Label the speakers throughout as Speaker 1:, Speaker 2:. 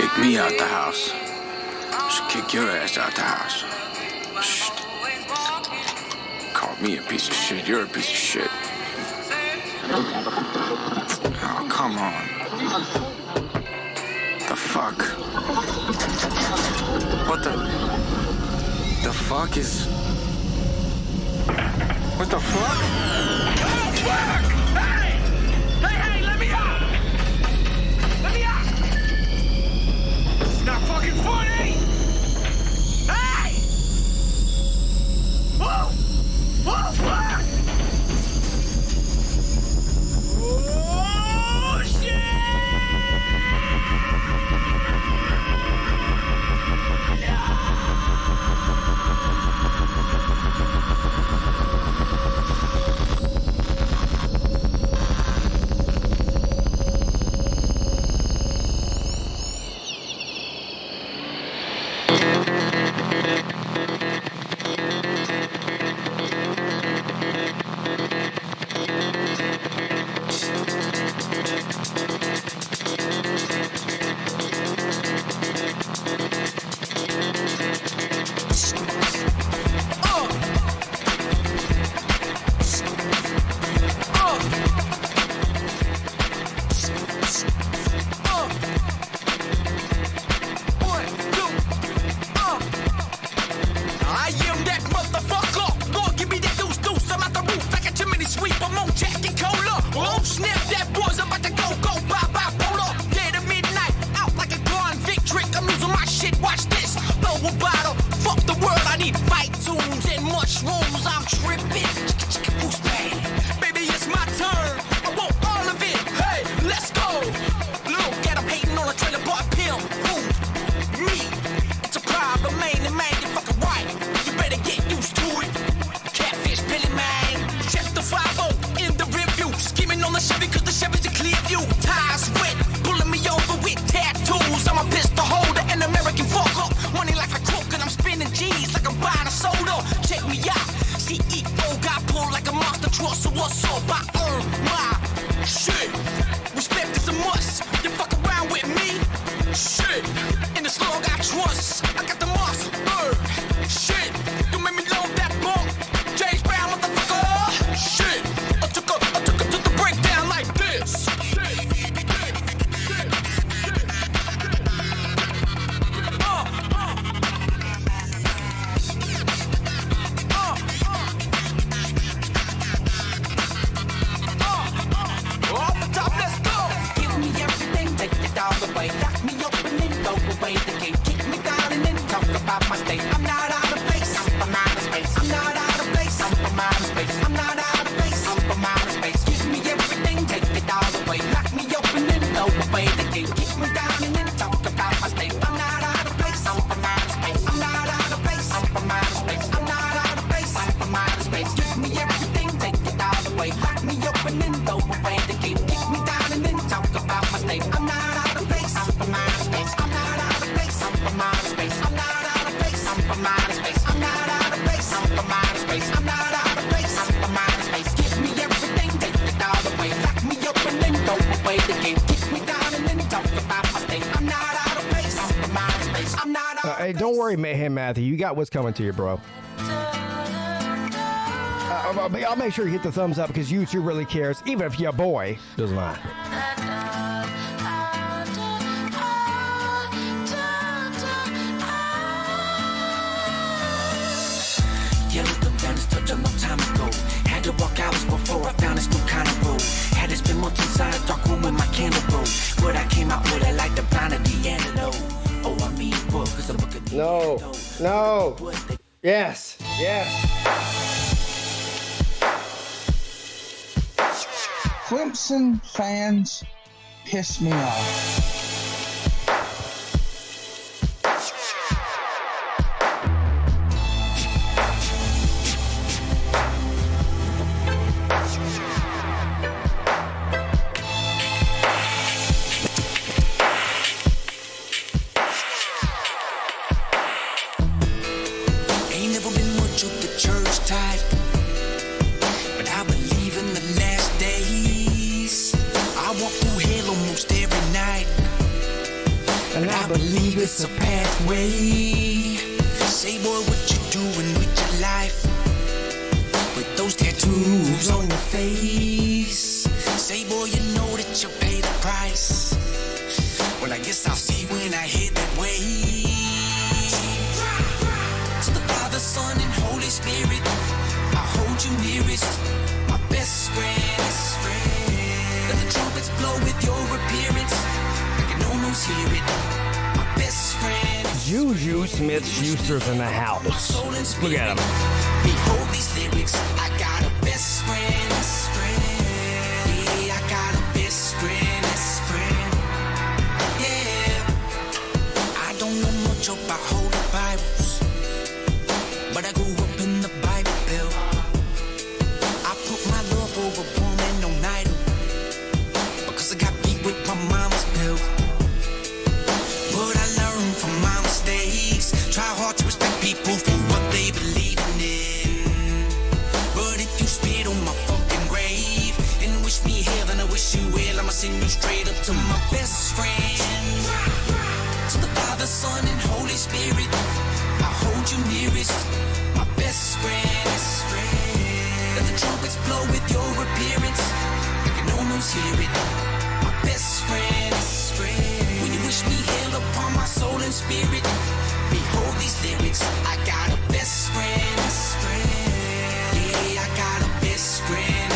Speaker 1: Kick me out the house. Should kick your ass out the house. Shh. Call me a piece of shit. You're a piece of shit. Oh, come on. The fuck? What the fuck is... What the fuck?
Speaker 2: Oh, fuck! Hey! Hey, let me out! Let me out! It's not fucking funny! Hey! Whoa! Whoa, fuck! Oh, shit!
Speaker 3: Hey, don't worry, Mayhem Matthew. You got what's coming to you, bro. I'll make sure you hit the thumbs up because YouTube really cares, even if your boy does not.
Speaker 4: Had to walk hours before I found this new kind of road. Had to spend months inside a dark room with my candle roll. But I came out with it like the blind of the antelope. Oh, I mean, book, cause I'm looking at
Speaker 3: No. Yes.
Speaker 5: Clemson fans piss me off.
Speaker 4: I walk through hell almost every night. believe it's a pathway. Say, boy, what you doing with your life? With those tattoos on your face. Say, boy, you know that you pay the price. Well, I guess I'll see when I hit that way. To the Father, Son, and Holy Spirit, I hold you nearest, my best friend. Let the trumpets blow with your appearance. I can almost hear it, my best friend.
Speaker 3: Juju Smith-Schuster's in the house. Look at him.
Speaker 4: Behold these lyrics, I got a best friend. Yeah, I got a best friend. Yeah, I don't know much about holy Bibles, but I grew up in the Bible Belt. I put my love over woman on idol, because I got beat with my mama's belt. But I learned from my mistakes. Try hard to respect people for what they believe in. But if you spit on my fucking grave and wish me hell, then I wish you well. I'ma send you straight up to my best friend. To the Father, Son, and Holy Spirit, I hold you nearest, my best friend. Let the trumpets blow with your appearance. I can almost hear it, my best friend. When you wish me hell upon my soul and spirit, behold these lyrics, I got a best friend. Yeah, I got a best friend.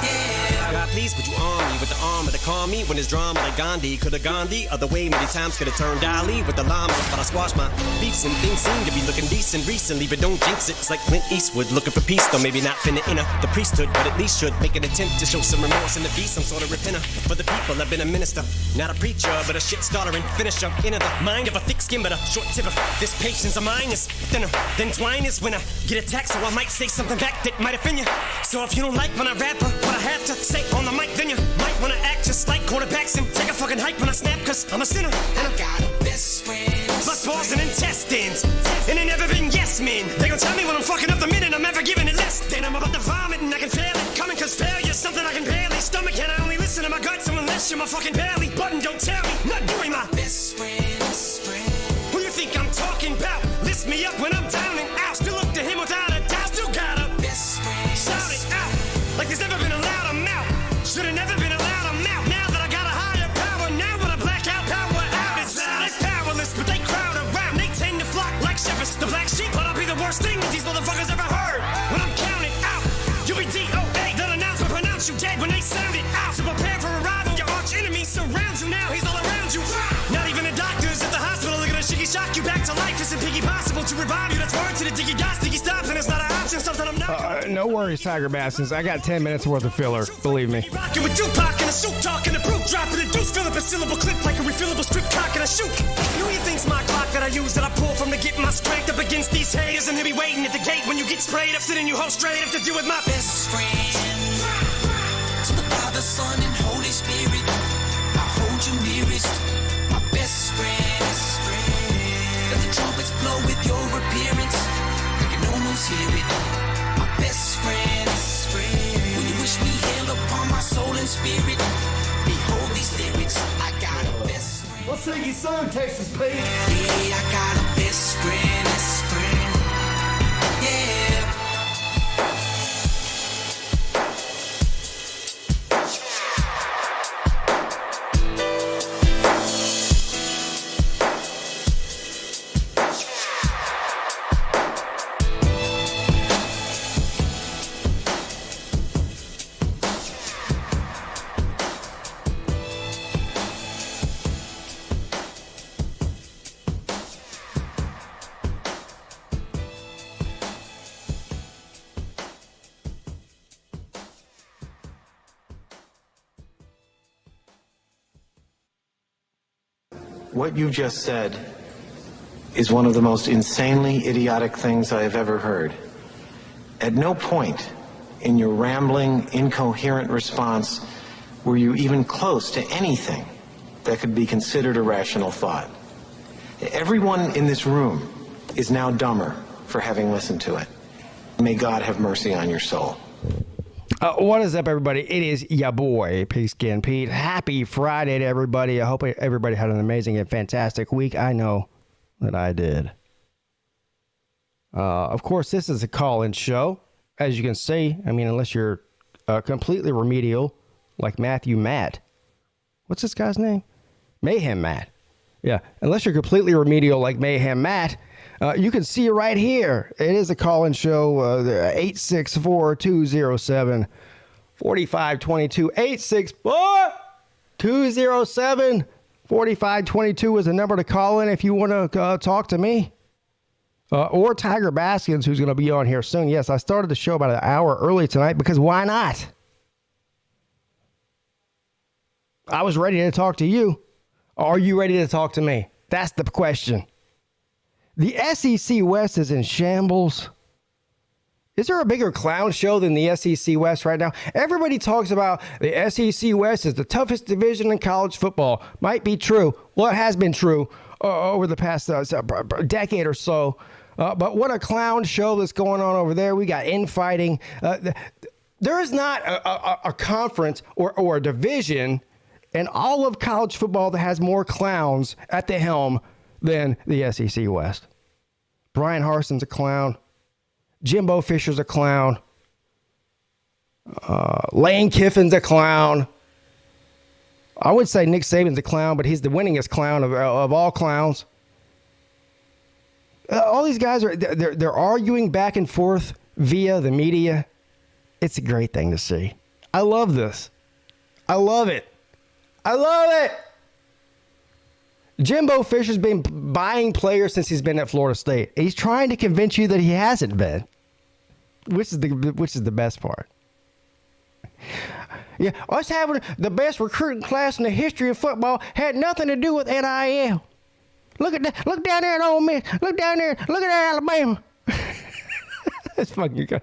Speaker 4: Yeah.
Speaker 6: God, please, would you arm me with the armor to calm me when it's drama like Gandhi? Could have gone the other way many times, could have turned Ali with the llama, but I squashed my beefs and things seem to be looking decent recently, but don't jinx it. It's like Clint Eastwood looking for peace, though maybe not finna enter the priesthood, but at least should make an attempt to show some remorse in the beast, some sort of repenter for the people. I've been a minister, not a preacher, but a shit starter and finisher. Inner the mind of a thick skin, but a short tipper. This patience of mine is thinner than twine is when I get attacked, so I might say something back that might offend you. So if you don't like when I rap or what I have to say on the mic, then you might wanna act just like quarterbacks and take a fucking hike when I snap, cause I'm a sinner. And
Speaker 4: I got a best friend.
Speaker 6: Plus balls and intestines, and they never been yes men. They gon' tell me when I'm fucking up the minute I'm ever giving it less. Then I'm about to vomit and I can feel it coming, cause failure's something I can barely stomach. And I only listen to my guts unless you're my fucking belly button. Don't tell me, not doing my
Speaker 4: best friend.
Speaker 6: Who you think I'm talking about? Lift me up when I'm down and out. Still look to him without a doubt. Still got a
Speaker 4: best friend.
Speaker 6: Shout it out like there's never been a louder mouth. Should've never been allowed a mouth. Now that I got a higher power, now when I black out, power out. It's loud. They're powerless, but they crowd around. They tend to flock like shepherds, the black sheep. But I'll be the worst thing that these motherfuckers ever heard. When I'm counted out, you'll be DOA. That announcement pronounce you dead when they sound it out. So prepare for arrival. Your arch enemy surrounds you now. He's all around you. Not even the doctors at the hospital are gonna shiggy shock you back to life. It's piggy possible to revive you. That's word to the diggy dots, diggy stops, and it's not an option. Something I'm not.
Speaker 3: No worries, Tiger Bastions. I got 10 minutes worth of filler. Believe me.
Speaker 6: Rockin' with Tupac and a suit talking a brute, dropping a deuce, fill up a syllable clip like a refillable strip cock and a shoot. Who you think's my clock that I use that I pull from to get my strength up against these haters, and he'll be waiting at the gate when you get sprayed up, sitting you hoe straight up to deal with my
Speaker 4: best friend. To the Father, Son, and Holy Spirit, I hold you nearest, my best friend. Let the trumpets blow with your appearance. I can almost hear it, my best friend. When you wish me hell upon my soul and spirit, behold these lyrics, I got a best friend.
Speaker 2: Let's sing your song, Texas Pete.
Speaker 4: Yeah, I got a best friend. Yeah.
Speaker 7: What you just said is one of the most insanely idiotic things I have ever heard. At no point in your rambling, incoherent response were you even close to anything that could be considered a rational thought. Everyone in this room is now dumber for having listened to it. May God have mercy on your soul.
Speaker 3: What is up, everybody? It is ya boy, PigskinPeete. Happy Friday to everybody. I hope everybody had an amazing and fantastic week. I know that I did. Of course, this is a call-in show. As you can see, I mean, unless you're completely remedial, like Matt. What's this guy's name? Mayhem Matt. Yeah, unless you're completely remedial like Mayhem Matt, you can see it right here. It is a call-in show, 864-207-4522. 864-207-4522 is the number to call in if you want to talk to me. Or Tiger Baskins, who's going to be on here soon. Yes, I started the show about an hour early tonight because why not? I was ready to talk to you. Are you ready to talk to me? That's the question. The SEC West is in shambles. Is there a bigger clown show than the SEC West right now? Everybody talks about the SEC West is the toughest division in college football. Might be true. Well, it has been true over the past decade or so. But what a clown show that's going on over there. We got infighting. There is not a conference or a division in all of college football that has more clowns at the helm than the SEC West. Brian Harson's a clown. Jimbo Fisher's a clown. Lane Kiffin's a clown. I would say Nick Saban's a clown, but he's the winningest clown of all clowns. All these guys they're arguing back and forth via the media. It's a great thing to see. I love this. I love it. I love it. Jimbo Fisher's been buying players since he's been at Florida State. He's trying to convince you that he hasn't been, which is the best part. Yeah, us having the best recruiting class in the history of football had nothing to do with NIL. Look at that. Look down there at Ole Miss. Look down there. Look at that Alabama. That's fucking good.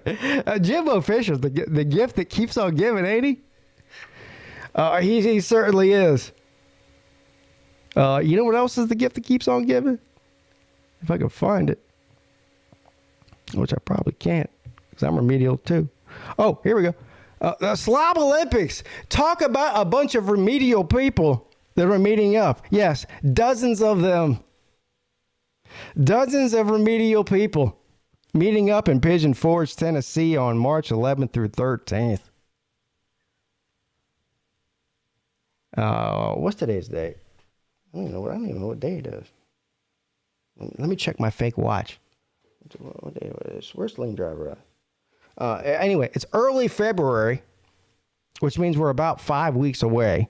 Speaker 3: Jimbo Fisher's the gift that keeps on giving, ain't he? He certainly is. You know what else is the gift that keeps on giving? If I can find it. Which I probably can't, because I'm remedial too. Oh, here we go. The Slob Olympics. Talk about a bunch of remedial people that are meeting up. Yes, dozens of them. Dozens of remedial people meeting up in Pigeon Forge, Tennessee on March 11th through 13th. What's today's date? I don't even know what day it is. Let me check my fake watch. What day it is? Where's Lean Driver at? Anyway, it's early February, which means we're about 5 weeks away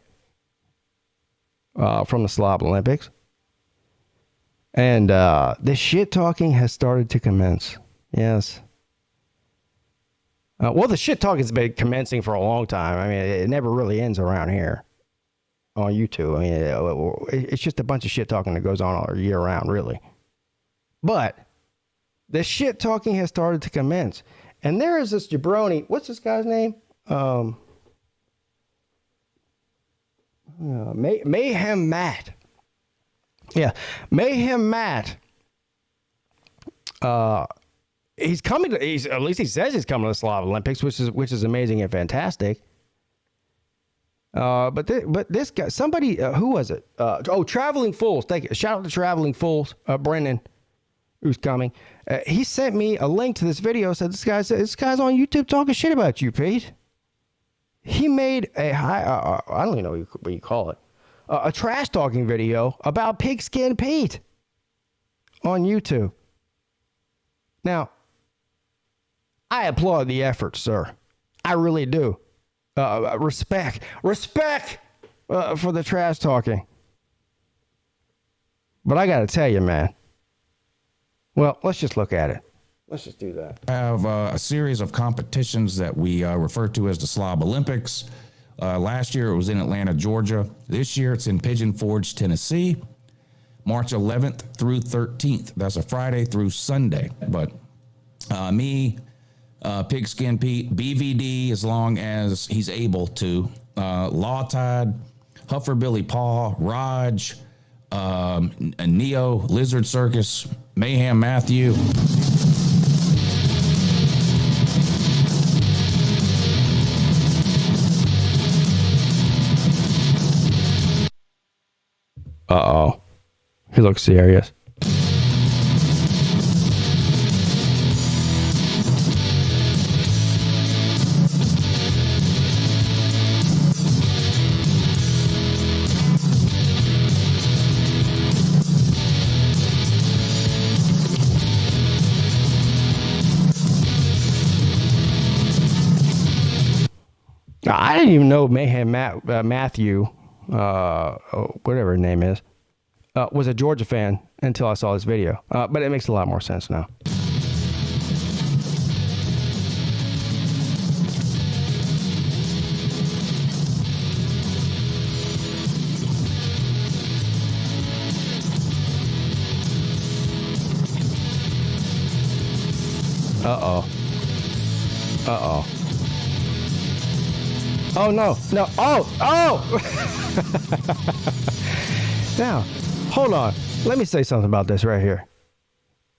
Speaker 3: from the Slob Olympics. And the shit talking has started to commence. Yes. Well, the shit talking has been commencing for a long time. I mean, it never really ends around here on YouTube. I mean, it's just a bunch of shit talking that goes on all year round, really. But the shit talking has started to commence. And there is this jabroni. What's this guy's name? Mayhem Matt. Yeah, Mayhem Matt. He's coming to. At least he says he's coming to the Slob Olympics, which is amazing and fantastic. But this guy, somebody, who was it? Traveling Fools. Thank you. Shout out to Traveling Fools, Brendan, who's coming. He sent me a link to this video. Said this guy's on YouTube talking shit about you, Pete. He made I don't even know what you call it, a trash talking video about PigskinPeete on YouTube. Now, I applaud the effort, sir. I really do. Respect for the trash talking. But I got to tell you, man. Well, let's just look at it. Let's just do that.
Speaker 8: I have a series of competitions that we refer to as the Slob Olympics. Last year it was in Atlanta, Georgia. This year it's in Pigeon Forge, Tennessee, March 11th through 13th. That's a Friday through Sunday. But me, PigskinPeete, BVD, as long as he's able to, Law Tide, Huffer Billy Paw, Raj, Neo, Lizard Circus, Mayhem Matthew.
Speaker 3: Uh-oh. He looks serious. I didn't even know Mayhem Matt, Matthew, whatever his name is, was a Georgia fan until I saw this video. But it makes a lot more sense now. Uh-oh. Uh-oh. Oh, no. No. Oh! Now, hold on. Let me say something about this right here.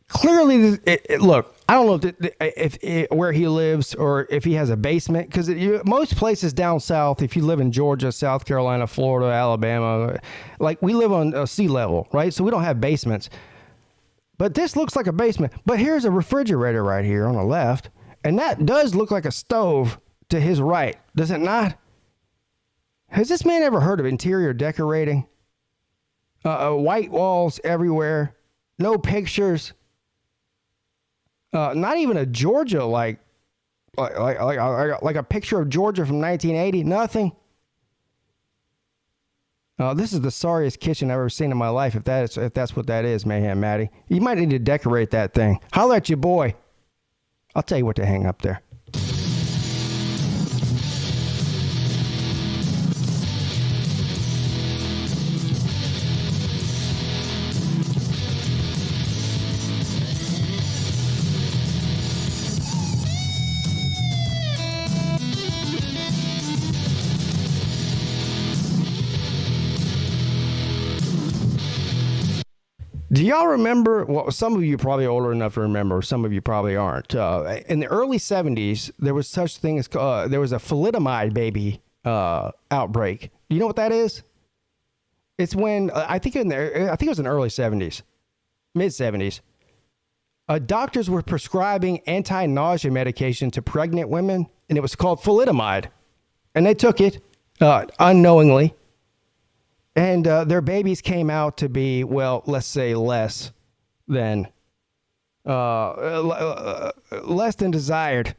Speaker 3: Clearly, look, I don't know if where he lives or if he has a basement, because most places down south, if you live in Georgia, South Carolina, Florida, Alabama, like we live on sea level, right? So we don't have basements. But this looks like a basement. But here's a refrigerator right here on the left, and that does look like a stove to his right, does it not? Has this man ever heard of interior decorating? White walls everywhere, no pictures, not even a Georgia like a picture of Georgia from 1980. Nothing. This is the sorriest kitchen I've ever seen in my life. If that's what that is, Mayhem Matty, you might need to decorate that thing. Holler at your boy. I'll tell you what to hang up there. Do y'all remember, well, some of you probably older enough to remember, some of you probably aren't. In the early 70s, there was such thing as, there was a thalidomide baby outbreak. Do you know what that is? It's when, I think it was in the early 70s, mid 70s. Doctors were prescribing anti-nausea medication to pregnant women, and it was called thalidomide. And they took it unknowingly. And their babies came out to be, well, let's say less than desired.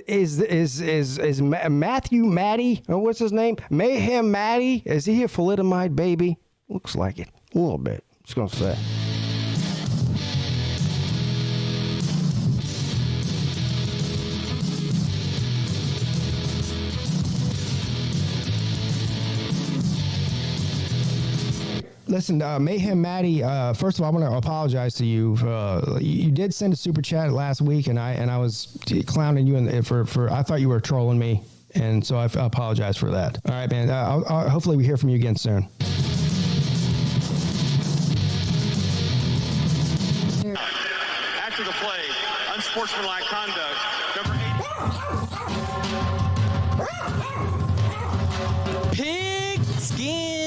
Speaker 3: Is Matthew Matty, or what's his name? Mayhem Matty? Is he a thalidomide baby? Looks like it, a little bit. Just gonna say. Listen, Mayhem Matty, first of all, I want to apologize to you. You did send a super chat last week, and I was clowning you for I thought you were trolling me, and so I apologize for that. All right, man. I'll hopefully we hear from you again soon.
Speaker 9: After the play, unsportsmanlike conduct. Number 8.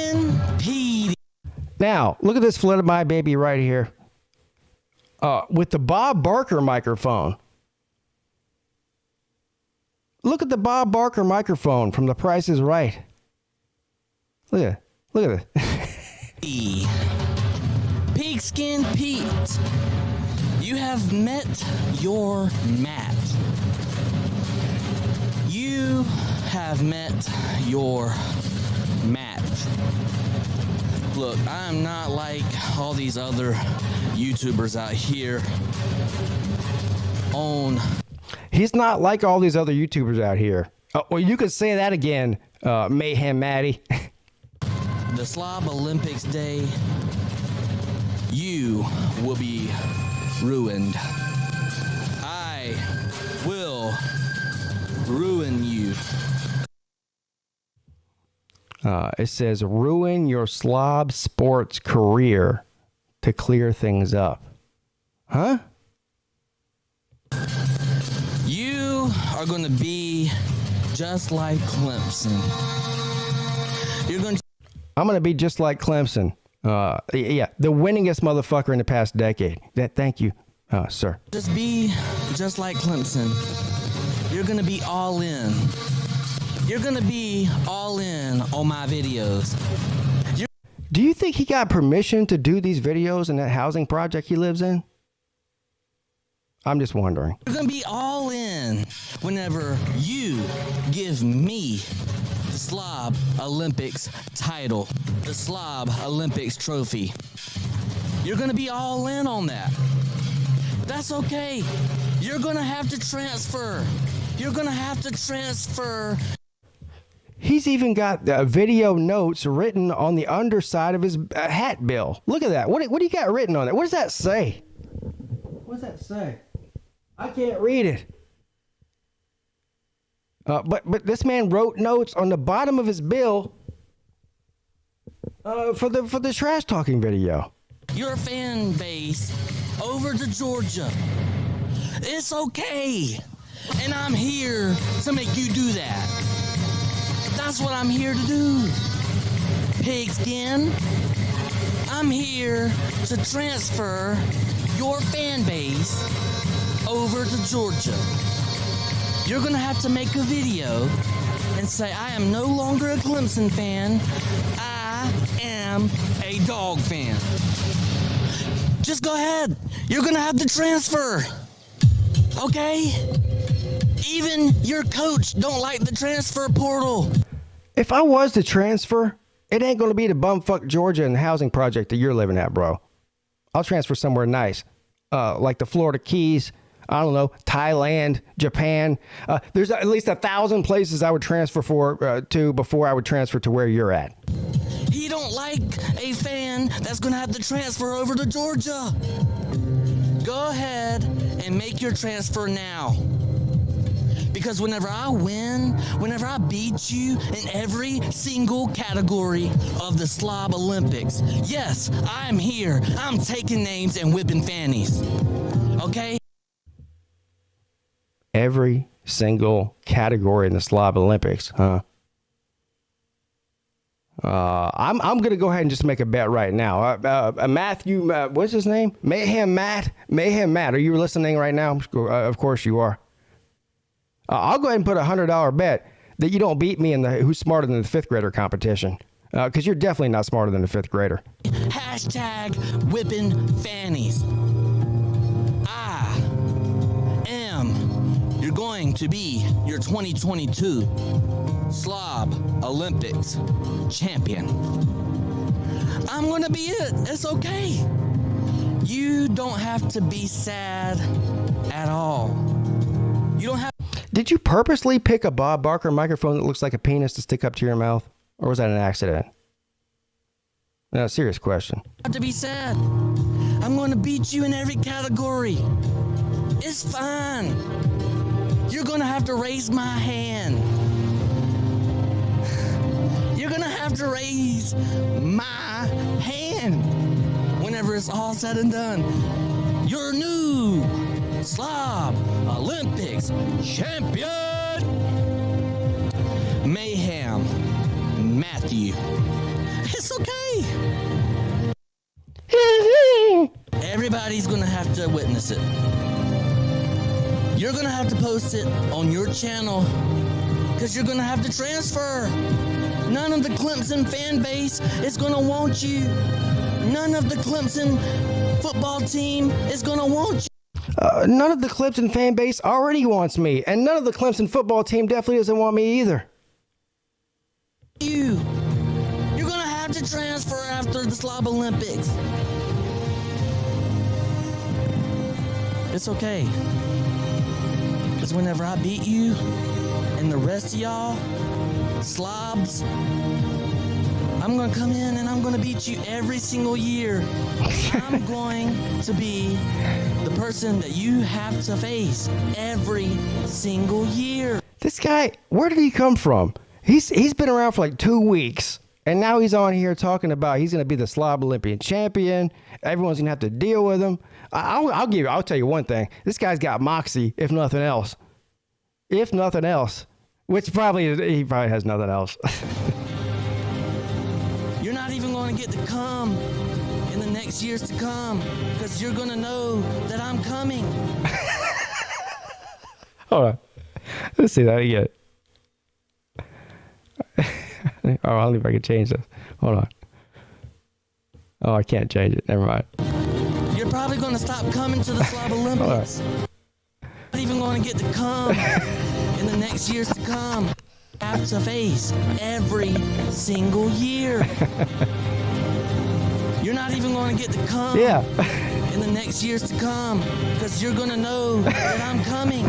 Speaker 4: PigskinPeete.
Speaker 3: Now, look at this thalidomide baby right here. With the Bob Barker microphone. Look at the Bob Barker microphone from The Price is Right. Look at it.
Speaker 4: PigskinPeete. You have met your Matt. You have met your Matt. Look, I'm not like all these other YouTubers out here
Speaker 3: He's not like all these other YouTubers out here. Well, you could say that again, Mayhem Matty.
Speaker 4: The Slob Olympics Day. You will be ruined. I will ruin you.
Speaker 3: It says, ruin your slob sports career to clear things up. Huh?
Speaker 4: You are going to be just like Clemson. You're going to...
Speaker 3: I'm going to be just like Clemson. Yeah, the winningest motherfucker in the past decade. Thank you, sir.
Speaker 10: Just be just like Clemson. You're going to be all in. You're going to be all in on my videos.
Speaker 3: Do you think he got permission to do these videos in that housing project he lives in? I'm just wondering.
Speaker 10: You're going to be all in whenever you give me the Slob Olympics title, the Slob Olympics trophy. You're going to be all in on that. That's okay. You're going to have to transfer. You're going to have to transfer.
Speaker 3: He's even got video notes written on the underside of his hat bill. Look at that. What do you got written on it? What does that say? What does that say? I can't read it. But this man wrote notes on the bottom of his bill for the trash talking video.
Speaker 10: Your fan base over to Georgia. It's okay. And I'm here to make you do that. That's what I'm here to do. Pigskin. I'm here to transfer your fan base over to Georgia. You're going to have to make a video and say, I am no longer a Clemson fan. I am a dog fan. Just go ahead. You're going to have to transfer. Okay? Even your coach don't like the transfer portal.
Speaker 3: If I was to transfer, it ain't going to be to bumfuck Georgia and the housing project that you're living at, bro. I'll transfer somewhere nice, like the Florida Keys, I don't know, Thailand, Japan. There's at least 1,000 places I would transfer to before I would transfer to where you're at.
Speaker 10: He don't like a fan that's going to have to transfer over to Georgia. Go ahead and make your transfer now. Because whenever I win, whenever I beat you in every single category of the Slob Olympics, yes, I'm here. I'm taking names and whipping fannies. Okay?
Speaker 3: Every single category in the Slob Olympics, huh? I'm going to go ahead and just make a bet right now. Matthew, what's his name? Mayhem Matt. Mayhem Matt, are you listening right now? Of course you are. I'll go ahead and put a $100 bet that you don't beat me in the Who's Smarter Than the Fifth Grader competition. Because you're definitely not smarter than the fifth grader.
Speaker 10: Hashtag whipping fannies. I am, you're going to be your 2022 Slob Olympics champion. I'm going to be it. It's okay. You don't have to be sad at all. You don't have.
Speaker 3: Did you purposely pick a Bob Barker microphone that looks like a penis to stick up to your mouth? Or was that an accident? No, serious question.
Speaker 10: Have to be sad. I'm going to beat you in every category. It's fine. You're going to have to raise my hand. You're going to have to raise my hand whenever it's all said and done. Your new Slob Olympics champion, Mayhem Matthew. It's okay. Everybody's gonna have to witness it. You're gonna have to post it on your channel because you're gonna have to transfer. None of the Clemson fan base is gonna want you. None of the Clemson football team is gonna want you.
Speaker 3: None of the Clemson fan base already wants me, and none of the Clemson football team definitely doesn't want me either.
Speaker 10: You're gonna have to transfer after the Slob Olympics. It's okay. Because whenever I beat you and the rest of y'all, slobs, I'm going to come in and I'm going to beat you every single year. I'm going to be the person that you have to face every single year.
Speaker 3: This guy, where did he come from? He's been around for like 2 weeks, and now he's on here talking about he's going to be the Slob Olympian champion. Everyone's going to have to deal with him. I'll tell you one thing. This guy's got moxie, if nothing else. If nothing else. Which he probably has nothing else.
Speaker 10: You're not even going to get to come in the next years to come because you're going to know that I'm coming.
Speaker 3: Hold on. Let's see that again. Oh, I don't know if I can change this. Hold on. Oh, I can't change it. Never mind.
Speaker 10: You're probably going to stop coming to the Slob Olympics. Not even going to get to come in the next years to come. Have to face every single year. You're not even going to get to come in the next years to come because you're going to know that I'm coming.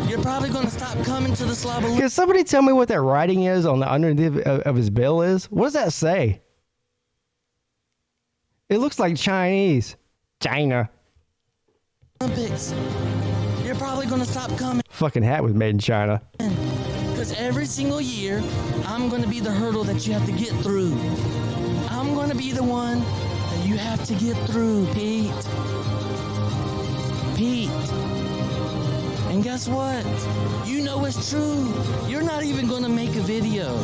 Speaker 10: You're probably going to stop coming to the Slob Olympics.
Speaker 3: Can somebody tell me what that writing is on the underneath of his bill is? What does that say? It looks like Chinese. China.
Speaker 10: Olympics. You're probably going to stop coming.
Speaker 3: Fucking hat was made in China.
Speaker 10: Because every single year, I'm going to be the hurdle that you have to get through. I'm going to be the one that you have to get through, Pete. Pete. And guess what? You know it's true. You're not even going to make a video.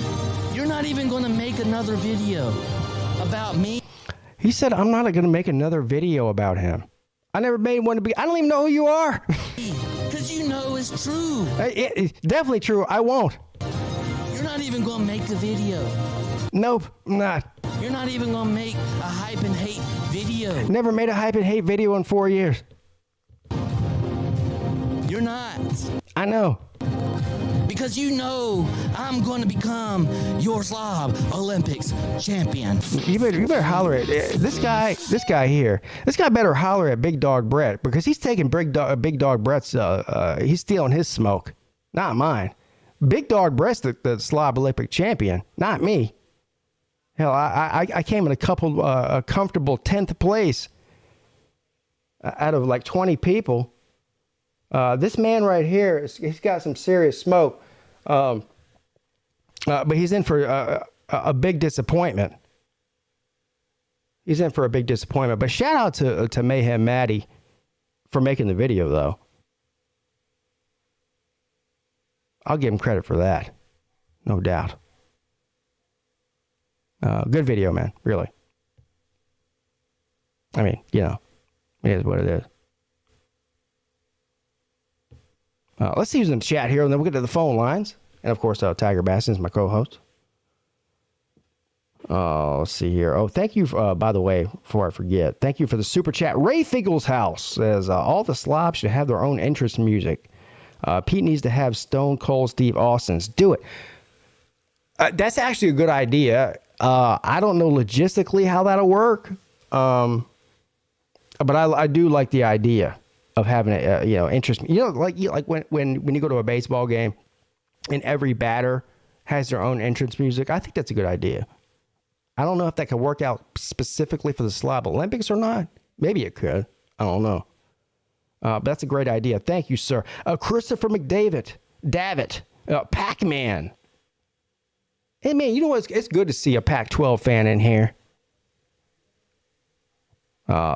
Speaker 10: You're not even going to make another video about me.
Speaker 3: He said, I'm not going to make another video about him. I never made one to be. I don't even know who you are.
Speaker 10: Because you know it's true.
Speaker 3: It's definitely true. I won't.
Speaker 10: You're not even going to make the video.
Speaker 3: Nope, I'm not.
Speaker 10: You're not even going to make a hype and hate video.
Speaker 3: Never made a hype and hate video in 4 years.
Speaker 10: You're not.
Speaker 3: I know.
Speaker 10: Because you know I'm going to become your Slob Olympics champion.
Speaker 3: You better holler at this guy here. This guy better holler at Big Dog Brett because he's taking Big Dog Brett's. He's stealing his smoke, not mine. Big Dog Brett's the Slob Olympic champion, not me. Hell, I came in a comfortable 10th place out of like 20 people. This man right here, he's got some serious smoke, but he's in for a big disappointment. He's in for a big disappointment. But shout out to Mayhem Matty for making the video, though. I'll give him credit for that, no doubt. Good video, man, really. I mean, you know, it is what it is. Let's see who's in the chat here, and then we'll get to the phone lines. And, of course, Tiger Basson is my co-host. Let's see here. Oh, thank you, by the way, before I forget. Thank you for the super chat. Ray Figgles House says, all the slobs should have their own entrance music. Pete needs to have Stone Cold Steve Austin's. Do it. That's actually a good idea. I don't know logistically how that'll work, but I do like the idea of having a interest. Like when you go to a baseball game and every batter has their own entrance music. I think that's a good idea. I don't know if that could work out specifically for the Slob Olympics or not. Maybe it could. I don't know. But that's a great idea. Thank you, sir. Christopher McDavid, Davitt, Pac-Man. Hey, man, you know what? It's good to see a Pac-12 fan in here.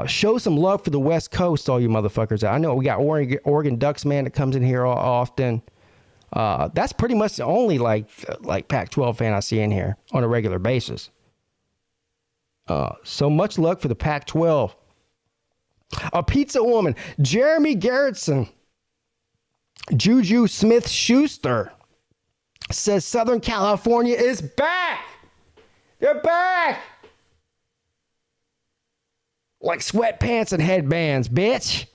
Speaker 3: Show some love for the West Coast, all you motherfuckers. I know we got Oregon Ducks man that comes in here often. That's pretty much the only like Pac-12 fan I see in here on a regular basis. So much luck for the Pac-12. A pizza woman, Jeremy Garrettson, Juju Smith-Schuster says Southern California is back. They're back. Like sweatpants and headbands, bitch.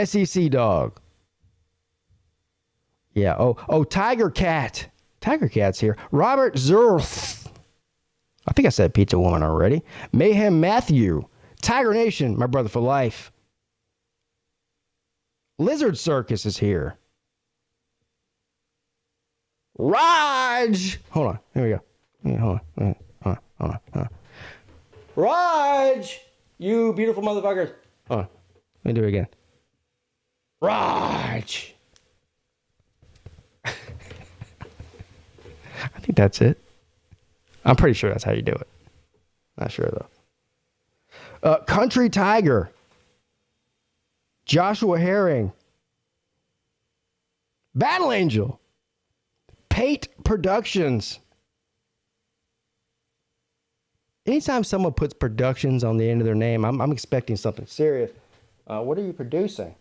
Speaker 3: SEC dog. Yeah. Oh, Tiger Cat. Tiger Cat's here. Robert Zurth. I think I said pizza woman already. Mayhem Matthew. Tiger Nation, my brother for life. Lizard Circus is here. Raj. Hold on. Here we go. Hold on. Raj, you beautiful motherfuckers. Hold on. Let me do it again. Raj. I think that's it. I'm pretty sure that's how you do it. Not sure, though. Country Tiger. Joshua Herring. Battle Angel. Peete Productions. Anytime someone puts productions on the end of their name, I'm expecting something serious. What are you producing?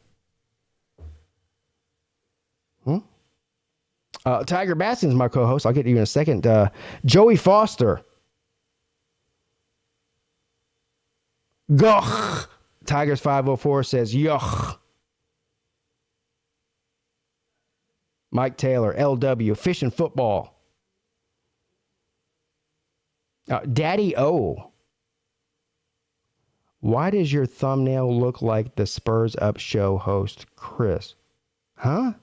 Speaker 3: Tiger Bastion's my co-host. I'll get to you in a second. Joey Foster. Goch. Tigers 504 says yuck. Mike Taylor, LW, Fish and Football. Daddy O. Why does your thumbnail look like the Spurs Up show host, Chris? Huh?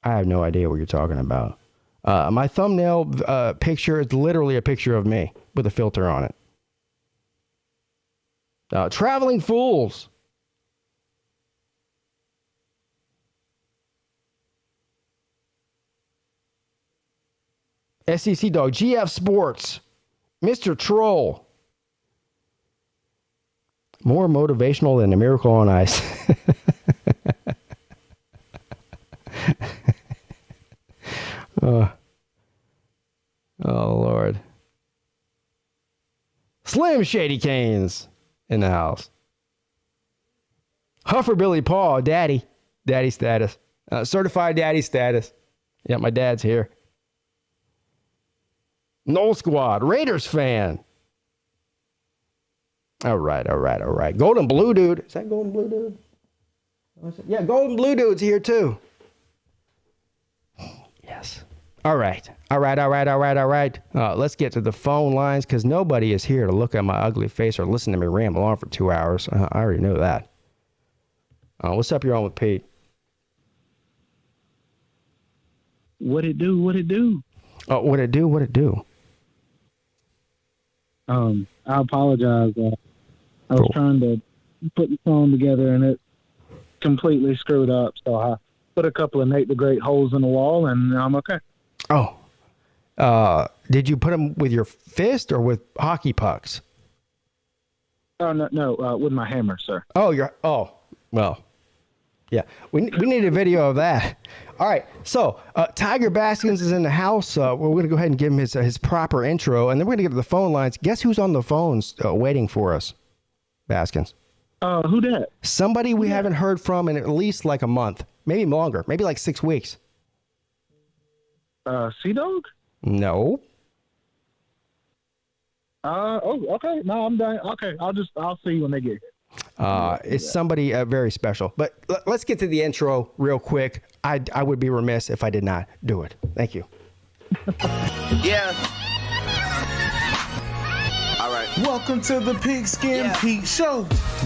Speaker 3: I have no idea what you're talking about. My thumbnail picture is literally a picture of me with a filter on it. Traveling Fools. SEC Dog, GF Sports, Mr. Troll. More motivational than a Miracle on Ice. Oh, Lord. Slim Shady Canes in the house. Huffer Billy Paul, Daddy. Daddy status. Certified daddy status. Yeah, my dad's here. Knoll Squad, Raiders fan. All right. Golden Blue Dude. Is that Golden Blue Dude? Yeah, Golden Blue Dude's here too. Yes. All right. Let's get to the phone lines because nobody is here to look at my ugly face or listen to me ramble on for 2 hours. I already know that. What's up? You're on with Pete.
Speaker 11: What it do?
Speaker 3: Oh, what it do?
Speaker 11: I apologize. I was trying to put the phone together and it completely screwed up. So I put a couple of Nate the Great holes in the wall and I'm okay.
Speaker 3: Oh. Did you put them with your fist or with hockey pucks?
Speaker 11: Oh, no, with my hammer, sir.
Speaker 3: Oh, well, yeah. We need a video of that. All right. So Tiger Baskins is in the house. We're going to go ahead and give him his proper intro, and then we're going to get to the phone lines. Guess who's on the phones waiting for us, Baskins?
Speaker 11: Who that?
Speaker 3: Somebody we haven't heard from in at least like a month, maybe longer, maybe like 6 weeks.
Speaker 11: Sea-Dog?
Speaker 3: No.
Speaker 11: Okay. No, I'm done. Okay, I'll see you when they get here.
Speaker 3: It's somebody very special. But let's get to the intro real quick. I would be remiss if I did not do it. Thank you.
Speaker 1: Yeah. All right.
Speaker 12: Welcome to the PigskinPeete Show.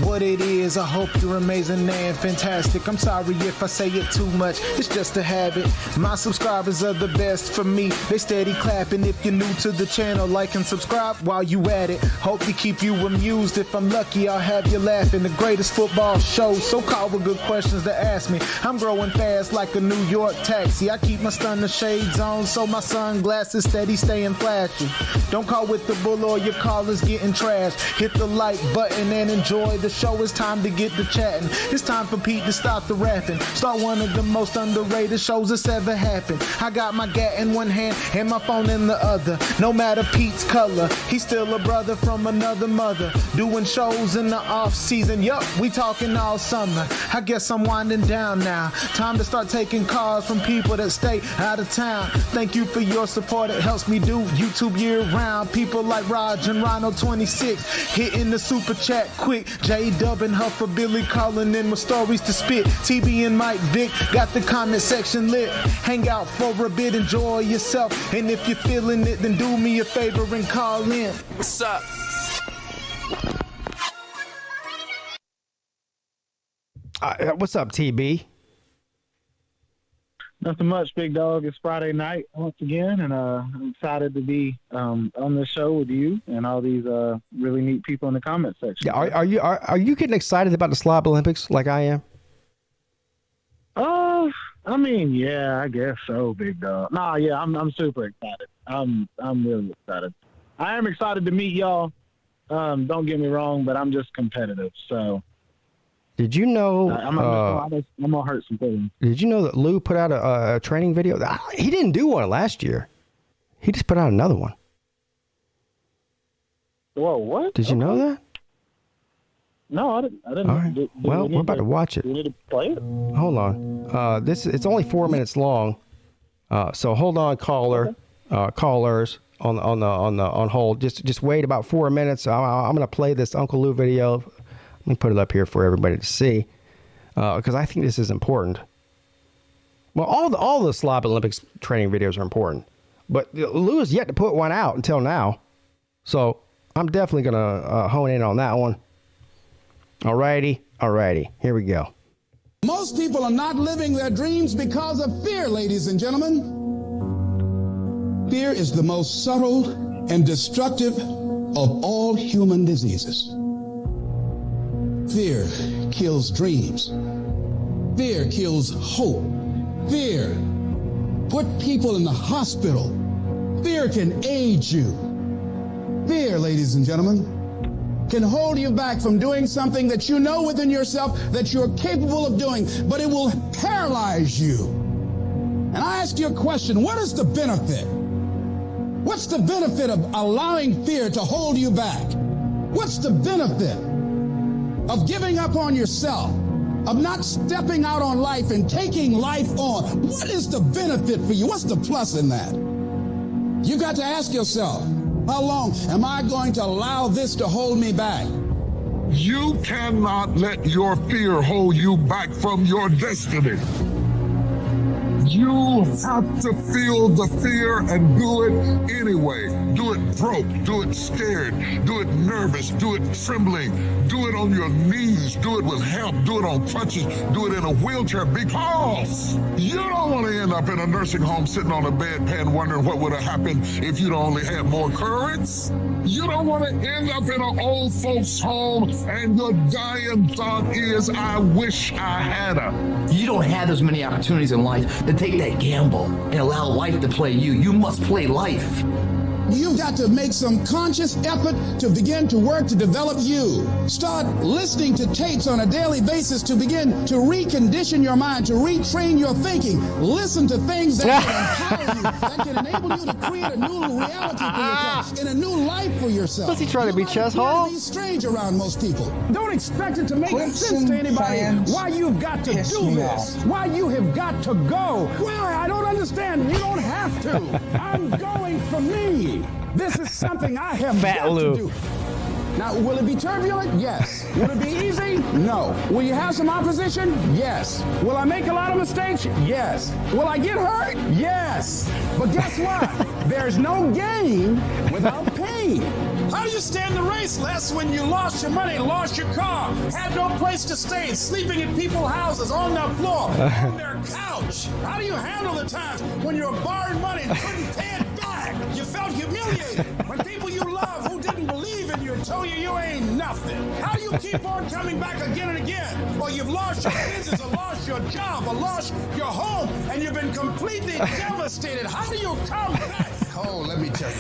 Speaker 12: What it is, I hope you're amazing and fantastic. I'm sorry if I say it too much, it's just a habit. My subscribers are the best for me. They steady clapping. If you're new to the channel, like and subscribe while you at it. Hope to keep you amused. If I'm lucky, I'll have you laughing. The greatest football show, so call with good questions to ask me. I'm growing fast like a New York taxi. I keep my stunner shades on, so my sunglasses steady staying flashy. Don't call with the bull or your call is getting trash. Hit the like button and enjoy the show. It's time to get to chatting. It's time for Pete to stop the rapping. Start one of the most underrated shows that's ever happened. I got my gat in one hand and my phone in the other. No matter Pete's color, he's still a brother from another mother. Doing shows in the off season. Yup, we talking all summer. I guess I'm winding down now. Time to start taking calls from people that stay out of town. Thank you for your support. It helps me do YouTube year round. People like Raj and Rhino 26 hitting the super chat quick. J-Dub and Huffer Billy calling in with stories to spit. TB and Mike Vick got the comment section lit. Hang out for a bit, enjoy yourself. And if you're feeling it, then do me a favor and call in.
Speaker 1: What's up?
Speaker 3: What's up, TB?
Speaker 11: Nothing much, big dog. It's Friday night once again, and I'm excited to be on this show with you and all these really neat people in the comment section.
Speaker 3: Yeah, are you getting excited about the Slob Olympics like I am?
Speaker 11: I mean, yeah, I guess so, big dog. Nah, yeah, I'm super excited. I'm really excited. I am excited to meet y'all. Don't get me wrong, but I'm just competitive, so
Speaker 3: Did you know?
Speaker 11: I'm gonna hurt some things.
Speaker 3: Did you know that Lou put out a training video? He didn't do one last year. He just put out another one.
Speaker 11: Whoa, what?
Speaker 3: Did you know that?
Speaker 11: No, I didn't.
Speaker 3: All right. Well, we're about to watch it.
Speaker 11: You need to play it?
Speaker 3: Hold on. It's only 4 minutes long. So hold on, callers on hold. Just wait about 4 minutes. I'm gonna play this Uncle Lou video. Let me put it up here for everybody to see, because I think this is important. Well, all the Slob Olympics training videos are important, but Lou has yet to put one out until now. So I'm definitely gonna hone in on that one. Alrighty, here we go.
Speaker 13: Most people are not living their dreams because of fear, ladies and gentlemen. Fear is the most subtle and destructive of all human diseases. Fear kills dreams. Fear kills hope. Fear put people in the hospital. Fear can age you. Fear, ladies and gentlemen, can hold you back from doing something that you know within yourself that you're capable of doing, but it will paralyze you. And I ask you a question, what is the benefit? What's the benefit of allowing fear to hold you back? What's the benefit of giving up on yourself, of not stepping out on life and taking life on? What is the benefit for you? What's the plus in that? You got to ask yourself, how long am I going to allow this to hold me back?
Speaker 14: You cannot let your fear hold you back from your destiny. You have to feel the fear and do it anyway. Do it broke, do it scared, do it nervous, do it trembling, do it on your knees, do it with help, do it on crutches, do it in a wheelchair, because you don't want to end up in a nursing home sitting on a bedpan wondering what would have happened if you'd only had more courage. You don't want to end up in an old folks home and your dying thought is, I wish I had her.
Speaker 15: You don't have as many opportunities in life to take that gamble and allow life to play you. You must play life.
Speaker 13: You've got to make some conscious effort to begin to work to develop you. Start listening to tapes on a daily basis to begin to recondition your mind, to retrain your thinking. Listen to things that can empower you, that can enable you to create a new reality for yourself and a new life for yourself.
Speaker 3: What's he trying to be, Chess Hall?
Speaker 13: Be strange around most people. Don't expect it to make sense to anybody why you've got to do this, why you have got to go. Why? I don't understand. You don't have to. I'm going for me. This is something I have got to do. Now, will it be turbulent? Yes. Will it be easy? No. Will you have some opposition? Yes. Will I make a lot of mistakes? Yes. Will I get hurt? Yes. But guess what? There's no gain without pain. How do you stand the race, Les, when you lost your money, lost your car, had no place to stay, sleeping in people's houses, on their floor, on their couch? How do you handle the times when you're borrowing money and couldn't pay it back? You felt humiliated when people you love who didn't believe in you told you ain't nothing. How do you keep on coming back again and again? Well, you've lost your business or lost your job or lost your home and you've been completely devastated. How do you come back? Oh, let me tell you,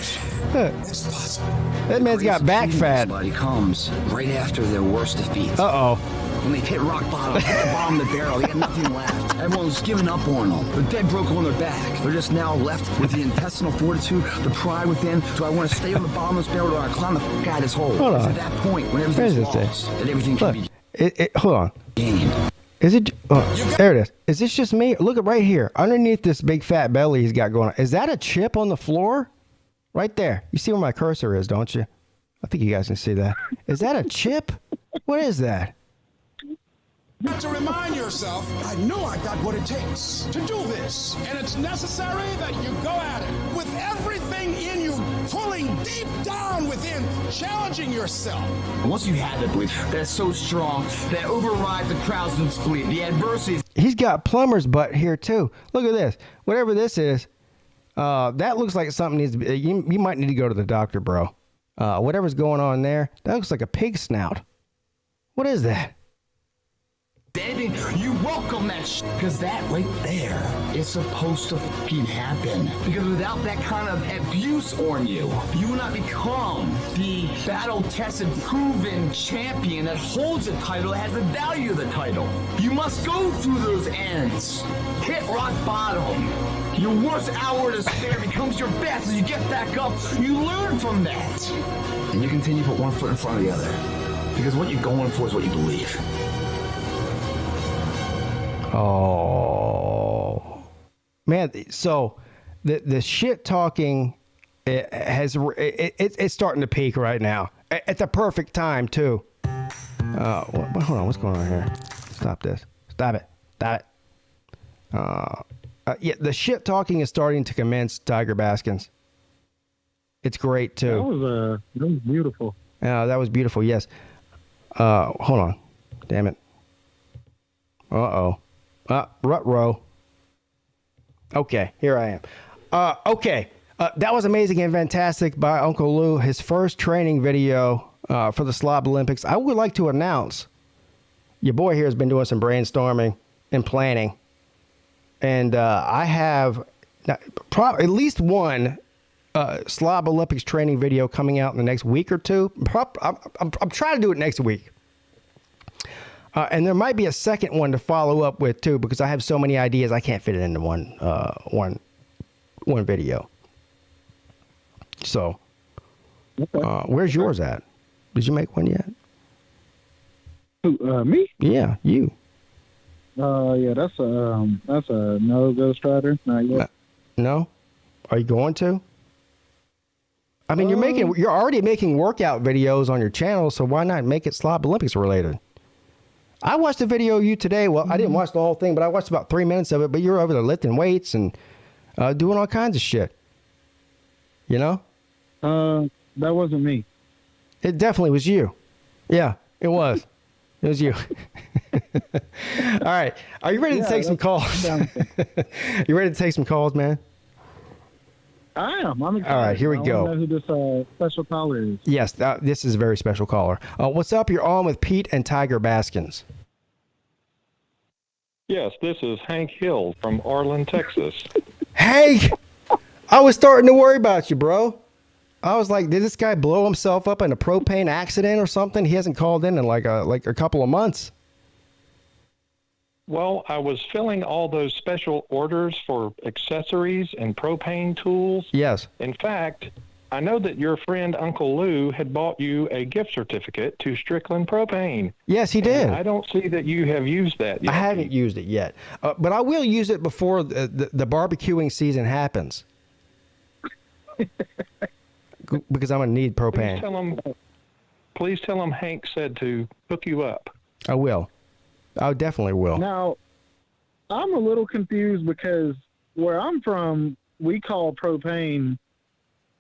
Speaker 13: it's possible.
Speaker 3: That man's got back fat.
Speaker 15: Somebody comes right after their worst defeat.
Speaker 3: Uh-oh.
Speaker 15: When they've hit rock bottom, hit the bottom of the barrel, they got nothing left. Everyone's given up on them. They're dead broke on their back. They're just now left with the intestinal fortitude, the pride within. Do I want to stay on the bottom of this barrel or do I climb the fuck out of this hole?
Speaker 3: Hold on.
Speaker 15: It's at that point when everything's lost, that everything can be
Speaker 3: hold on.
Speaker 15: gained.
Speaker 3: Is it? Oh, there it is. Is this just me? Look at right here. Underneath this big fat belly he's got going on. Is that a chip on the floor? Right there. You see where my cursor is, don't you? I think you guys can see that. Is that a chip? What is that?
Speaker 13: You have to remind yourself, I know I got what it takes to do this. And it's necessary that you go at it with everything in you, pulling deep down within, challenging yourself.
Speaker 15: Once you have that belief, that's so strong that overrides the crowd's disbelief, the adversities.
Speaker 3: He's got plumber's butt here too. Look at this. Whatever this is, that looks like something needs to be, you might need to go to the doctor, bro. Whatever's going on there, that looks like a pig snout. What is that?
Speaker 15: Anything, you welcome that because that right there is supposed to happen. Because without that kind of abuse on you, you will not become the battle-tested, proven champion that holds the title, has the value of the title. You must go through those ends, hit rock bottom. Your worst hour of despair becomes your best as you get back up. You learn from that. And you continue to put one foot in front of the other. Because what you're going for is what you believe.
Speaker 3: Oh, man. So the shit talking it's starting to peak right now at the perfect time too. Hold on. What's going on here? Stop this. Stop it. Yeah, the shit talking is starting to commence, Tiger Baskins. It's great too.
Speaker 11: That was beautiful.
Speaker 3: That was beautiful. Yes. Hold on. Damn it. Rut-row. Okay, here I am. Okay, that was amazing and fantastic by Uncle Lou. His first training video for the Slob Olympics. I would like to announce, your boy here has been doing some brainstorming and planning. And I have at least one Slob Olympics training video coming out in the next week or two. I'm trying to do it next week. And there might be a second one to follow up with too, because I have so many ideas I can't fit it into one video. So, where's yours at? Did you make one yet?
Speaker 11: Who, me?
Speaker 3: Yeah, you.
Speaker 11: Yeah, that's a no Ghost Rider. Not yet.
Speaker 3: No? Are you going to? I mean, you're already making workout videos on your channel, so why not make it Slob Olympics related? I watched a video of you today. Well, I didn't watch the whole thing, but I watched about 3 minutes of it. But you're over there lifting weights and doing all kinds of shit. You know?
Speaker 11: That wasn't me.
Speaker 3: It definitely was you. Yeah, it was. It was you. All right. Are you ready to take some calls? You ready to take some calls, man?
Speaker 11: I am. I'm excited.
Speaker 3: All right, here we go.
Speaker 11: I want to know who this special caller is.
Speaker 3: Yes, this is a very special caller. What's up? You're on with Peete and Tiger Baskins.
Speaker 16: Yes, this is Hank Hill from Arlen, Texas.
Speaker 3: Hank! I was starting to worry about you, bro. I was like, did this guy blow himself up in a propane accident or something? He hasn't called in like a couple of months.
Speaker 16: Well, I was filling all those special orders for accessories and propane tools.
Speaker 3: Yes.
Speaker 16: In fact, I know that your friend Uncle Lou had bought you a gift certificate to Strickland Propane.
Speaker 3: Yes, he did.
Speaker 16: And I don't see that you have used that yet.
Speaker 3: I haven't used it yet, but I will use it before the barbecuing season happens. Because I'm going to need propane.
Speaker 16: Please tell him Hank said to hook you up.
Speaker 3: I will. I definitely will.
Speaker 11: Now, I'm a little confused because where I'm from, we call propane,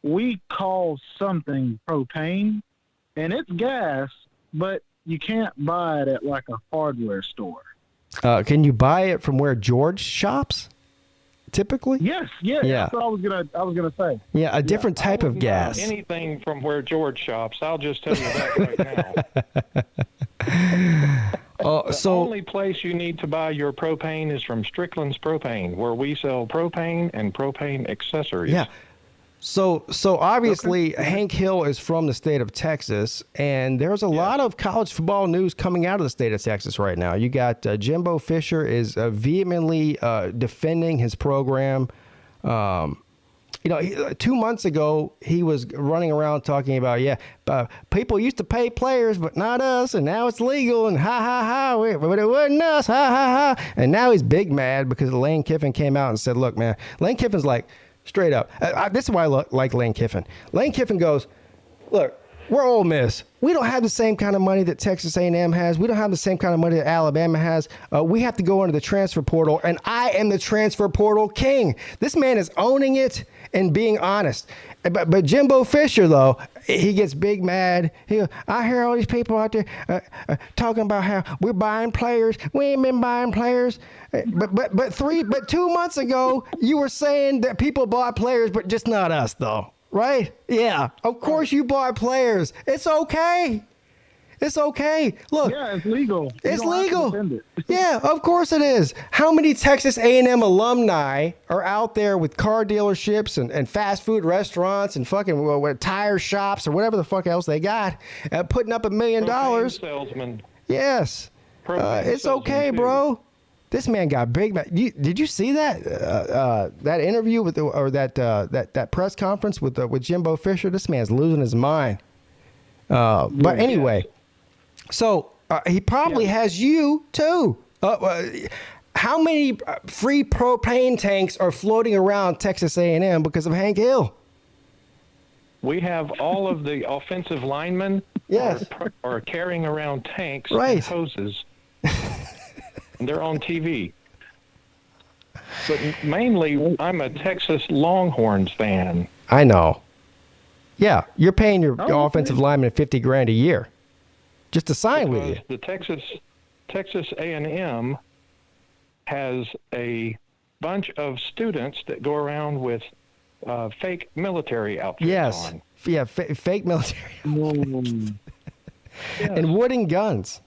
Speaker 11: we call something propane, and it's gas, but you can't buy it at like a hardware store.
Speaker 3: Can you buy it from where George shops? Typically?
Speaker 11: Yes, yeah. That's what I was gonna say.
Speaker 3: Yeah, a different type of gas.
Speaker 16: Anything from where George shops, I'll just tell you that right now. The only place you need to buy your propane is from Strickland's Propane, where we sell propane and propane accessories.
Speaker 3: Yeah. So obviously Hank Hill is from the state of Texas, and there's a lot of college football news coming out of the state of Texas right now. You got Jimbo Fisher is vehemently defending his program. 2 months ago, he was running around talking about, people used to pay players, but not us, and now it's legal, and but it wasn't us, ha. And now he's big mad because Lane Kiffin came out and said, look, man, Lane Kiffin's like, straight up, this is why I like Lane Kiffin. Lane Kiffin goes, look, we're Ole Miss. We don't have the same kind of money that Texas A&M has. We don't have the same kind of money that Alabama has. We have to go into the transfer portal, and I am the transfer portal king. This man is owning it and being honest. But Jimbo Fisher, though, he gets big mad. I hear all these people out there talking about how we're buying players. We ain't been buying players. But 2 months ago, you were saying that people bought players, but just not us, though. Right? Yeah. Of course you bought players. It's okay. It's okay. Look.
Speaker 11: Yeah, it's legal.
Speaker 3: It's legal. Yeah, of course it is. How many Texas A&M alumni are out there with car dealerships and fast food restaurants and fucking tire shops or whatever the fuck else they got, putting up $1 million?
Speaker 16: Salesman.
Speaker 3: Yes. It's okay, bro. This man got big. Did you see that that interview with that press conference with Jimbo Fisher? This man's losing his mind. But anyway, so he probably has you too. How many free propane tanks are floating around Texas A&M because of Hank Hill?
Speaker 16: We have all of the offensive linemen are carrying around tanks and hoses. And they're on TV. But mainly, I'm a Texas Longhorns fan.
Speaker 3: I know. Yeah, you're paying your offensive lineman $50,000 a year just to sign with you.
Speaker 16: The Texas A&M has a bunch of students that go around with fake military outfits on.
Speaker 3: Yeah, fake military. And wooden guns.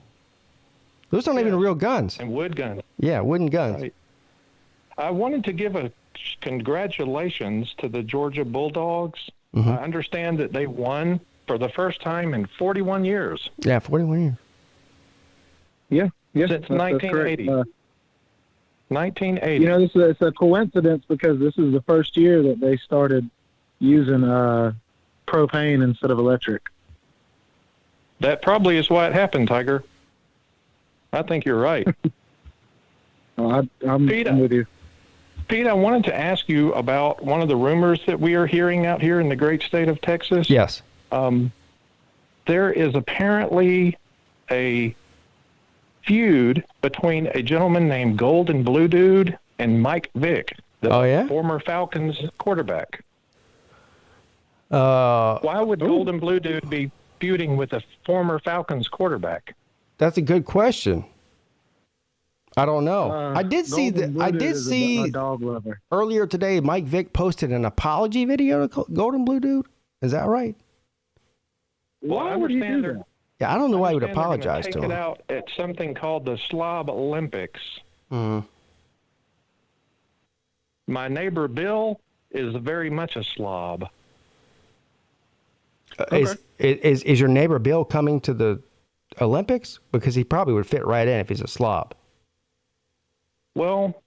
Speaker 3: Those aren't even real guns.
Speaker 16: And wood guns.
Speaker 3: Yeah, wooden guns.
Speaker 16: Right. I wanted to give a congratulations to the Georgia Bulldogs.
Speaker 3: Mm-hmm.
Speaker 16: I understand that they won for the first time in 41 years.
Speaker 3: Yeah, 41 years.
Speaker 11: Yeah.
Speaker 16: Since 1980. 1980.
Speaker 11: You know, it's a coincidence because this is the first year that they started using propane instead of electric.
Speaker 16: That probably is why it happened, Tiger. I think you're right.
Speaker 11: I'm
Speaker 16: Peete,
Speaker 11: with you.
Speaker 16: Pete, I wanted to ask you about one of the rumors that we are hearing out here in the great state of Texas.
Speaker 3: Yes.
Speaker 16: There is apparently a feud between a gentleman named Golden Blue Dude and Mike Vick, the former Falcons quarterback. Why would Golden Blue Dude be feuding with a former Falcons quarterback?
Speaker 3: That's a good question. I don't know. I did see
Speaker 11: a dog lover.
Speaker 3: Earlier today, Mike Vick posted an apology video to Golden Blue Dude. Is that right?
Speaker 11: Why would he do that?
Speaker 3: Yeah, I don't know why he would apologize to him.
Speaker 16: Take it out at something called the Slob Olympics.
Speaker 3: Mm-hmm.
Speaker 16: My neighbor Bill is very much a slob.
Speaker 3: Is your neighbor Bill coming to the Olympics? Because he probably would fit right in if he's a slob.
Speaker 16: Well,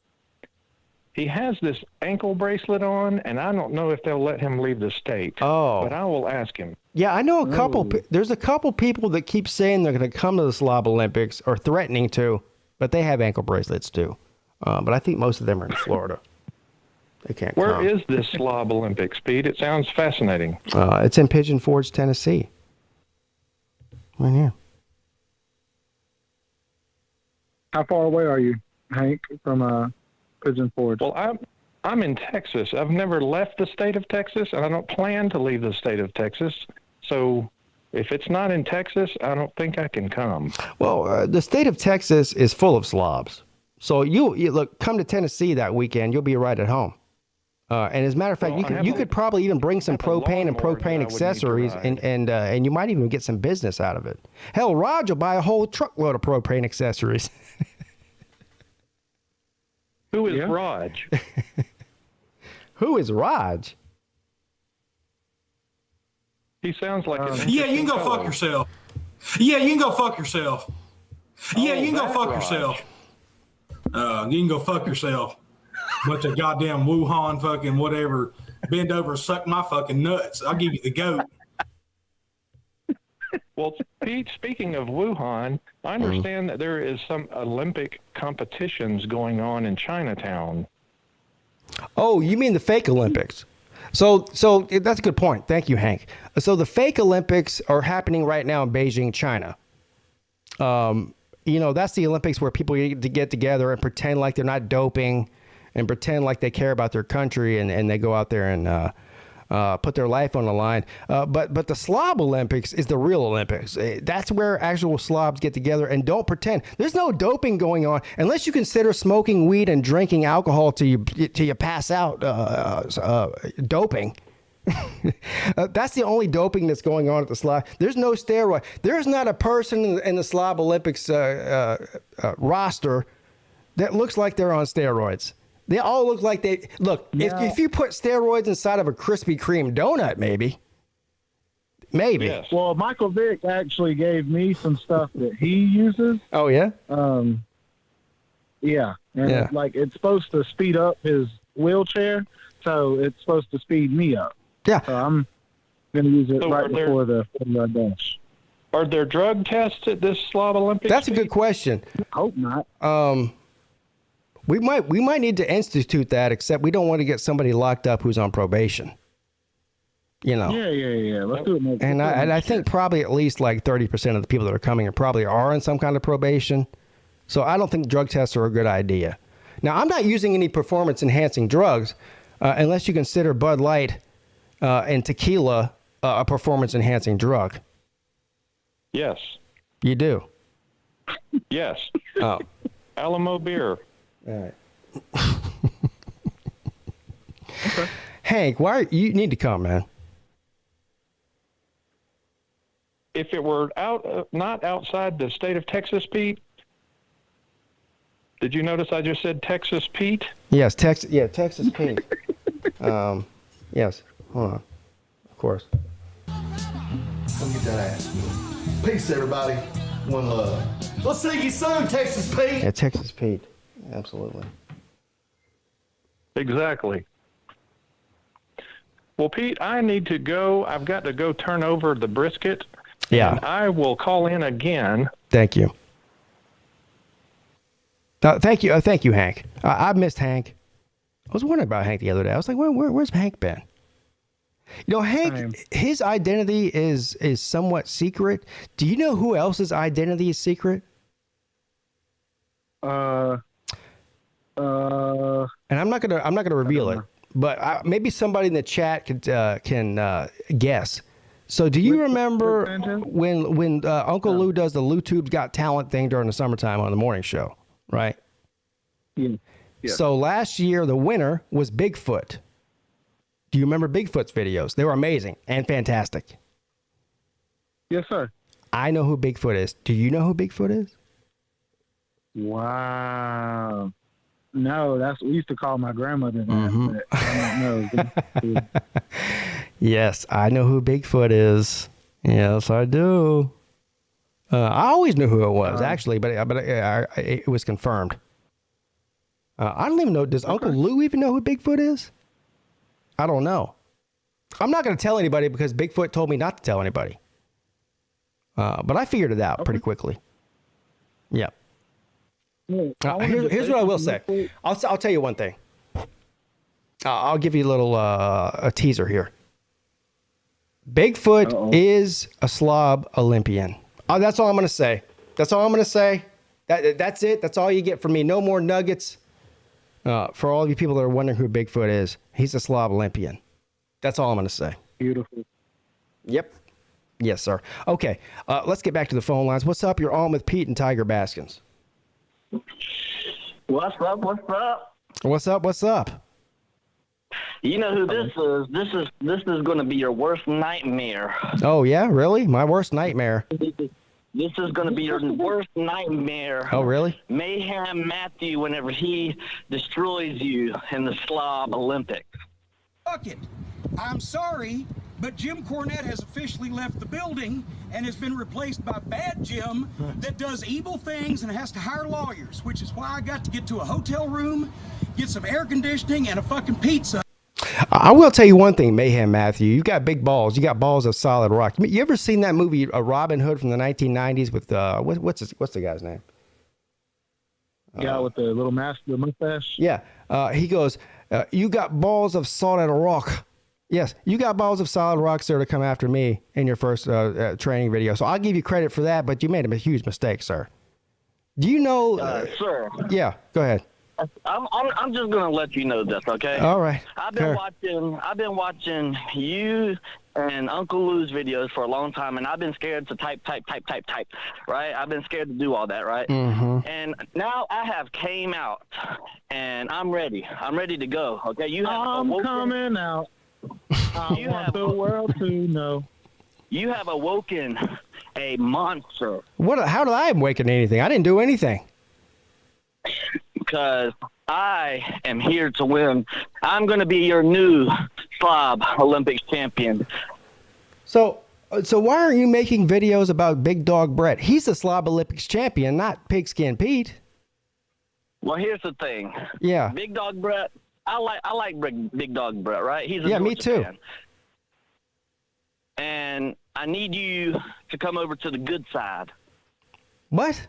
Speaker 16: he has this ankle bracelet on, and I don't know if they'll let him leave the state.
Speaker 3: Oh.
Speaker 16: But I will ask him.
Speaker 3: Yeah, I know a couple. There's a couple people that keep saying they're going to come to the Slob Olympics or threatening to, but they have ankle bracelets too. But I think most of them are in Florida. They can't come.
Speaker 16: Where is this Slob Olympics, Pete? It sounds fascinating.
Speaker 3: It's in Pigeon Forge, Tennessee. Right here.
Speaker 11: How far away are you, Hank, from Pigeon Forge?
Speaker 16: Well, I'm in Texas. I've never left the state of Texas, and I don't plan to leave the state of Texas. So if it's not in Texas, I don't think I can come.
Speaker 3: Well, the state of Texas is full of slobs. So you look, come to Tennessee that weekend. You'll be right at home. And as a matter of fact, you could probably even bring some propane and propane accessories, and you might even get some business out of it. Hell, Raj will buy a whole truckload of propane accessories.
Speaker 16: Who is Raj?
Speaker 3: Who is Raj?
Speaker 16: He sounds like
Speaker 2: yeah, you can go fuck yourself. Yeah, you can go fuck yourself. Yeah, you can go fuck yourself. You can go fuck yourself. Bunch of goddamn Wuhan fucking whatever. Bend over, suck my fucking nuts. I'll give you the goat.
Speaker 16: Well, Pete, speaking of Wuhan, I understand that there is some Olympic competitions going on in Chinatown.
Speaker 3: Oh, you mean the fake Olympics? So that's a good point. Thank you, Hank. So the fake Olympics are happening right now in Beijing, China. That's the Olympics where people get together and pretend like they're not doping and pretend like they care about their country and they go out there and put their life on the line. But the Slob Olympics is the real Olympics. That's where actual slobs get together and don't pretend. There's no doping going on unless you consider smoking weed and drinking alcohol till you pass out doping. That's the only doping that's going on at the Slob. There's no steroid. There's not a person in the Slob Olympics roster that looks like they're on steroids. They all look like they look. If you put steroids inside of a Krispy Kreme donut, maybe.
Speaker 11: Yes. Well, Michael Vick actually gave me some stuff that he uses.
Speaker 3: Oh yeah.
Speaker 11: Yeah, and it's supposed to speed up his wheelchair, so it's supposed to speed me up.
Speaker 3: Yeah.
Speaker 11: So I'm going to use it before the dash.
Speaker 16: Are there drug tests at this Slob Olympics?
Speaker 3: That's a good question.
Speaker 11: Hope not.
Speaker 3: We might need to institute that, except we don't want to get somebody locked up who's on probation. You know.
Speaker 11: Yeah. Let's do it.
Speaker 3: And I think probably at least like 30% of the people that are coming probably are on some kind of probation. So I don't think drug tests are a good idea. Now, I'm not using any performance-enhancing drugs unless you consider Bud Light and tequila a performance-enhancing drug.
Speaker 16: Yes.
Speaker 3: You do?
Speaker 16: Yes.
Speaker 3: Oh.
Speaker 16: Alamo beer.
Speaker 3: All right. Okay. Hank, you need to come, man.
Speaker 16: If it were not outside the state of Texas, Pete. Did you notice I just said Texas Pete?
Speaker 3: Yes, Texas Pete. Yes. Hold on. Of course.
Speaker 17: Don't get that ass. Peace, everybody. One love. Let's see you soon, Texas Pete.
Speaker 3: Yeah, Texas Pete. Absolutely.
Speaker 16: Exactly. Well, Pete, I need to go. I've got to go turn over the brisket.
Speaker 3: Yeah.
Speaker 16: And I will call in again.
Speaker 3: Thank you. Thank you, Hank. I missed Hank. I was wondering about Hank the other day. I was like, where's Hank been? You know, Hank, his identity is somewhat secret. Do you know who else's identity is secret? And I'm not gonna reveal it, but maybe somebody in the chat can guess. So, do you remember when Uncle Lou does the Lou Tube's Got Talent thing during the summertime on the morning show? Right.
Speaker 11: Yeah.
Speaker 3: So last year, the winner was Bigfoot. Do you remember Bigfoot's videos? They were amazing and fantastic.
Speaker 11: Yes, sir.
Speaker 3: I know who Bigfoot is. Do you know who Bigfoot is?
Speaker 11: Wow. No, we used to call my grandmother that. But I don't know.
Speaker 3: Yes, I know who Bigfoot is. Yes, I do. I always knew who it was, actually, but it was confirmed. I don't even know. Does Uncle Lou even know who Bigfoot is? I don't know. I'm not going to tell anybody because Bigfoot told me not to tell anybody. But I figured it out pretty quickly. Yeah. Here's what I will say. I'll tell you one thing. I'll give you a little a teaser here. Bigfoot is a slob Olympian. That's all I'm going to say. That's all I'm going to say. That's it. That's all you get from me. No more nuggets. For all of you people that are wondering who Bigfoot is, he's a slob Olympian. That's all I'm going to say.
Speaker 11: Beautiful.
Speaker 3: Yep. Yes, sir. Okay. Let's get back to the phone lines. What's up? You're on with Pete and Tiger Baskins.
Speaker 18: What's up? What's up?
Speaker 3: What's up? What's up?
Speaker 18: You know who this is? This is going to be your worst nightmare.
Speaker 3: Oh yeah, really? My worst nightmare.
Speaker 18: This is going to be your worst nightmare.
Speaker 3: Oh really?
Speaker 18: Mayhem Matthew, whenever he destroys you in the Slob Olympics.
Speaker 19: Fuck it. I'm sorry, but Jim Cornette has officially left the building and has been replaced by Bad Jim that does evil things and has to hire lawyers, which is why I got to get to a hotel room, get some air conditioning, and a fucking pizza.
Speaker 3: I will tell you one thing, Mayhem Matthew. You've got big balls. You got balls of solid rock. You ever seen that movie, Robin Hood from the 1990s with what's the guy's name?
Speaker 11: Guy with the little mustache.
Speaker 3: Yeah. He goes, you got balls of solid rock. Yes, you got balls of solid rock, sir, to come after me in your first training video. So I'll give you credit for that, but you made a huge mistake, sir. Do you know?
Speaker 18: Sir.
Speaker 3: Yeah, go ahead.
Speaker 18: I'm just gonna let you know this, okay?
Speaker 3: All right.
Speaker 18: I've been watching you and Uncle Lou's videos for a long time, and I've been scared to type, right? I've been scared to do all that, right?
Speaker 3: Mm-hmm.
Speaker 18: And now I have came out, and I'm ready. I'm ready to go. Okay, you have
Speaker 11: I'm coming out. I want the world to know.
Speaker 18: You have awoken a monster.
Speaker 3: What? How did I awaken anything? I didn't do anything.
Speaker 18: Because I am here to win. I'm going to be your new Slob Olympics champion.
Speaker 3: So why aren't you making videos about Big Dog Brett? He's the Slob Olympics champion, not Pigskin Pete.
Speaker 18: Well, here's the thing.
Speaker 3: Yeah.
Speaker 18: Big Dog Brett. I like Big Dog Brett, right? He's a
Speaker 3: me
Speaker 18: Georgia
Speaker 3: too.
Speaker 18: fan. And I need you to come over to the good side.
Speaker 3: What?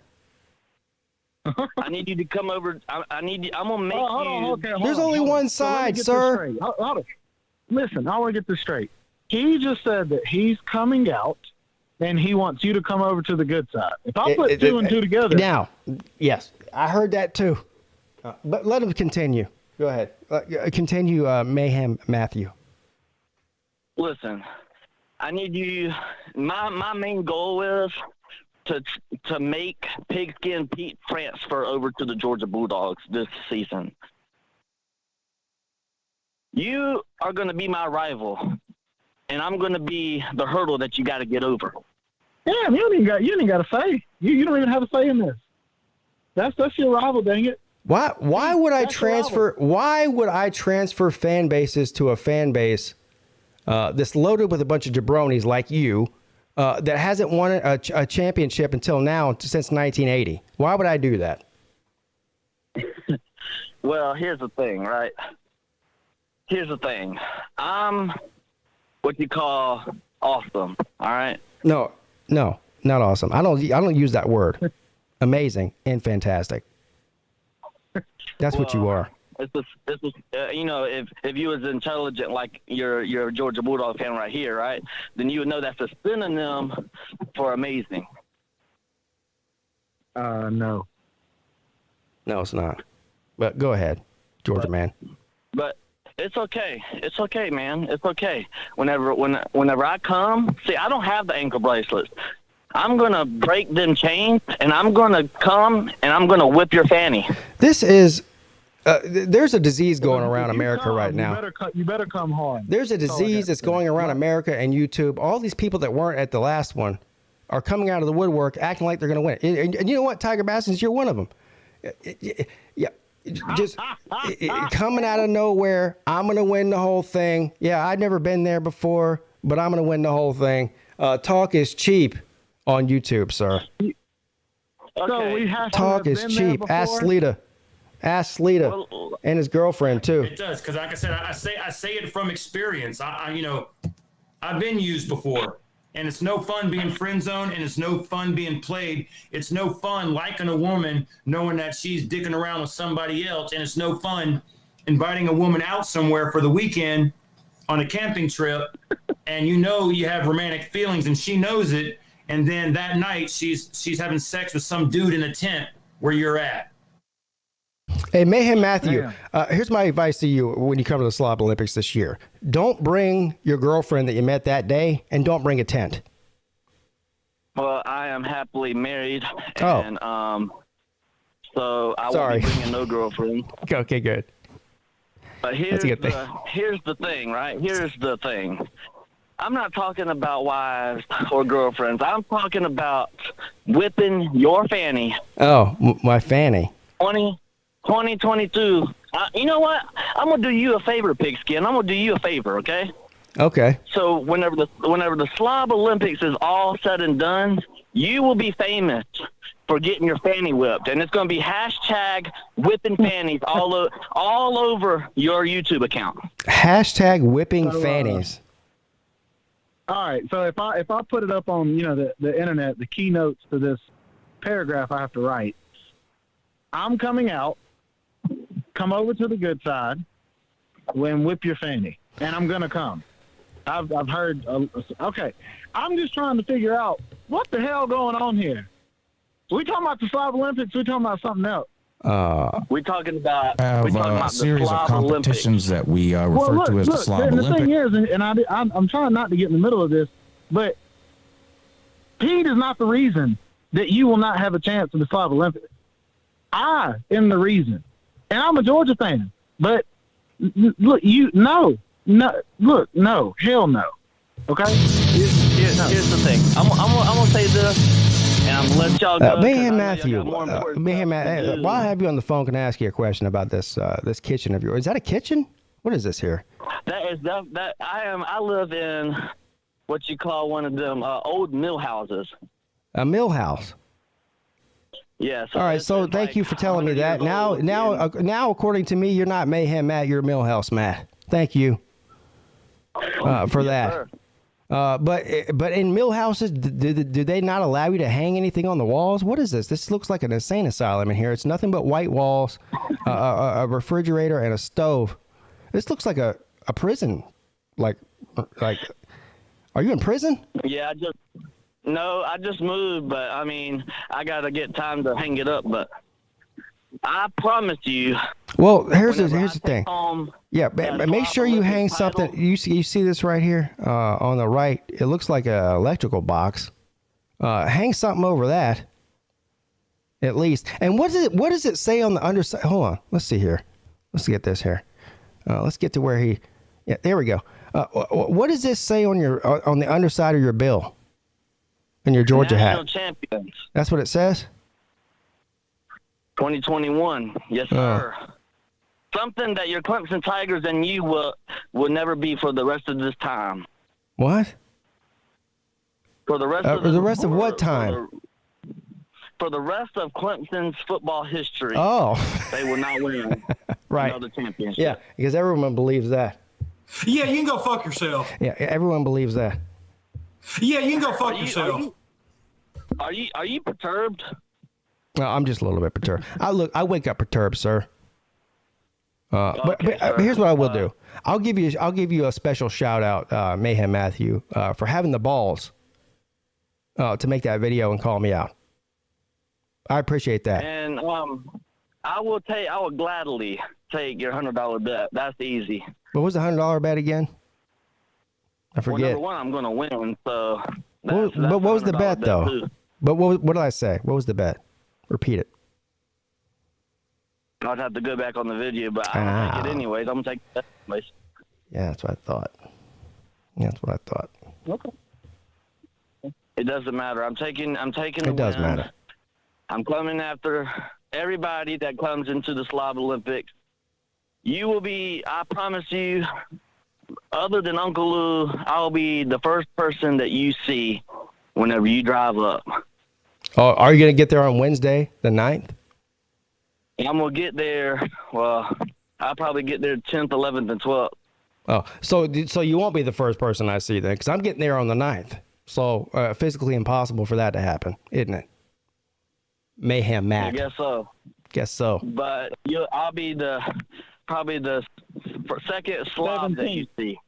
Speaker 18: I need you to come over. I'm gonna make you.
Speaker 3: There's only one side, sir.
Speaker 11: Hold on. Listen, I want to get this straight. He just said that he's coming out, and he wants you to come over to the good side. If I put two and two together,
Speaker 3: now, yes, I heard that too. But let him continue. Go ahead. Continue, Mayhem Matthew.
Speaker 18: Listen, I need you. My main goal is to make Pigskin Pete transfer over to the Georgia Bulldogs this season. You are going to be my rival, and I'm going to be the hurdle that you got to get over.
Speaker 11: Damn, you ain't got a say. You don't even have a say in this. That's your rival, dang it.
Speaker 3: Why would I transfer? Why would I transfer fan bases to a fan base that's loaded with a bunch of jabronis like you that hasn't won a championship until now since 1980? Why would I do that?
Speaker 18: Well, here's the thing, right? Here's the thing. I'm what you call awesome. All right.
Speaker 3: No, not awesome. I don't use that word. Amazing and fantastic. That's what you are.
Speaker 18: It's you know, if you was intelligent like you're a Georgia Bulldog fan right here, right? Then you would know that's a synonym for amazing.
Speaker 11: No.
Speaker 3: No, it's not. But go ahead, Georgia man.
Speaker 18: But it's okay. It's okay, man. It's okay. Whenever I come, see, I don't have the ankle bracelets. I'm going to break them chains, and I'm going to come, and I'm going to whip your fanny.
Speaker 3: This is, there's a disease going around America right now.
Speaker 11: You better come hard.
Speaker 3: There's a disease that's going around America and YouTube. All these people that weren't at the last one are coming out of the woodwork acting like they're going to win. And you know what, Tiger Bassins, you're one of them. Yeah, just coming out of nowhere, I'm going to win the whole thing. Yeah, I've never been there before, but I'm going to win the whole thing. Talk is cheap. On YouTube, sir.
Speaker 18: So we
Speaker 11: have
Speaker 3: Talk is cheap. Ask Lita. And his girlfriend too.
Speaker 20: It does, because like I said, I say it from experience. I've been used before, and it's no fun being friend zoned, and it's no fun being played. It's no fun liking a woman knowing that she's dicking around with somebody else, and it's no fun inviting a woman out somewhere for the weekend on a camping trip, and you have romantic feelings, and she knows it. And then that night, she's having sex with some dude in a tent where you're at.
Speaker 3: Hey, Mayhem Matthew, here's my advice to you when you come to the Slob Olympics this year. Don't bring your girlfriend that you met that day, and don't bring a tent.
Speaker 18: Well, I am happily married, and so I won't be bringing no girlfriend.
Speaker 3: Okay, good.
Speaker 18: But here's the thing, right? Here's the thing. I'm not talking about wives or girlfriends. I'm talking about whipping your fanny.
Speaker 3: Oh, my fanny.
Speaker 18: 2022. You know what? I'm going to do you a favor, Pigskin. I'm going to do you a favor, okay?
Speaker 3: Okay.
Speaker 18: So whenever the Slob Olympics is all said and done, you will be famous for getting your fanny whipped. And it's going to be hashtag whipping fannies all over your YouTube account.
Speaker 3: Hashtag whipping fannies.
Speaker 11: All right, so if I put it up on the internet, the keynotes to this paragraph I have to write, I'm coming out, come over to the good side, when whip your fanny, and I'm gonna come. I've heard. Okay, I'm just trying to figure out what the hell going on here. We talking about the Slob Olympics? We talking about something else?
Speaker 18: We're talking about
Speaker 8: a series of competitions that we refer to as the Slob Olympics.
Speaker 11: The thing is, and I'm trying not to get in the middle of this, but Pete is not the reason that you will not have a chance in the Slob Olympics. I am the reason, and I'm a Georgia fan. But look, No, look, no, hell no. Okay.
Speaker 18: Here's the thing. I'm gonna say this, and I'm gonna let y'all go.
Speaker 3: Mayhem Matthew, Mayhem Matt, while I have you on the phone, can I ask you a question about this this kitchen of yours? Is that a kitchen? What is this here?
Speaker 18: That I live in what you call one of them old mill houses.
Speaker 3: A mill house.
Speaker 18: Yes.
Speaker 3: All right. So thank you for telling me that. Now, according to me, you're not Mayhem Matt. You're Millhouse Matt. Thank you for that.
Speaker 18: Sir.
Speaker 3: But in mill houses, do they not allow you to hang anything on the walls? What is this? This looks like an insane asylum in here. It's nothing but white walls, a refrigerator, and a stove. This looks like a prison. Like, are you in prison?
Speaker 18: Yeah, I just moved, but I mean, I gotta get time to hang it up. But I promise you.
Speaker 3: Well, here's the thing. Yeah, make sure you hang
Speaker 18: title.
Speaker 3: something. You see this right here on the right? It looks like an electrical box. Hang something over that, at least. And what does it say on the underside? Hold on. Let's see here. Let's get this here. Let's get to where he. Yeah, there we go. What does this say on the underside of your bill? In your Georgia
Speaker 18: National
Speaker 3: hat.
Speaker 18: Champions.
Speaker 3: That's what it says?
Speaker 18: 2021. Yes, sir. Something that your Clemson Tigers and you will never be for the rest of this time.
Speaker 3: What?
Speaker 18: For the rest
Speaker 3: of what time?
Speaker 18: For the rest of Clemson's football history.
Speaker 3: Oh.
Speaker 18: They will not win
Speaker 3: right.
Speaker 18: another championship.
Speaker 3: Yeah, because everyone believes that.
Speaker 2: Yeah, you can go fuck yourself.
Speaker 3: Yeah, everyone believes that.
Speaker 2: Yeah, you can go fuck yourself.
Speaker 18: Are you perturbed?
Speaker 3: No, I'm just a little bit perturbed. I wake up perturbed, sir. But here's what I will do. I'll give you a special shout out, Mayhem Matthew, for having the balls to make that video and call me out. I appreciate that.
Speaker 18: And I will gladly take your $100 bet. That's easy.
Speaker 3: What was the $100 bet again? I forget.
Speaker 18: Well, number one, I'm going to win. So.
Speaker 3: But what was the bet though?
Speaker 18: Too.
Speaker 3: But what did I say? What was the bet? Repeat it.
Speaker 18: I'd have to go back on the video, but I'll take it anyways. I'm going to take it anyways.
Speaker 3: Yeah, that's what I thought.
Speaker 18: Okay. It doesn't matter. I'm taking the
Speaker 3: It does
Speaker 18: win.
Speaker 3: matter.
Speaker 18: I'm coming after everybody that comes into the Slob Olympics. You will be, I promise you, other than Uncle Lou, I'll be the first person that you see whenever you drive up.
Speaker 3: Oh, are you going to get there on Wednesday, the 9th?
Speaker 18: I'm going to get there, well, I'll probably get there 10th, 11th, and 12th.
Speaker 3: Oh, so you won't be the first person I see then, because I'm getting there on the 9th. So physically impossible for that to happen, isn't it? Mayhem Matt.
Speaker 18: I guess so.
Speaker 3: Guess so.
Speaker 18: But I'll be probably the second slob that you see.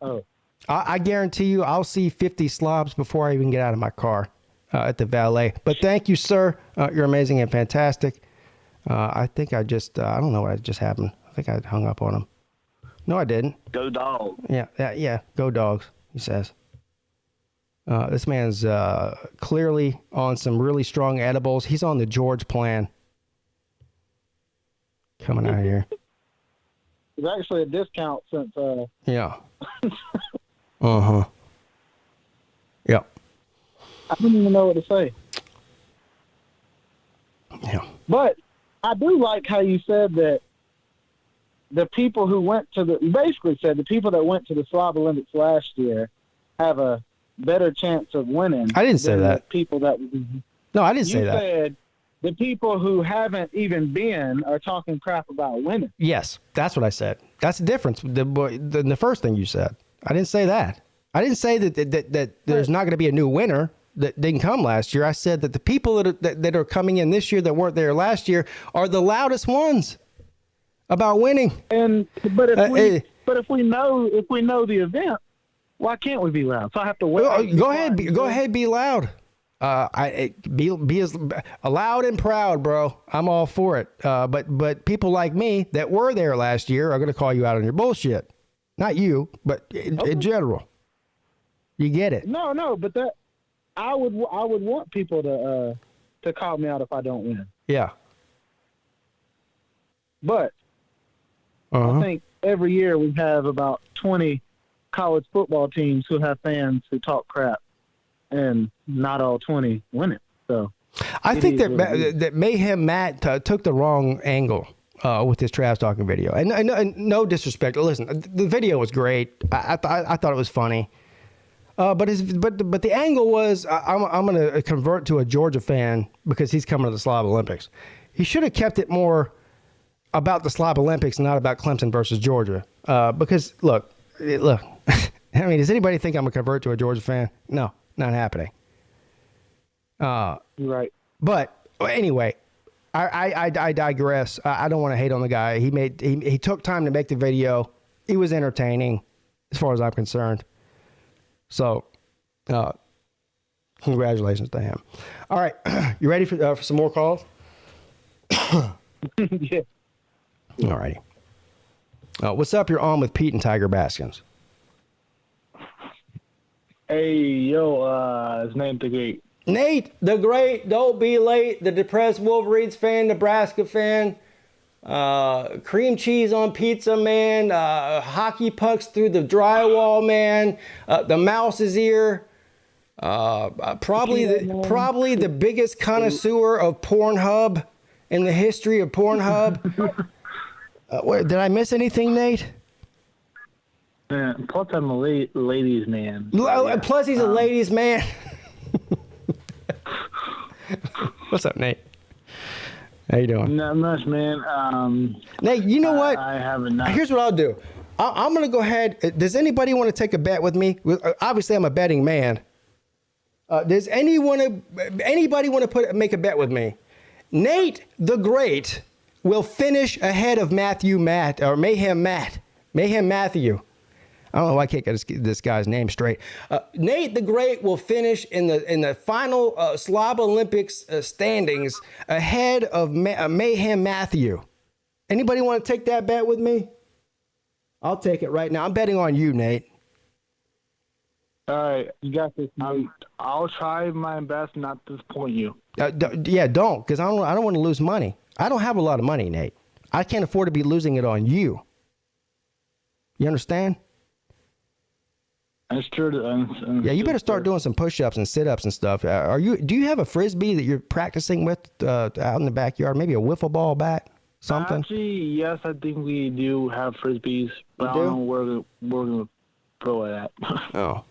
Speaker 11: Oh.
Speaker 3: I guarantee you I'll see 50 slobs before I even get out of my car at the valet. But thank you, sir. You're amazing and fantastic. I think I don't know what just happened. I think I hung up on him. No, I didn't.
Speaker 18: Go Dogs.
Speaker 3: Yeah. Go Dogs, he says. This man's clearly on some really strong edibles. He's on the George plan. Coming out of here.
Speaker 11: It's actually a discount since.
Speaker 3: Yeah. Uh-huh. Yep.
Speaker 11: I don't even know what to say.
Speaker 3: Yeah.
Speaker 11: But I do like how you said that the people who went to the people that went to the Slob Olympics last year have a better chance of winning.
Speaker 3: I didn't say that.
Speaker 11: People that.
Speaker 3: No, I didn't say that.
Speaker 11: You said the people who haven't even been are talking crap about winning.
Speaker 3: Yes, that's what I said. That's the difference than the first thing you said. I didn't say that. I didn't say that there's not going to be a new winner that didn't come last year. I said that the people that are coming in this year that weren't there last year are the loudest ones about winning.
Speaker 11: But if we know the event, why can't we be loud? So I have to wait.
Speaker 3: Go ahead, be loud. Be as loud and proud, bro. I'm all for it. But people like me that were there last year are going to call you out on your bullshit. Not you, but in general. You get it?
Speaker 11: No, but that I would want people to call me out if I don't win.
Speaker 3: Yeah.
Speaker 11: But I think every year we have about 20 college football teams who have fans who talk crap, and not all 20 win it. So
Speaker 3: I think that Mayhem Matt took the wrong angle with his trash talking video, and no disrespect. Listen, the video was great. I thought it was funny, but the angle was I'm going to convert to a Georgia fan because he's coming to the Slob Olympics. He should have kept it more about the Slob Olympics, not about Clemson versus Georgia. Because look. I mean, does anybody think I'm going to convert to a Georgia fan? No, not happening.
Speaker 11: Right.
Speaker 3: But anyway, I digress. I don't want to hate on the guy. He took time to make the video. It was entertaining, as far as I'm concerned. So, congratulations to him. All right, you ready for some more calls?
Speaker 11: Yeah.
Speaker 3: All righty. What's up? You're on with Peete and Tiger Baskins.
Speaker 21: Hey, yo, his name's the Great.
Speaker 3: Nate, the Great, don't be late. The depressed Wolverines fan, Nebraska fan, cream cheese on pizza man, hockey pucks through the drywall man, the mouse's ear, probably the biggest connoisseur of Pornhub in the history of Pornhub. Did I miss anything, Nate?
Speaker 21: Plus, I'm a ladies' man.
Speaker 3: Plus, he's a ladies' man. What's up, Nate? How you doing?
Speaker 21: Not much, man.
Speaker 3: Nate, you know what?
Speaker 21: I have enough.
Speaker 3: Here's what I'll do. I'm going to go ahead. Does anybody want to take a bet with me? Obviously, I'm a betting man. Does anybody want to make a bet with me? Nate the Great will finish ahead of Mayhem Matthew. I don't know why I can't get this guy's name straight. Nate the Great will finish in the final Slob Olympics standings ahead of Mayhem Matthew. Anybody want to take that bet with me? I'll take it right now. I'm betting on you, Nate.
Speaker 21: All right, you got this. I'll try my best not to disappoint you.
Speaker 3: Don't, because I don't want to lose money. I don't have a lot of money, Nate. I can't afford to be losing it on you. You understand?
Speaker 21: That's true.
Speaker 3: Yeah, you better start doing some push-ups and sit-ups and stuff. Do you have a Frisbee that you're practicing with out in the backyard? Maybe a wiffle ball bat? Something?
Speaker 21: Actually, yes, I think we do have Frisbees. But I don't know where we're going to throw it at.
Speaker 3: Oh.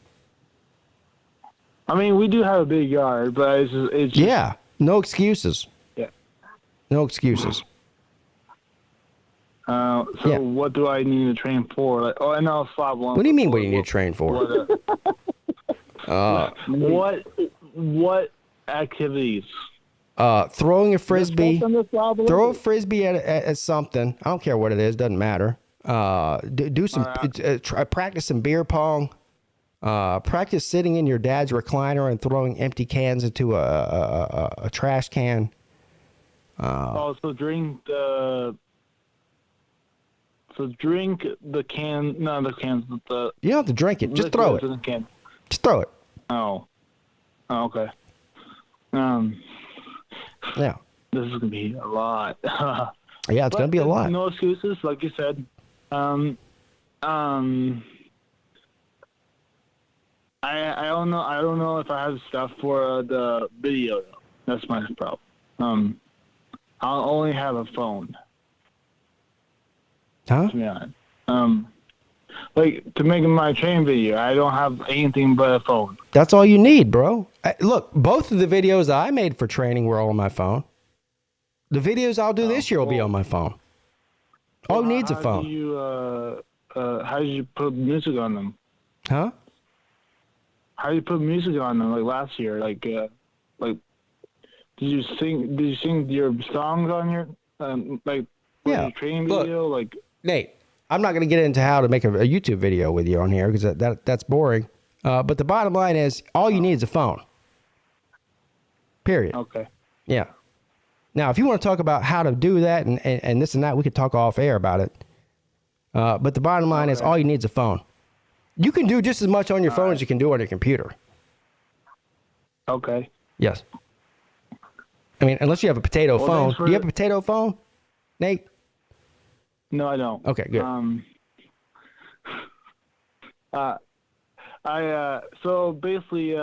Speaker 21: I mean, we do have a big yard, but it's just
Speaker 3: yeah, no excuses.
Speaker 21: Yeah.
Speaker 3: No excuses.
Speaker 21: What do I need to train for? I know Slob Olympics.
Speaker 3: What do you mean? What do you need to train for?
Speaker 21: What activities?
Speaker 3: Throwing a frisbee. Throw a frisbee at something. I don't care what it is. Doesn't matter. Do some. Practice some beer pong. Practice sitting in your dad's recliner and throwing empty cans into a trash can.
Speaker 21: So drink the. So drink the can. No, the cans.
Speaker 3: You don't have to drink it. Just throw it.
Speaker 21: In the can.
Speaker 3: Just throw it.
Speaker 21: Oh, okay.
Speaker 3: Yeah.
Speaker 21: This is gonna be a lot.
Speaker 3: Yeah, it's gonna be a lot.
Speaker 21: No excuses, like you said. I don't know. I don't know if I have stuff for the video. Though. That's my problem. I'll only have a phone.
Speaker 3: Huh?
Speaker 21: To be honest. Like to make my train video, I don't have anything but a phone.
Speaker 3: That's all you need, bro. Look, both of the videos I made for training were all on my phone. The videos I'll do this year will be on my phone. All you need's a phone.
Speaker 21: How do you put music on them?
Speaker 3: Huh?
Speaker 21: How do you put music on them? Like last year, did you sing your songs on your your training video?
Speaker 3: Look, Nate, I'm not going to get into how to make a YouTube video with you on here because that's boring. But the bottom line is, all you need is a phone. Period.
Speaker 21: Okay.
Speaker 3: Yeah. Now, if you want to talk about how to do that and this and that, we could talk off air about it. But the bottom line is, all you need is a phone. You can do just as much on your phone as you can do on your computer.
Speaker 21: Okay.
Speaker 3: Yes. I mean, unless you have a potato phone. Do you have a potato phone, Nate?
Speaker 21: No, I don't.
Speaker 3: Okay, good.
Speaker 21: So basically,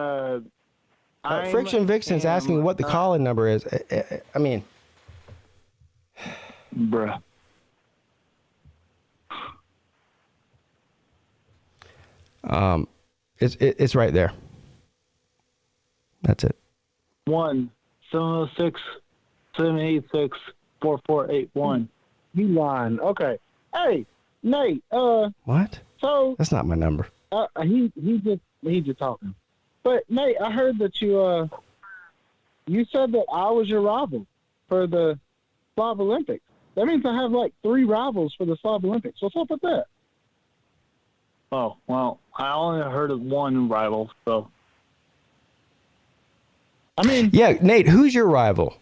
Speaker 3: Friction Vixen's asking what the call-in number is. I mean,
Speaker 21: bruh.
Speaker 3: It's right there. That's it.
Speaker 11: 1-706-786-4481. You lying? Okay. Hey, Nate.
Speaker 3: What?
Speaker 11: So
Speaker 3: that's not my number.
Speaker 11: He just talking. But Nate, I heard that you said that I was your rival for the Slob Olympics. That means I have like 3 rivals for the Slob Olympics. What's up with that?
Speaker 21: Oh, well, I only heard of one rival, so.
Speaker 11: I mean,
Speaker 3: yeah, Nate, who's your rival?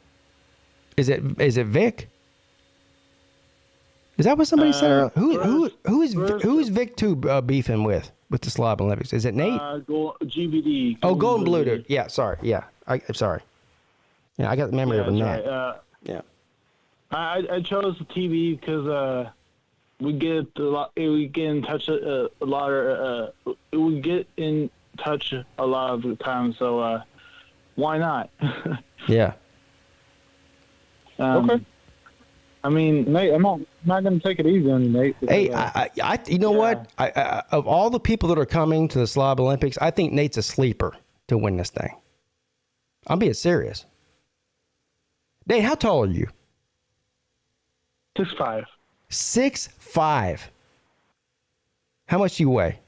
Speaker 3: Is it Vic? Is that what somebody said earlier? Who's Vic 2 beefing with the Slob Olympics? Is it Nate?
Speaker 21: GVD.
Speaker 3: Oh, Golden Blue Dude. Yeah, sorry. Yeah, I'm sorry. Yeah, I got the memory of a Nat.
Speaker 21: Right.
Speaker 3: Yeah.
Speaker 21: I chose the TV because we get in touch a lot. We get in touch a lot of the time. So why not?
Speaker 3: Yeah.
Speaker 11: Okay. I mean, Nate, I'm not going to take it easy on you, Nate. Because,
Speaker 3: hey, you know what? I of all the people that are coming to the Slob Olympics, I think Nate's a sleeper to win this thing. I'm being serious. Nate, how tall are you?
Speaker 21: 6'5".
Speaker 3: 6'5". How much do you weigh?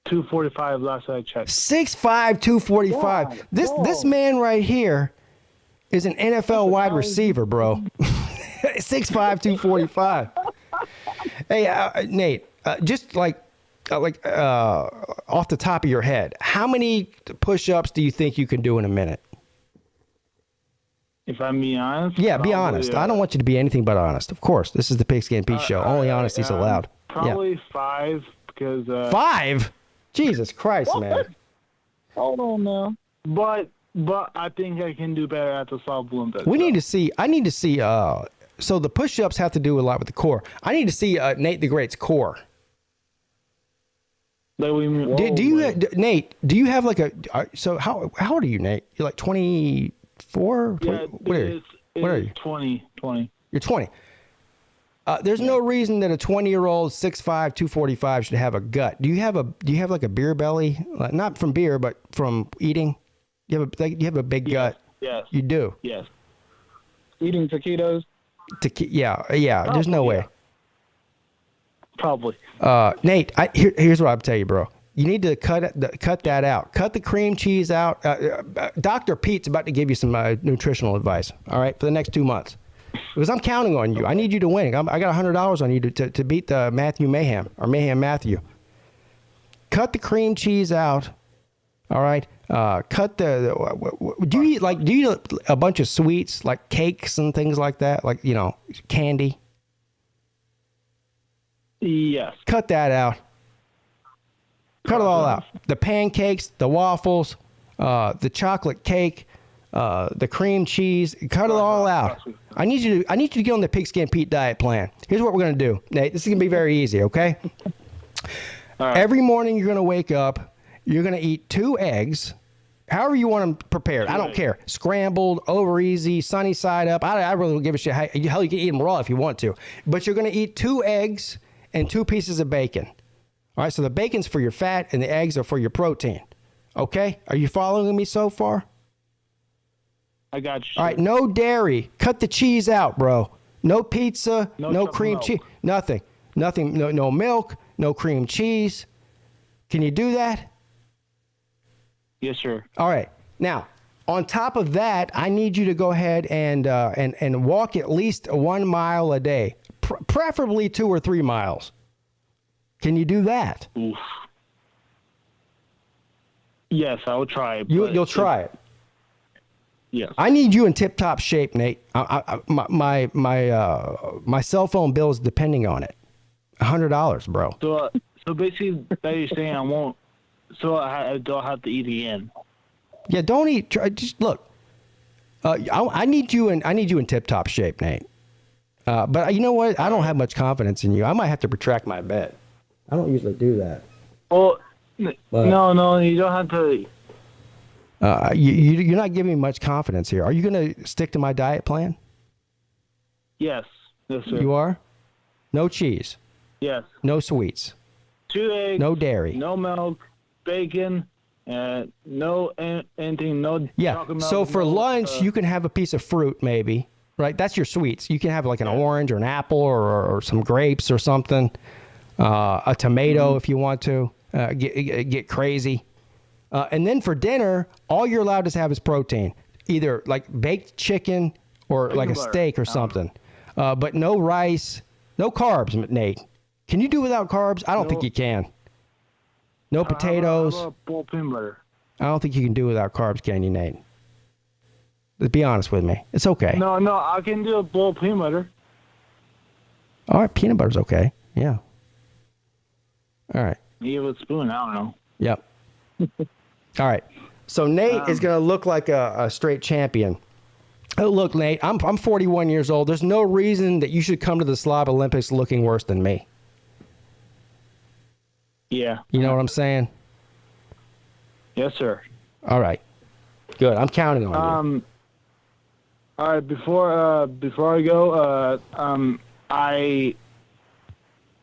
Speaker 21: 245 last I checked.
Speaker 3: 6'5", 245.
Speaker 21: Yeah,
Speaker 3: this man right here is an NFL wide receiver, bro. 6'5", 245. Hey, Nate, just like off the top of your head, how many push-ups do you think you can do in a minute?
Speaker 21: If I'm being honest?
Speaker 3: Yeah, be honest. I don't want you to be anything but honest. Of course, this is the PigskinPeete show. Only honesty is allowed.
Speaker 21: Probably 5 because...
Speaker 3: 5? Jesus Christ, man.
Speaker 11: Hold on now.
Speaker 21: But I think I can do better at the Slob Olympics.
Speaker 3: I need to see, so the push-ups have to do a lot with the core. I need to see Nate the Great's core.
Speaker 21: Nate,
Speaker 3: do you have like so how old are you, Nate? You're like 24?
Speaker 21: Yeah,
Speaker 3: what are you?
Speaker 21: 20.
Speaker 3: You're 20. There's no reason that a 20-year-old 6'5", 245 should have a gut. Do you have like a beer belly? Not from beer, but from eating? You have a big gut.
Speaker 21: Yes.
Speaker 3: You do.
Speaker 21: Yes.
Speaker 11: Eating taquitos.
Speaker 3: Yeah. There's no way.
Speaker 21: Probably.
Speaker 3: Nate, here's what I'll tell you, bro. You need to cut that out. Cut the cream cheese out. Dr. Pete's about to give you some nutritional advice. All right, for the next 2 months, because I'm counting on you. I need you to win. I got $100 on you to beat the Matthew Mayhem or Mayhem Matthew. Cut the cream cheese out. All right. Cut do you eat a bunch of sweets like cakes and things like that, like candy?
Speaker 21: Yes.
Speaker 3: Cut that out. Cut it all out. The pancakes, the waffles, the chocolate cake, the cream cheese. Cut it all out. I need you to get on the PigskinPeete diet plan. Here's what we're gonna do, Nate. This is gonna be very easy, okay? Right. Every morning you're gonna wake up. You're going to eat 2 eggs, however you want them prepared. I don't care. Scrambled, over easy, sunny side up. I really don't give a shit. Hell, you can eat them raw if you want to. But you're going to eat 2 eggs and 2 pieces of bacon. All right, so the bacon's for your fat and the eggs are for your protein. Okay? Are you following me so far?
Speaker 21: I got you.
Speaker 3: All right, no dairy. Cut the cheese out, bro. No pizza, no cream cheese, nothing. Nothing, no milk, no cream cheese. Can you do that?
Speaker 21: Yes, sir.
Speaker 3: All right. Now, on top of that, I need you to go ahead and walk at least 1 mile a day, preferably 2 or 3 miles. Can you do that?
Speaker 21: Oof. Yes, I will try it.
Speaker 3: You'll try it.
Speaker 21: Yes.
Speaker 3: I need you in tip-top shape, Nate. My cell phone bill is depending on it. $100, bro.
Speaker 21: So basically, that you're saying I won't. So I don't have to eat again.
Speaker 3: Yeah, don't eat. Just look. I need you in tip-top shape, Nate. But you know what? I don't have much confidence in you. I might have to retract my bet. I don't usually do that.
Speaker 21: Well,
Speaker 3: But-
Speaker 21: no, you don't have to.
Speaker 3: You're not giving me much confidence here. Are you going to stick to my diet plan?
Speaker 21: Yes, sir.
Speaker 3: You are? No cheese.
Speaker 21: Yes.
Speaker 3: No sweets.
Speaker 21: 2 eggs.
Speaker 3: No dairy.
Speaker 21: No milk, bacon, and no anything. No
Speaker 3: Yeah.
Speaker 21: chocolate
Speaker 3: So
Speaker 21: milk,
Speaker 3: for
Speaker 21: no,
Speaker 3: lunch, you can have a piece of fruit, maybe. Right? That's your sweets. You can have like an orange or an apple or some grapes or something. A tomato if you want to. Get crazy. And then for dinner, all you're allowed to have is protein. Either like baked chicken or like a
Speaker 21: butter.
Speaker 3: steak or something. But no rice, no carbs, Nate. Can you do without carbs? I don't think you can. No potatoes.
Speaker 21: How about boiled peanut butter?
Speaker 3: I don't think you can do without carbs, can you, Nate? Let's be honest with me. It's okay.
Speaker 21: No, I can do a boiled peanut butter.
Speaker 3: All right, peanut butter's okay. Yeah. All right.
Speaker 21: Eat with a spoon. I don't know.
Speaker 3: Yep. All right. So Nate is going to look like a straight champion. Oh, look, Nate, I'm 41 years old. There's no reason that you should come to the Slob Olympics looking worse than me.
Speaker 21: Yeah.
Speaker 3: You know what I'm saying?
Speaker 21: Yes, sir.
Speaker 3: All right. Good. I'm counting on you.
Speaker 21: All right. Before I go, I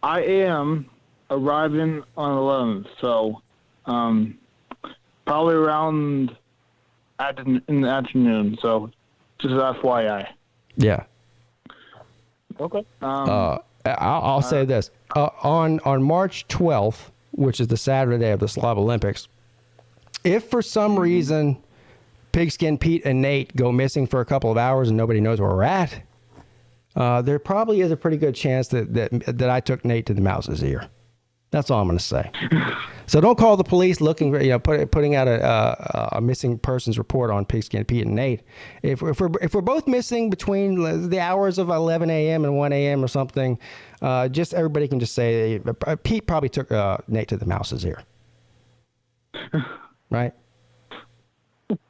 Speaker 21: am arriving on 11th, so probably around in the afternoon. So just FYI.
Speaker 3: Yeah.
Speaker 21: Okay.
Speaker 3: I'll say this. On March 12th, which is the Saturday of the Slob Olympics, if for some reason Pigskin Pete and Nate go missing for a couple of hours and nobody knows where we're at, there probably is a pretty good chance that I took Nate to the mouse's ear. That's all I'm going to say. So don't call the police looking, putting out a missing persons report on Pigskin Pete and Nate. If we're both missing between the hours of 11 a.m. and 1 a.m. or something, just everybody can just say Pete probably took Nate to the mouse's ear. Right?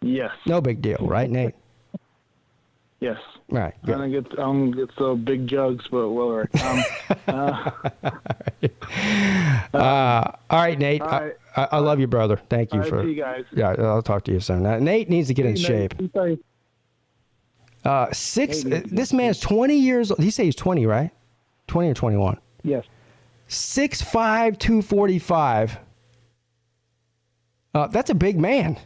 Speaker 21: Yes.
Speaker 3: No big deal, right, Nate?
Speaker 21: Yes.
Speaker 3: Right.
Speaker 21: I'm gonna get so big jugs, but whatever.
Speaker 3: All right, Nate.
Speaker 21: All right.
Speaker 3: I love you, brother. Thank you
Speaker 21: All right,
Speaker 3: for.
Speaker 21: see you guys.
Speaker 3: Yeah, I'll talk to you soon. Now, Nate needs to get in shape. This man's 20 years old. He say he's 20, right? 20 or 21?
Speaker 21: Yes.
Speaker 3: 6'5", 245. That's a big man.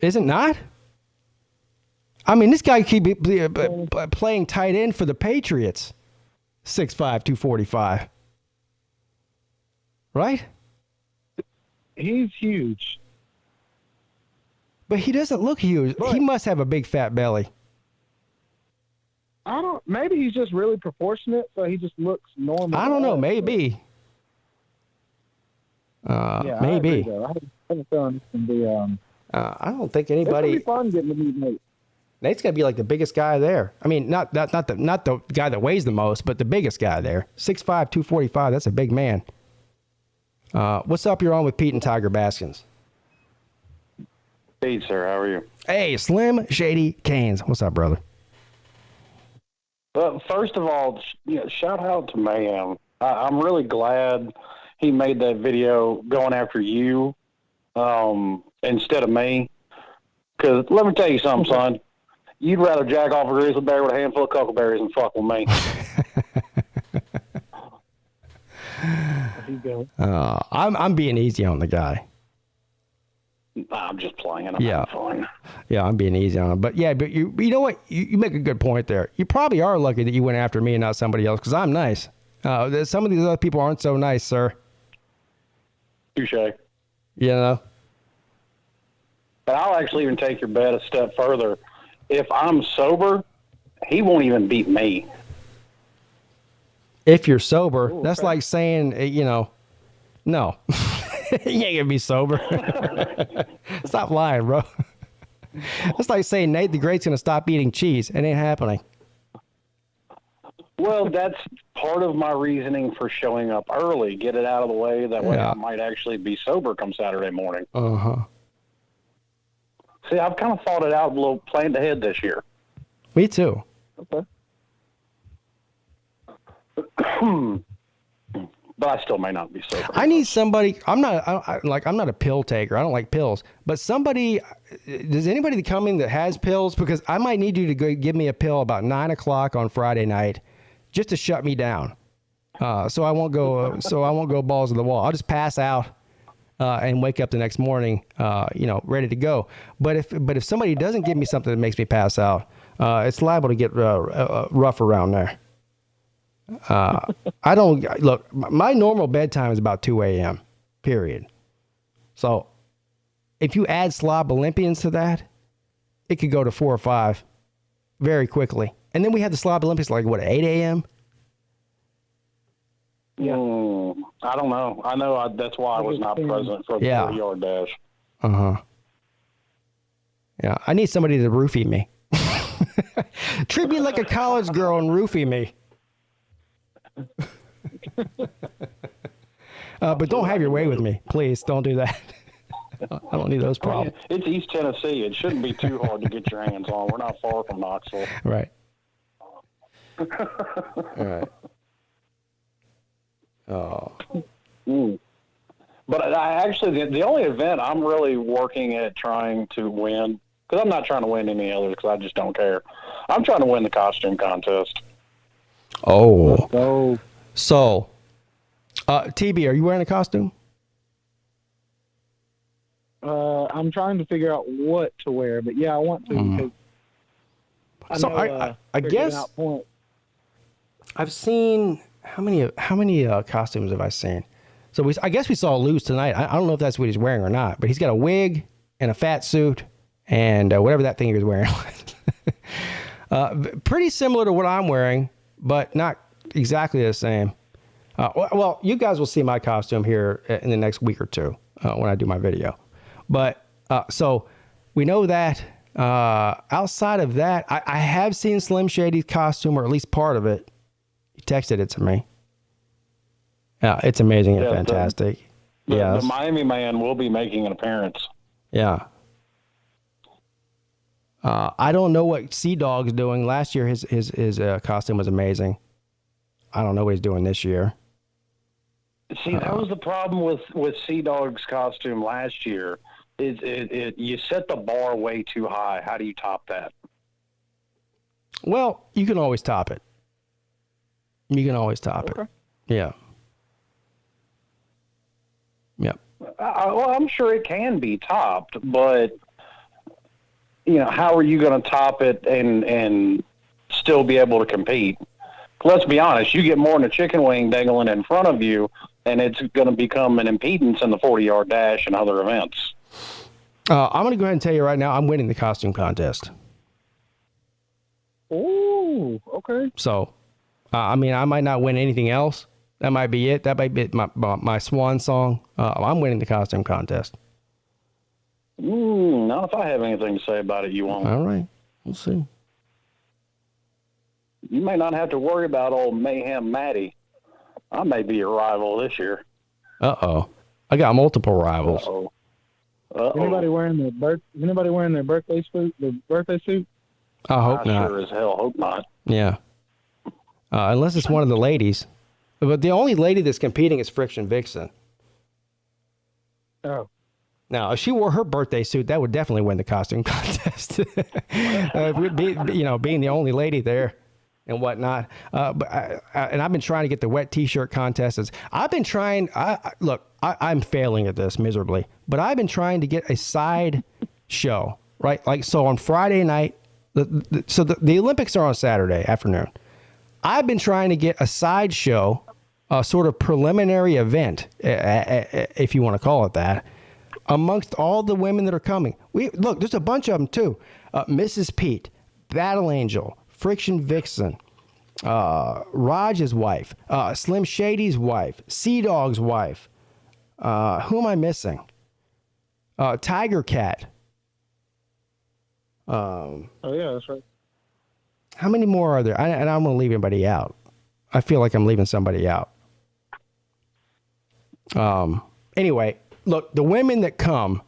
Speaker 3: Is it not? I mean, this guy could be playing tight end for the Patriots. 6'5", 245. Right?
Speaker 21: He's huge.
Speaker 3: But he doesn't look huge. He must have a big fat belly.
Speaker 21: Maybe he's just really proportionate, so he just looks normal.
Speaker 3: I don't know. Maybe.
Speaker 21: Yeah,
Speaker 3: maybe.
Speaker 21: I have a feeling this can be.
Speaker 3: I don't think anybody.
Speaker 21: It's gonna be fun getting to meet Nate.
Speaker 3: Nate's gonna be like the biggest guy there. I mean, not the guy that weighs the most, but the biggest guy there. 6'5", 245. That's a big man. What's up? You're on with Pete and Tiger Baskins.
Speaker 5: Hey, sir. How are you?
Speaker 3: Hey, Slim Shady Canes. What's up, brother?
Speaker 5: Well, first of all, shout out to Mayhem. I'm really glad he made that video going after you instead of me. Because let me tell you something, son. You'd rather jack off a grizzly bear with a handful of cockleberries than fuck with me.
Speaker 3: I'm being easy on the guy.
Speaker 5: I'm just playing.
Speaker 3: Yeah.
Speaker 5: Fine.
Speaker 3: Yeah, I'm being easy on him. But yeah, but you know what? You make a good point there. You probably are lucky that you went after me and not somebody else, because I'm nice. Some of these other people aren't so nice, sir.
Speaker 5: Touche.
Speaker 3: You know?
Speaker 5: But I'll actually even take your bet a step further. If I'm sober, he won't even beat me.
Speaker 3: If you're sober, that's like saying, no. You ain't gonna be sober. Stop lying, bro. It's like saying Nate the Great's gonna stop eating cheese. It ain't happening.
Speaker 5: Well, that's part of my reasoning for showing up early. Get it out of the way. That way I might actually be sober come Saturday morning.
Speaker 3: Uh-huh.
Speaker 5: See, I've kind of thought it out a little, planned ahead this year.
Speaker 3: Me too.
Speaker 5: Okay. but I still may not be sober.
Speaker 3: I need somebody. I'm not a pill taker. I don't like pills. But somebody, does anybody coming that has pills? Because I might need you to go give me a pill about 9 o'clock on Friday night, just to shut me down. So I won't go. So I won't go balls to the wall. I'll just pass out and wake up the next morning, ready to go. But if somebody doesn't give me something that makes me pass out, it's liable to get rough around there. I don't look. My normal bedtime is about 2 a.m. Period. So, if you add Slob Olympians to that, it could go to 4 or 5 very quickly. And then we have the Slob Olympics like what 8 a.m.
Speaker 5: Yeah. I don't know. I know that's why I was not present for the 40-yard dash.
Speaker 3: Yeah, I need somebody to roofie me. Treat me like a college girl and roofie me. But don't have your way with me, please. Don't do that. I don't need those problems.
Speaker 5: It's East Tennessee. It shouldn't be too hard to get your hands on. We're not far from Knoxville.
Speaker 3: Right. All right. Oh.
Speaker 5: But I actually, the only event I'm really working at trying to win, because I'm not trying to win any others because I just don't care. I'm trying to win the costume contest.
Speaker 3: Oh. So, TB, are you wearing a costume?
Speaker 11: I'm trying to figure out what to wear, but yeah, I want to. Because
Speaker 3: I guess I've seen how many costumes have I seen? So I guess we saw Luz tonight. I don't know if that's what he's wearing or not, but he's got a wig and a fat suit and whatever that thing he was wearing. Pretty similar to what I'm wearing, but not exactly the same. Well, you guys will see my costume here in the next week or two when I do my video. But so we know that. Outside of that, I have seen Slim Shady's costume, or at least part of it. He texted it to me. It's amazing and fantastic.
Speaker 5: The Miami Man will be making an appearance.
Speaker 3: Yeah. I don't know what Sea Dog's doing. Last year, his costume was amazing. I don't know what he's doing this year.
Speaker 5: See, that was the problem with Sea Dog's costume last year. You set the bar way too high. How do you top that?
Speaker 3: Well, you can always top it. You can always top it. Yeah. Yep.
Speaker 5: Well, I'm sure it can be topped, but how are you going to top it and still be able to compete? Let's be honest. You get more than a chicken wing dangling in front of you, and it's going to become an impedance in the 40-yard dash and other events.
Speaker 3: I'm going to go ahead and tell you right now, I'm winning the costume contest.
Speaker 11: Oh, okay.
Speaker 3: So, I might not win anything else. That might be it. That might be my swan song. I'm winning the costume contest.
Speaker 5: Not if I have anything to say about it, you won't.
Speaker 3: All right. We'll see.
Speaker 5: You may not have to worry about old Mayhem Matty. I may be your rival this year.
Speaker 3: Uh-oh. I got multiple rivals.
Speaker 5: Uh-oh.
Speaker 11: Anybody wearing their birthday suit?
Speaker 3: I hope not.
Speaker 5: Sure as hell hope not.
Speaker 3: Yeah. Unless it's one of the ladies. But the only lady that's competing is Friction Vixen.
Speaker 11: Oh.
Speaker 3: Now, if she wore her birthday suit, that would definitely win the costume contest. Being the only lady there and whatnot. And I've been trying to get the wet T-shirt contests. I've been trying. I'm failing at this miserably. But I've been trying to get a side show, right? So on Friday night, the Olympics are on Saturday afternoon. I've been trying to get a side show, a sort of preliminary event, if you want to call it that, amongst all the women that are coming. There's a bunch of them too. Mrs. Peete, Battle Angel, Friction Vixen, Raj's wife, Slim Shady's wife, Sea Dog's wife. Who am I missing? Tiger Cat.
Speaker 11: Oh yeah, that's right.
Speaker 3: How many more are there? And I don't want to leave anybody out. I feel like I'm leaving somebody out. Anyway, look, the women that come,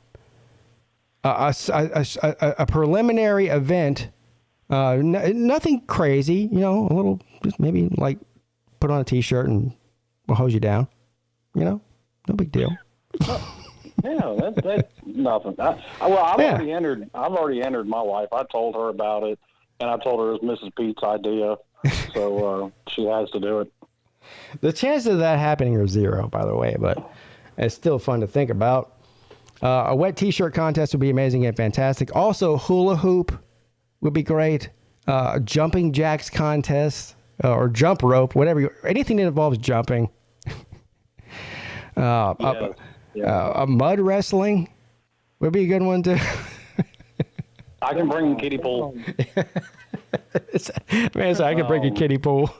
Speaker 3: a preliminary event, nothing crazy, a little, just maybe like put on a T-shirt and we'll hose you down. No big deal.
Speaker 5: Yeah, that's nothing. I've already entered my wife. I told her about it, and I told her it was Mrs. Pete's idea, so she has to do it.
Speaker 3: The chances of that happening are 0, by the way, but it's still fun to think about. A wet T-shirt contest would be amazing and fantastic. Also, hula hoop would be great. Jumping jacks contest or jump rope, whatever. Anything that involves jumping. A mud wrestling would be a good one too.
Speaker 5: I can bring the kiddie pool.
Speaker 3: Man, so I can bring a kiddie pool.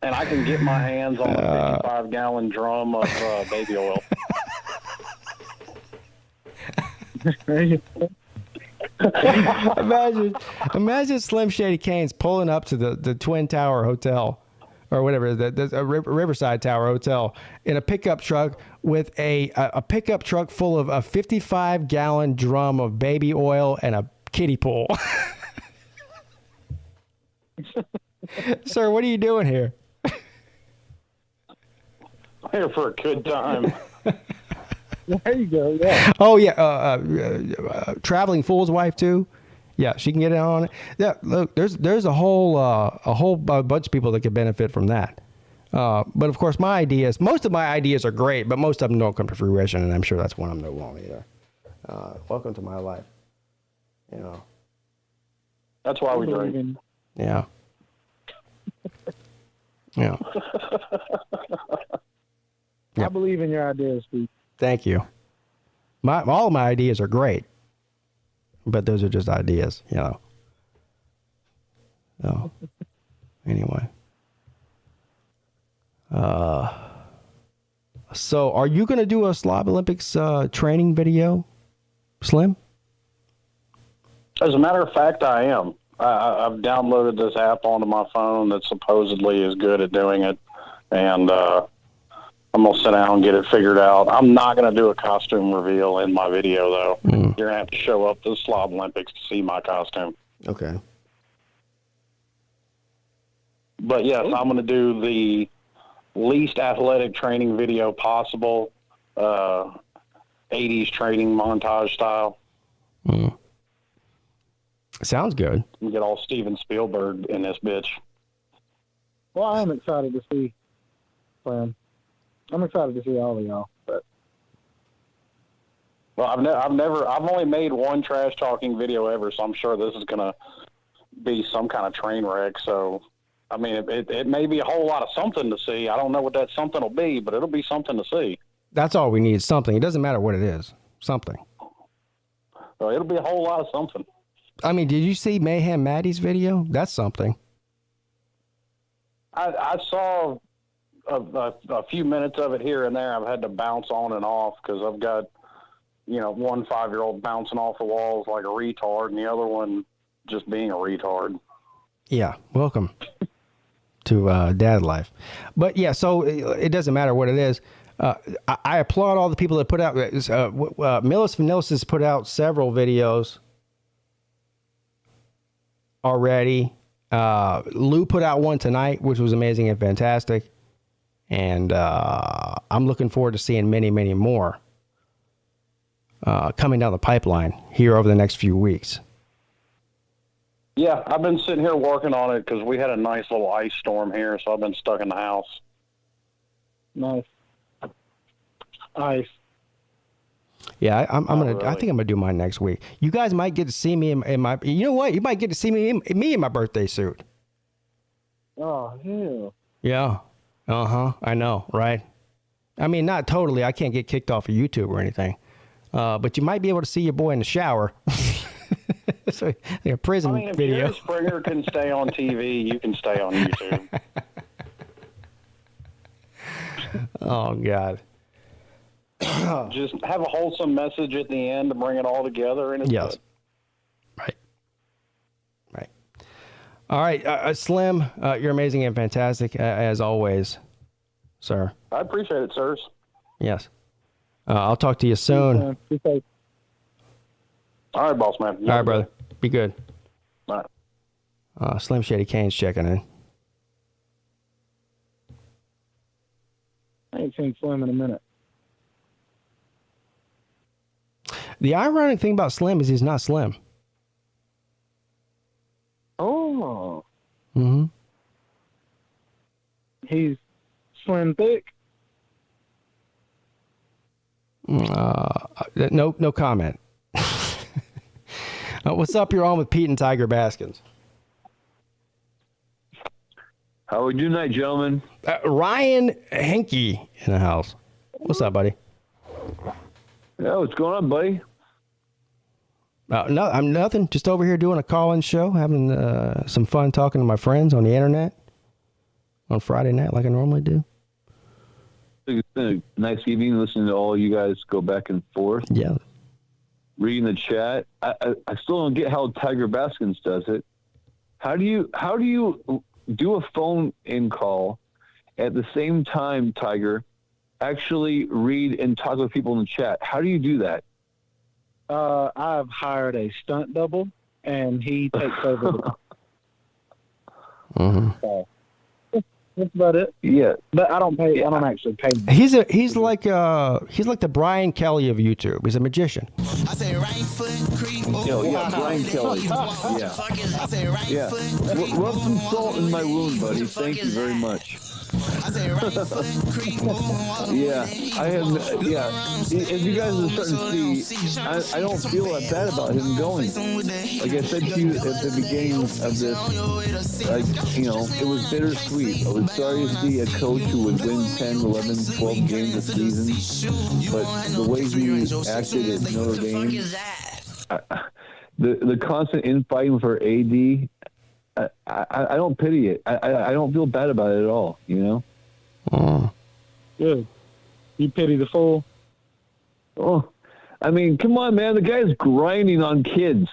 Speaker 5: And I can get my hands on a 55-gallon drum of baby oil.
Speaker 3: Imagine Slim Shady Kane's pulling up to the Twin Tower Hotel or whatever, the Riverside Tower Hotel in a pickup truck with a pickup truck full of a 55-gallon drum of baby oil and a kiddie pool. Sir, what are you doing here?
Speaker 5: I'm here for a good time.
Speaker 11: There you go. Yeah.
Speaker 3: Oh yeah, traveling fool's wife too. Yeah, she can get in on it. Yeah, look, there's a whole bunch of people that could benefit from that. But of course, most of my ideas are great, but most of them don't come to fruition, and I'm sure that's one of them that won't either. Welcome to my life. You know.
Speaker 5: That's why we drink.
Speaker 3: Yeah. Yeah.
Speaker 11: I believe in your ideas, Pete.
Speaker 3: Thank you. All of my ideas are great, but those are just ideas, you know. So, anyway. So are you going to do a Slob Olympics training video, Slim?
Speaker 5: As a matter of fact, I am. I've downloaded this app onto my phone that supposedly is good at doing it, and I'm going to sit down and get it figured out. I'm not going to do a costume reveal in my video, though. You're going to have to show up to the Slob Olympics to see my costume.
Speaker 3: Okay.
Speaker 5: But, yes, I'm going to do the least athletic training video possible, 80s training montage style.
Speaker 3: Sounds good.
Speaker 5: We get all Steven Spielberg in this bitch.
Speaker 11: Well, I'm excited to see. I'm excited to see all of y'all. But
Speaker 5: well, I've only made one trash talking video ever, so I'm sure this is gonna be some kind of train wreck. So, I mean, it may be a whole lot of something to see. I don't know what that something will be, but it'll be something to see.
Speaker 3: That's all we need. Something. It doesn't matter what it is. Something.
Speaker 5: So it'll be a whole lot of something.
Speaker 3: I mean, did you see Mayhem Matt's video? That's something.
Speaker 5: I saw a few minutes of it here and there. I've had to bounce on and off because I've got, one 5-year-old bouncing off the walls like a retard and the other one just being a retard.
Speaker 3: Yeah. Welcome to dad life. But yeah, so it doesn't matter what it is. I applaud all the people that put out, Millis Vanillis has put out several videos already. Lou put out one tonight, which was amazing and fantastic. And I'm looking forward to seeing many, many more coming down the pipeline here over the next few weeks.
Speaker 5: Yeah, I've been sitting here working on it because we had a nice little ice storm here, so I've been stuck in the house.
Speaker 11: Nice. Ice.
Speaker 3: Yeah, I think I'm gonna do mine next week. You guys might get to see me in my. You know what? You might get to see me in my birthday suit.
Speaker 11: Oh hell.
Speaker 3: Yeah. I know, right? I mean, not totally. I can't get kicked off of YouTube or anything. But you might be able to see your boy in the shower. So, like a prison video.
Speaker 5: If Jerry Springer can stay on TV, you can stay on YouTube.
Speaker 3: Oh God.
Speaker 5: Just have a wholesome message at the end to bring it all together, and it's good.
Speaker 3: Right. All right, Slim, you're amazing and fantastic as always, sir.
Speaker 5: I appreciate it, sirs.
Speaker 3: Yes. I'll talk to you soon.
Speaker 5: All right, boss man.
Speaker 3: All right, brother. Be good.
Speaker 5: All right.
Speaker 3: Slim Shady Kane's checking in.
Speaker 11: ain't seen Slim in a minute.
Speaker 3: The ironic thing about Slim is he's not slim.
Speaker 11: Oh.
Speaker 3: Mm-hmm.
Speaker 11: He's slim thick.
Speaker 3: No comment. What's up? You're on with Peete and Tiger Baskins.
Speaker 6: How are we doing tonight, gentlemen?
Speaker 3: Ryan Henke in the house. What's up, buddy?
Speaker 6: Yeah, what's going on, buddy?
Speaker 3: No, I'm nothing. Just over here doing a call-in show, having some fun talking to my friends on the internet on Friday night like I normally do.
Speaker 6: It's been a nice evening listening to all you guys go back and forth.
Speaker 3: Yeah.
Speaker 6: Reading the chat. I still don't get how Tiger Baskins does it. How do you do a phone-in call at the same time, Tiger, actually read and talk with people in the chat? How do you do that?
Speaker 11: I've hired a stunt double, and he takes over the call. That's about it.
Speaker 6: Yeah,
Speaker 11: but I don't actually pay him.
Speaker 3: He's like the Brian Kelly of YouTube. He's a magician.
Speaker 6: Yeah, Brian Kelly. Yeah. Rub some salt in my wound, buddy. Thank you very much. Yeah, I have. Yeah, as you guys are starting to see, I don't feel that bad about him going. Like I said to you at the beginning of this, it was bittersweet. I was sorry to see a coach who would win 10, 11, 12 games a season, but the way he acted at Notre Dame, the constant infighting for AD. I don't pity it. I don't feel bad about it at all,
Speaker 11: Good. You pity the fool?
Speaker 6: Oh, I mean, come on, man. The guy's grinding on kids.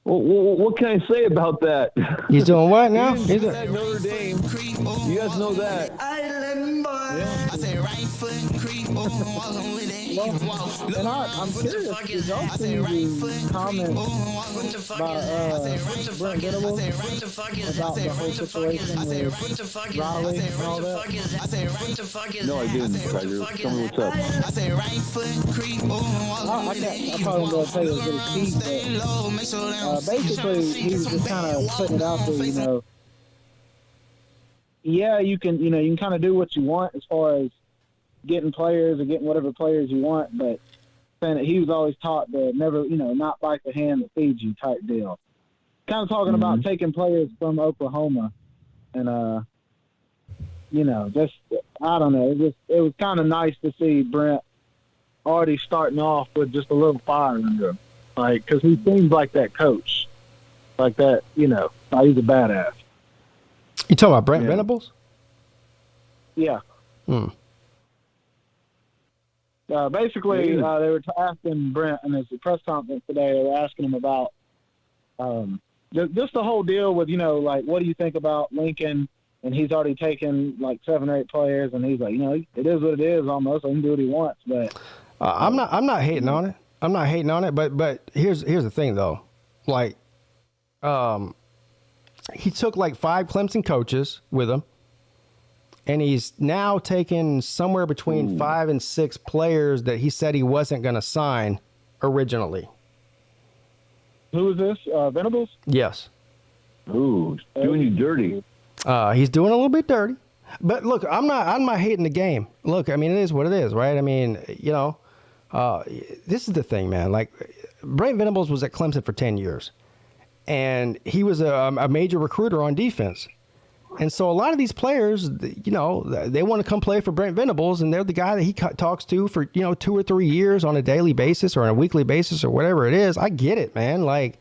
Speaker 6: What can I say about that?
Speaker 3: He's doing what now?
Speaker 6: He's at Notre Dame. You guys know that.
Speaker 11: And I'm curious, did y'all see the comment by Brent Venables about the whole situation with Riley and all that?
Speaker 6: No, I didn't, Tiger. Tell me what's up.
Speaker 11: I probably won't be able to tell you as good as Peete, but basically he was just kind of putting it out there, Yeah, you can kind of do what you want as far as getting players or getting whatever players you want, but saying that he was always taught to never, not bite the hand that feeds you type deal. Kind of talking about taking players from Oklahoma and, just, I don't know. It was kind of nice to see Brent already starting off with just a little fire under him. Like, because he seems like that coach. Like that, he's a badass.
Speaker 3: You talking about Brent Venables?
Speaker 11: Yeah. Basically, they were asking Brent in his press conference today, they were asking him about just the whole deal with, what do you think about Lincoln? And he's already taken like 7 or 8 players, and he's like, it is what it is almost. He can do what he wants. But
Speaker 3: I'm not hating on it. I'm not hating on it, but here's the thing though. Like, he took like 5 Clemson coaches with him, and he's now taken somewhere between 5 and 6 players that he said he wasn't going to sign originally.
Speaker 11: Who is this? Venables?
Speaker 3: Yes.
Speaker 6: Ooh, doing you dirty.
Speaker 3: He's doing a little bit dirty, but look, I'm not hating the game. Look, I mean, it is what it is, right? I mean, this is the thing, man. Like, Brent Venables was at Clemson for 10 years. And he was a major recruiter on defense. And so a lot of these players, they want to come play for Brent Venables, and they're the guy that he talks to for, 2 or 3 years on a daily basis or on a weekly basis or whatever it is. I get it, man. Like,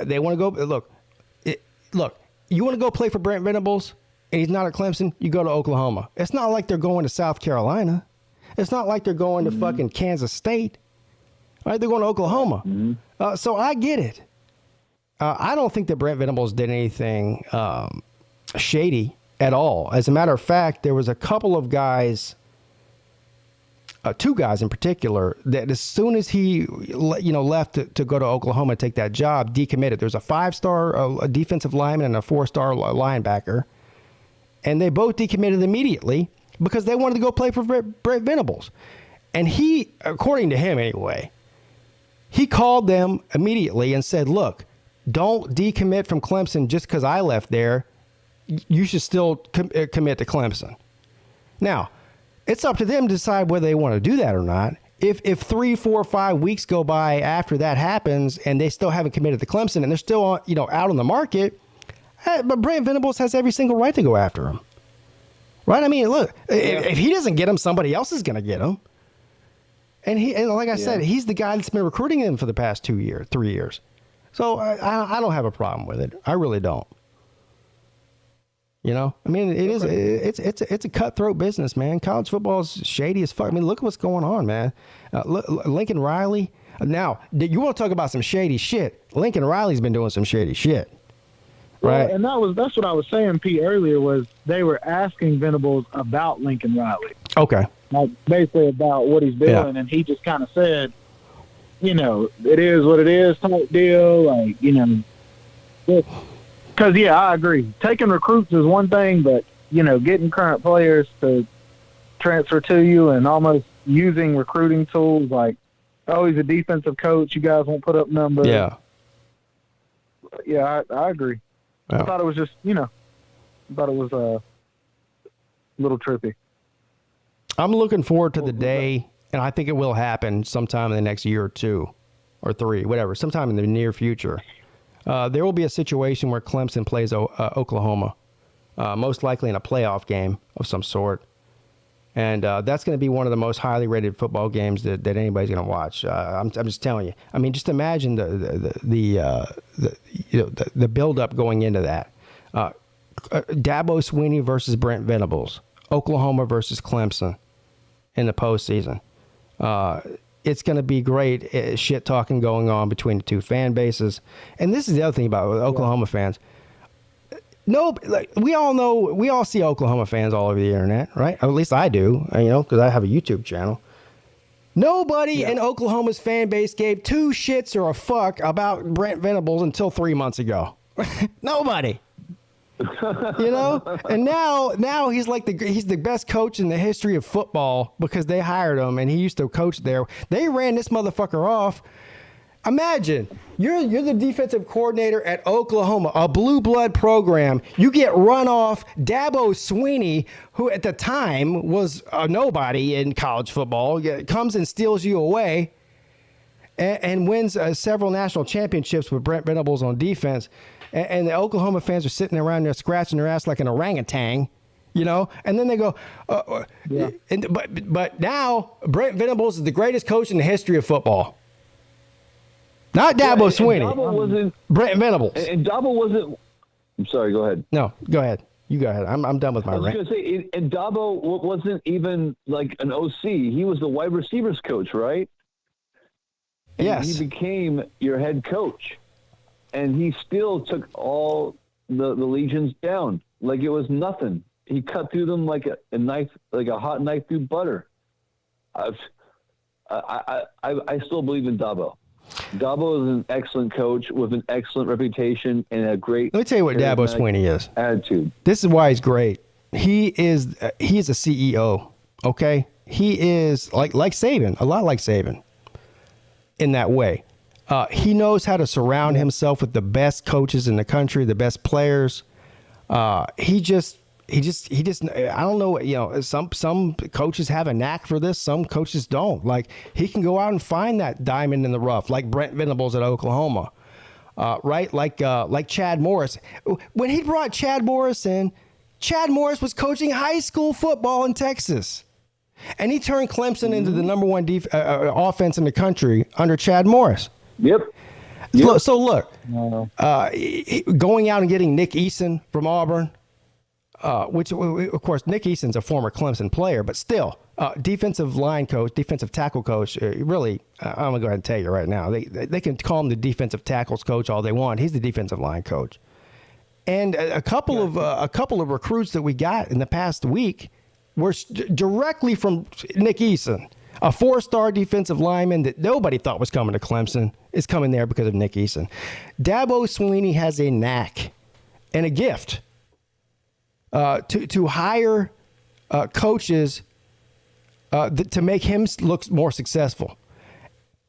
Speaker 3: they want to go. Look, you want to go play for Brent Venables and he's not at Clemson, you go to Oklahoma. It's not like they're going to South Carolina. It's not like they're going to fucking Kansas State. All right, they're going to Oklahoma. So I get it. I don't think that Brent Venables did anything shady at all. As a matter of fact, there was a couple of guys, 2 guys in particular, that as soon as he left to go to Oklahoma and take that job, decommitted. There's a 5-star defensive lineman and a 4-star linebacker, and they both decommitted immediately because they wanted to go play for Brent Venables. And he, according to him anyway, he called them immediately and said, look, don't decommit from Clemson just because I left there. You should still commit to Clemson. Now, it's up to them to decide whether they want to do that or not. If 3, 4, 5 weeks go by after that happens and they still haven't committed to Clemson and they're still out on the market, but Brent Venables has every single right to go after him. Right? I mean, look, if he doesn't get him, somebody else is going to get him. And like I said, he's the guy that's been recruiting him for the past 3 years. So I don't have a problem with it. I really don't. You know, I mean, it's a cutthroat business, man. College football is shady as fuck. I mean, look at what's going on, man. Lincoln Riley. Now, you want to talk about some shady shit? Lincoln Riley's been doing some shady shit, right?
Speaker 11: Well, and that's what I was saying, Pete, earlier, was they were asking Venables about Lincoln Riley.
Speaker 3: Okay.
Speaker 11: Like basically about what he's doing, and he just kind of said, it is what it is type deal, like, because, I agree. Taking recruits is one thing, but, getting current players to transfer to you and almost using recruiting tools like, oh, he's a defensive coach, you guys won't put up numbers.
Speaker 3: Yeah.
Speaker 11: Yeah, I agree.
Speaker 3: Yeah.
Speaker 11: I thought it was just, I thought it was a little trippy.
Speaker 3: I'm looking forward to the day, and I think it will happen sometime in the next year or 2 or 3, whatever, sometime in the near future. There will be a situation where Clemson plays Oklahoma, most likely in a playoff game of some sort. And that's going to be one of the most highly rated football games that anybody's going to watch. I'm just telling you. I mean, just imagine the build-up going into that. Dabo Swinney versus Brent Venables, Oklahoma versus Clemson in the postseason. It's going to be great shit talking going on between the two fan bases. And this is the other thing about Oklahoma fans. No, like we all see Oklahoma fans all over the internet, right? Or at least I do, because I have a YouTube channel. Nobody in Oklahoma's fan base gave 2 shits or a fuck about Brent Venables until 3 months ago. Nobody. And now he's he's the best coach in the history of football because they hired him and he used to coach there. They ran this motherfucker off. Imagine you're the defensive coordinator at Oklahoma, a blue blood program. You get run off. Dabo Swinney, who at the time was a nobody in college football, comes and steals you away and wins several national championships with Brent Venables on defense. And the Oklahoma fans are sitting around there scratching their ass like an orangutan, and then they go, but now Brent Venables is the greatest coach in the history of football. Not Dabo Swinney. Brent Venables.
Speaker 6: And Dabo wasn't. I'm sorry. Go ahead.
Speaker 3: No, go ahead. You go ahead. I'm done with my rant.
Speaker 6: I was going to say, and Dabo wasn't even like an OC. He was the wide receivers coach, right? And
Speaker 3: yes.
Speaker 6: He became your head coach, and he still took all the legions down like it was nothing. He cut through them like a knife, like a hot knife through butter. I still believe in Dabo. Dabo is an excellent coach with an excellent reputation and a great.
Speaker 3: Let me tell you what Dabo Swinney is.
Speaker 6: Attitude.
Speaker 3: This is why he's great. He is a CEO. Okay, he is like Saban, a lot like Saban. In that way, he knows how to surround himself with the best coaches in the country, the best players. He just. I don't know. Some coaches have a knack for this. Some coaches don't. Like he can go out and find that diamond in the rough, like Brent Venables at Oklahoma, right? Like Chad Morris. When he brought Chad Morris in, Chad Morris was coaching high school football in Texas, and he turned Clemson into the number 1 offense in the country under Chad Morris.
Speaker 6: Yep.
Speaker 3: So look, going out and getting Nick Eason from Auburn. Which, of course, Nick Eason's a former Clemson player, but still, defensive line coach, defensive tackle coach, really, I'm going to go ahead and tell you right now, they can call him the defensive tackles coach all they want. He's the defensive line coach. And a couple of recruits that we got in the past week were directly from Nick Eason, a 4-star defensive lineman that nobody thought was coming to Clemson is coming there because of Nick Eason. Dabo Swinney has a knack and a gift to hire coaches to make him look more successful.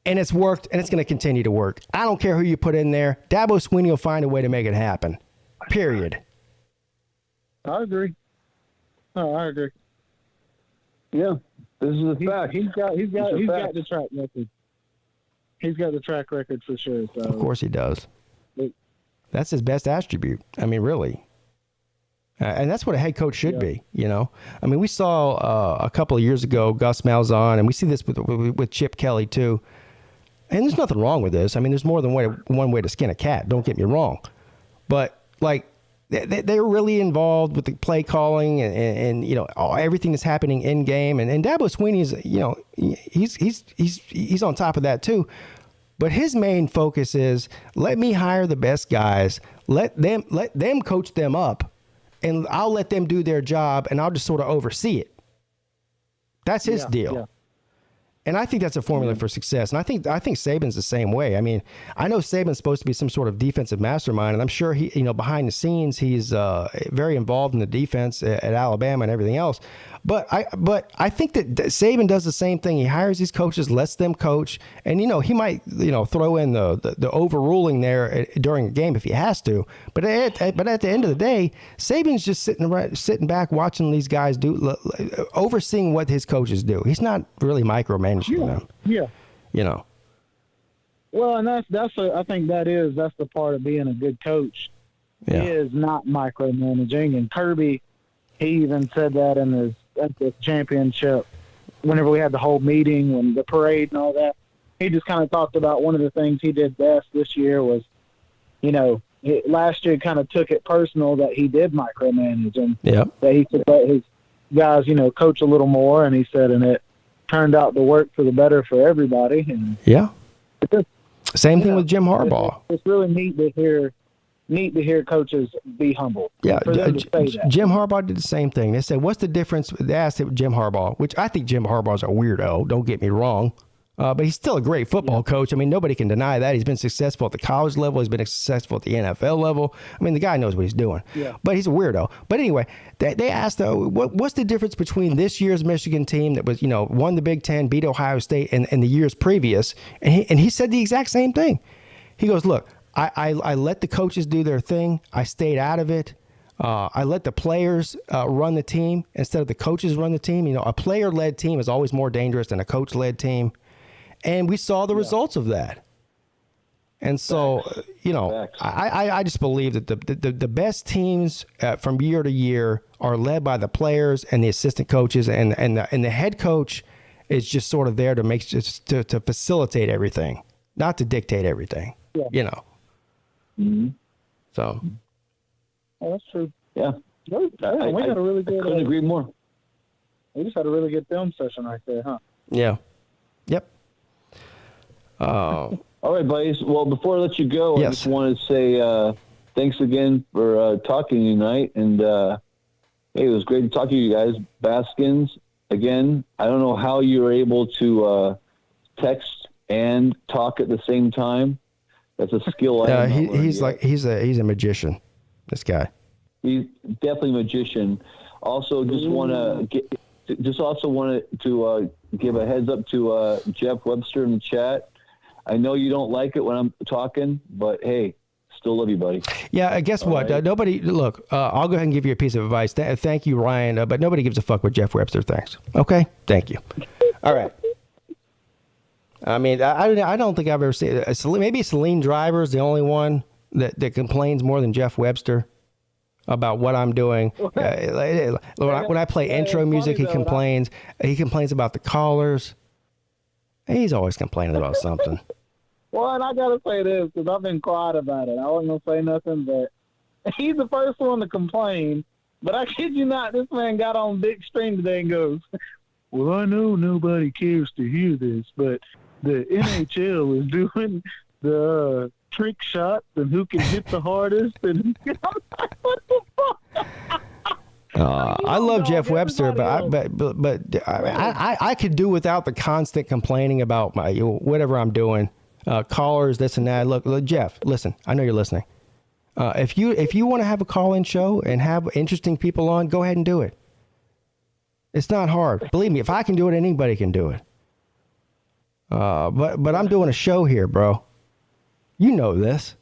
Speaker 3: And it's worked, and it's going to continue to work. I don't care who you put in there. Dabo Swinney will find a way to make it happen. Period.
Speaker 11: I agree. No, I agree.
Speaker 6: Yeah, this is a fact.
Speaker 11: He's got the track record. He's got the track record for sure. So.
Speaker 3: Of course he does. That's his best attribute. I mean, really. And that's what a head coach should be, you know. I mean, we saw a couple of years ago Gus Malzahn, and we see this with Chip Kelly too. And there's nothing wrong with this. I mean, there's more than one way to skin a cat. Don't get me wrong. But, like, they're really involved with the play calling and you know, everything that's happening in game. And Dabo Swinney is, you know, he's on top of that too. But his main focus is, let me hire the best guys. Let them coach them up. And I'll let them do their job, and I'll just sort of oversee it. That's his deal. Yeah. And I think that's a formula for success. And I think Saban's the same way. I mean, I know Saban's supposed to be some sort of defensive mastermind, and I'm sure he, you know, behind the scenes, he's very involved in the defense at Alabama and everything else. But I think that Saban does the same thing. He hires these coaches, lets them coach, and you know, he might, you know, throw in the overruling there during a game if he has to. But at the end of the day, Saban's just sitting back watching these guys do, overseeing what his coaches do. He's not really micromanaging them.
Speaker 11: Yeah.
Speaker 3: You know.
Speaker 11: Well, and I think that's the part of being a good coach.
Speaker 3: Yeah.
Speaker 11: Is not micromanaging. And Kirby, he even said that at the championship, whenever we had the whole meeting and the parade and all that. He just kind of talked about one of the things he did best this year was, you know, last year kind of took it personal that he did micromanage and that he could let his guys, you know, coach a little more. And he said, and it turned out to work for the better for everybody. And
Speaker 3: same thing with Jim Harbaugh.
Speaker 11: It's really neat to hear coaches be humble.
Speaker 3: Yeah,
Speaker 11: Jim
Speaker 3: Harbaugh did the same thing. They said, what's the difference? They asked Jim Harbaugh, which I think Jim Harbaugh's a weirdo, don't get me wrong. But he's still a great football coach. I mean, nobody can deny that. He's been successful at the college level. He's been successful at the NFL level. I mean, the guy knows what he's doing. Yeah. But he's a weirdo. But anyway, they asked, what's the difference between this year's Michigan team that was, you know, won the Big Ten, beat Ohio State, and the years previous? And he said the exact same thing. He goes, look, I let the coaches do their thing. I stayed out of it. I let the players run the team instead of the coaches run the team. You know, a player-led team is always more dangerous than a coach-led team. And we saw the results of that. And so, you know, I just believe that the best teams from year to year are led by the players and the assistant coaches, and the head coach is just sort of there to facilitate everything, not to dictate everything. Yeah. You know.
Speaker 6: Mm-hmm.
Speaker 3: So.
Speaker 11: Oh, that's true.
Speaker 6: Yeah.
Speaker 11: We had a really good.
Speaker 6: I couldn't agree more.
Speaker 11: We just had a really good film session right there, huh?
Speaker 3: Yeah. Yep.
Speaker 6: All right, buddies. Well, before I let you go, I just wanted to say thanks again for talking tonight. And, hey, it was great to talk to you guys. Baskins, again, I don't know how you were able to text and talk at the same time. That's a skill.
Speaker 3: He's a magician, this guy.
Speaker 6: He's definitely a magician. Also, just wanted to give a heads up to Jeff Webster in the chat. I know you don't like it when I'm talking, but hey, still love you, buddy.
Speaker 3: Yeah, guess what? Right. I'll go ahead and give you a piece of advice. Thank you, Ryan, but nobody gives a fuck what Jeff Webster thinks. Okay? Thank you. All right. I mean, I don't think I've ever seen it. Maybe Celine Driver is the only one that complains more than Jeff Webster about what I'm doing. When I play intro music, he complains. He complains about the callers. He's always complaining about something.
Speaker 11: Well, and I got to say this, because I've been quiet about it. I wasn't going to say nothing, but he's the first one to complain. But I kid you not, this man got on Big Stream today and goes, well, I know nobody cares to hear this, but the NHL is doing the trick shots and who can hit the hardest. And I'm like, what the fuck?
Speaker 3: I love Jeff Webster, but I could do without the constant complaining about my whatever I'm doing, callers, this and that. Look, Jeff, listen. I know you're listening. If you want to have a call-in show and have interesting people on, go ahead and do it. It's not hard. Believe me, if I can do it, anybody can do it. But I'm doing a show here, bro. You know this.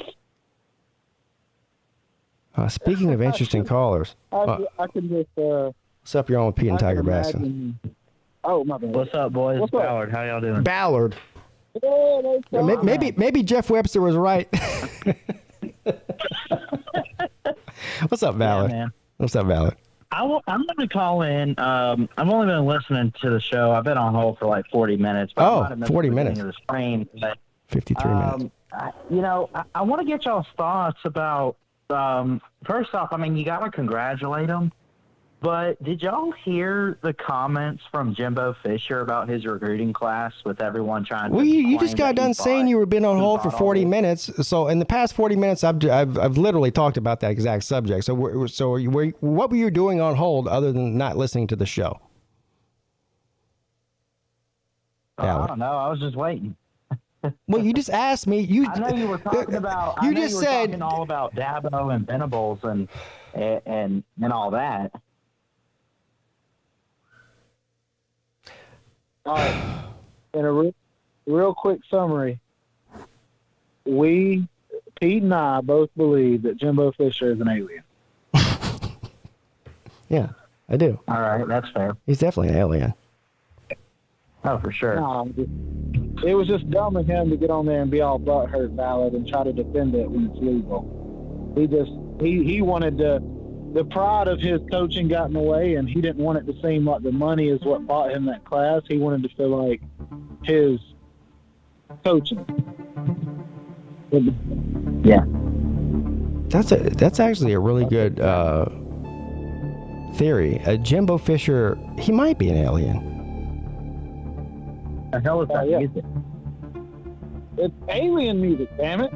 Speaker 3: Speaking of interesting callers.
Speaker 11: I can just...
Speaker 3: what's up, you're on with Pete and Tiger Baskin?
Speaker 11: Oh, my bad.
Speaker 7: What's up, boys?
Speaker 11: What's
Speaker 7: Ballard. How y'all doing?
Speaker 3: Ballard.
Speaker 11: Yeah,
Speaker 3: Maybe Jeff Webster was right. What's up, Ballard?
Speaker 7: Yeah, man.
Speaker 3: What's up, Ballard?
Speaker 7: I'm going to call in. I've only been listening to the show. I've been on hold for like 40 minutes. But I might have missed
Speaker 3: 40
Speaker 7: the beginning
Speaker 3: minutes.
Speaker 7: Of the stream, but,
Speaker 3: 53 minutes.
Speaker 7: I want to get y'all's thoughts about, first off, I mean, you got to congratulate him. But did y'all hear the comments from Jimbo Fisher about his recruiting class with everyone trying to...
Speaker 3: Well, you just got done saying you were been on hold for 40 minutes. So in the past 40 minutes, I've literally talked about that exact subject. So what were you doing on hold other than not listening to the show?
Speaker 7: I don't know. I was just waiting.
Speaker 3: Well, you just asked me.
Speaker 7: I know you were talking about...
Speaker 3: You just said...
Speaker 7: talking all about Dabo and Venables and all that.
Speaker 11: All right. In a real quick summary, Pete and I both believe that Jimbo Fisher is an alien.
Speaker 3: Yeah, I do.
Speaker 7: All right, that's fair.
Speaker 3: He's definitely an alien.
Speaker 7: Oh, for sure.
Speaker 11: No, it was just dumb of him to get on there and be all butthurt Ballard and try to defend it when it's legal. He wanted the pride of his coaching got in the way, and he didn't want it to seem like the money is what bought him that class. He wanted to feel like his coaching.
Speaker 7: Yeah.
Speaker 3: That's actually a really good theory. Jimbo Fisher, he might be an alien.
Speaker 7: The hell is that music?
Speaker 11: It's alien music, damn it.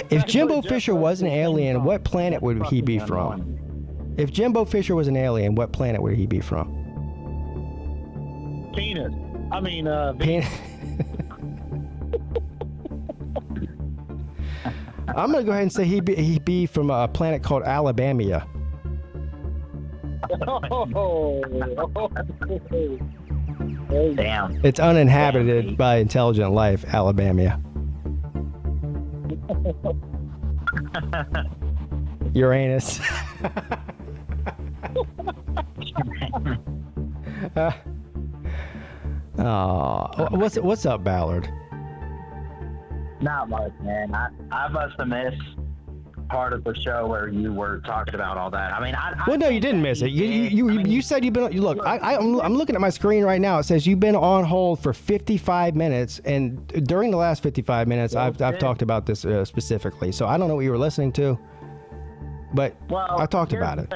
Speaker 3: If Jimbo Fisher was an alien, what planet would he be from? If Jimbo Fisher was an alien, what planet would he be from?
Speaker 11: Penis. I mean,
Speaker 3: Penis. I'm gonna go ahead and say he'd be from a planet called Alabama.
Speaker 7: Damn.
Speaker 3: It's uninhabited by intelligent life, Alabama. Uranus. What's up, Ballard?
Speaker 7: Not much, man. I must have missed part of the show where you were talking about all that. I mean,
Speaker 3: well, no, you didn't miss it. You said you've been. Look, I'm looking at my screen right now. It says you've been on hold for 55 minutes, and during the last 55 minutes, I've talked about this specifically. So I don't know what you were listening to, but I talked about it.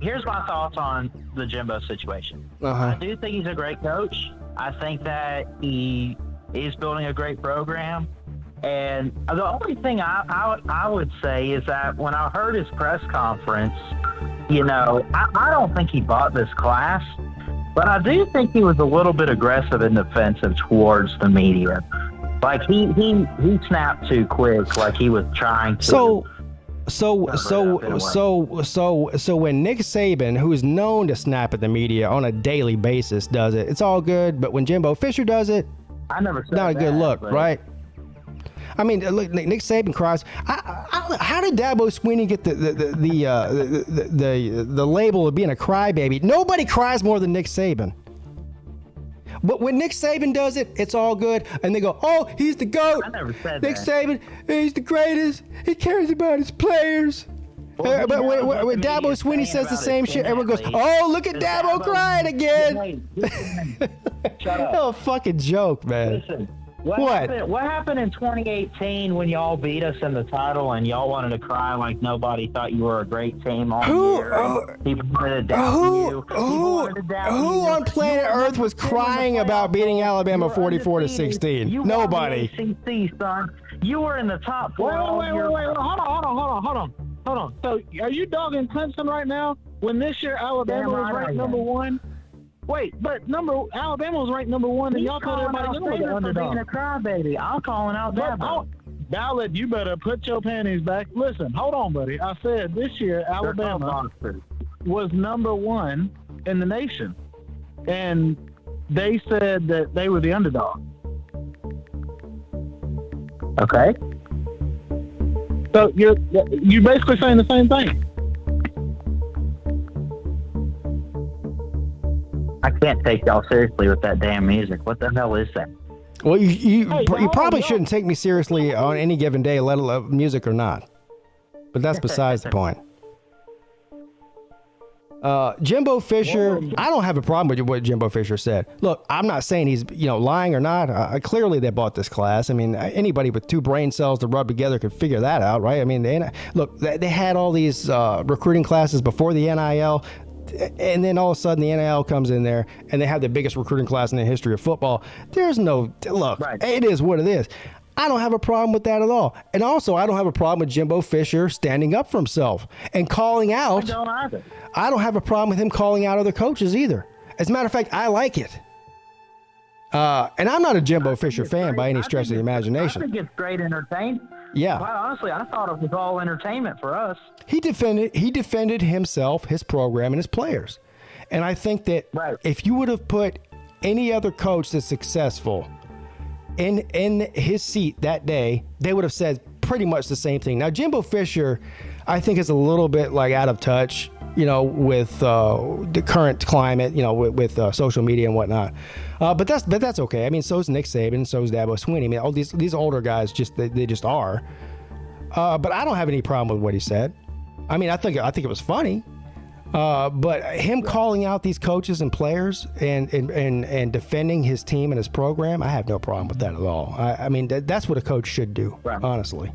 Speaker 7: Here's my thoughts on the Jimbo situation.
Speaker 3: Uh-huh.
Speaker 7: I do think he's a great coach. I think that he is building a great program. And the only thing I would say is that when I heard his press conference, I don't think he bought this class, but I do think he was a little bit aggressive and defensive towards the media. Like he snapped too quick, like he was trying to.
Speaker 3: So when Nick Saban, who is known to snap at the media on a daily basis, does it, it's all good. But when Jimbo Fisher does it,
Speaker 7: I never said
Speaker 3: not a good look,
Speaker 7: but...
Speaker 3: right? I mean, look, Nick Saban cries. How did Dabo Swinney get the label of being a crybaby? Nobody cries more than Nick Saban. But when Nick Saban does it, it's all good, and they go, "Oh, he's the GOAT."
Speaker 7: I never said
Speaker 3: Nick
Speaker 7: that.
Speaker 3: Saban, he's the greatest. He cares about his players.
Speaker 7: Well,
Speaker 3: But when Dabo Swinney says the same shit, everyone goes, "Oh, look at Dabo crying again."
Speaker 7: Shut up.
Speaker 3: Oh, fucking joke, man.
Speaker 7: Listen, what happened in 2018 when y'all beat us in the title and y'all wanted to cry like nobody thought you were a great team all year? People wanted to doubt you.
Speaker 3: Who on planet Earth was crying about beating Alabama 44-16? Nobody.
Speaker 7: ACC, son. You were in the top four.
Speaker 11: Wait. Hold on. So, are you dogging Clemson right now? When this year Alabama was ranked number one? Wait, but Alabama was ranked number one, and y'all told everybody you were the underdog.
Speaker 7: Being a crybaby. I'm calling out Dabo.
Speaker 11: Ballard, you better put your panties back. Listen, hold on, buddy. I said this year Alabama was number 1 in the nation, and they said that they were the underdog.
Speaker 7: Okay.
Speaker 11: So you're basically saying the same thing.
Speaker 7: I can't take y'all seriously with that damn music. What the hell is that?
Speaker 3: Well, you probably shouldn't take me seriously on any given day, let alone music or not. But that's besides the point. Jimbo Fisher, I don't have a problem with what Jimbo Fisher said. Look, I'm not saying he's lying or not. Clearly, they bought this class. I mean, anybody with 2 brain cells to rub together could figure that out, right? I mean, they had all these recruiting classes before the NIL, and then all of a sudden the NIL comes in there, and they have the biggest recruiting class in the history of football. There's no look. Right. It is what it is. I don't have a problem with that at all. And also, I don't have a problem with Jimbo Fisher standing up for himself and calling out.
Speaker 7: I don't either.
Speaker 3: I don't have a problem with him calling out other coaches either. As a matter of fact, I like it. And I'm not a Jimbo Fisher fan by any stretch of the imagination.
Speaker 7: I think it's great entertainment.
Speaker 3: Yeah.
Speaker 7: Quite honestly, I thought it was all entertainment for us.
Speaker 3: He defended himself, his program, and his players. And I think that if you would have put any other coach that's successful in his seat that day, they would have said pretty much the same thing. Now, Jimbo Fisher, I think, is a little bit out of touch, with the current climate, with social media and whatnot. But that's okay. I mean, so's Nick Saban, so's Dabo Swinney. I mean, all these older guys they just are. But I don't have any problem with what he said. I mean, I think it was funny. But him calling out these coaches and players and defending his team and his program, I have no problem with that at all. I mean, that's what a coach should do, honestly.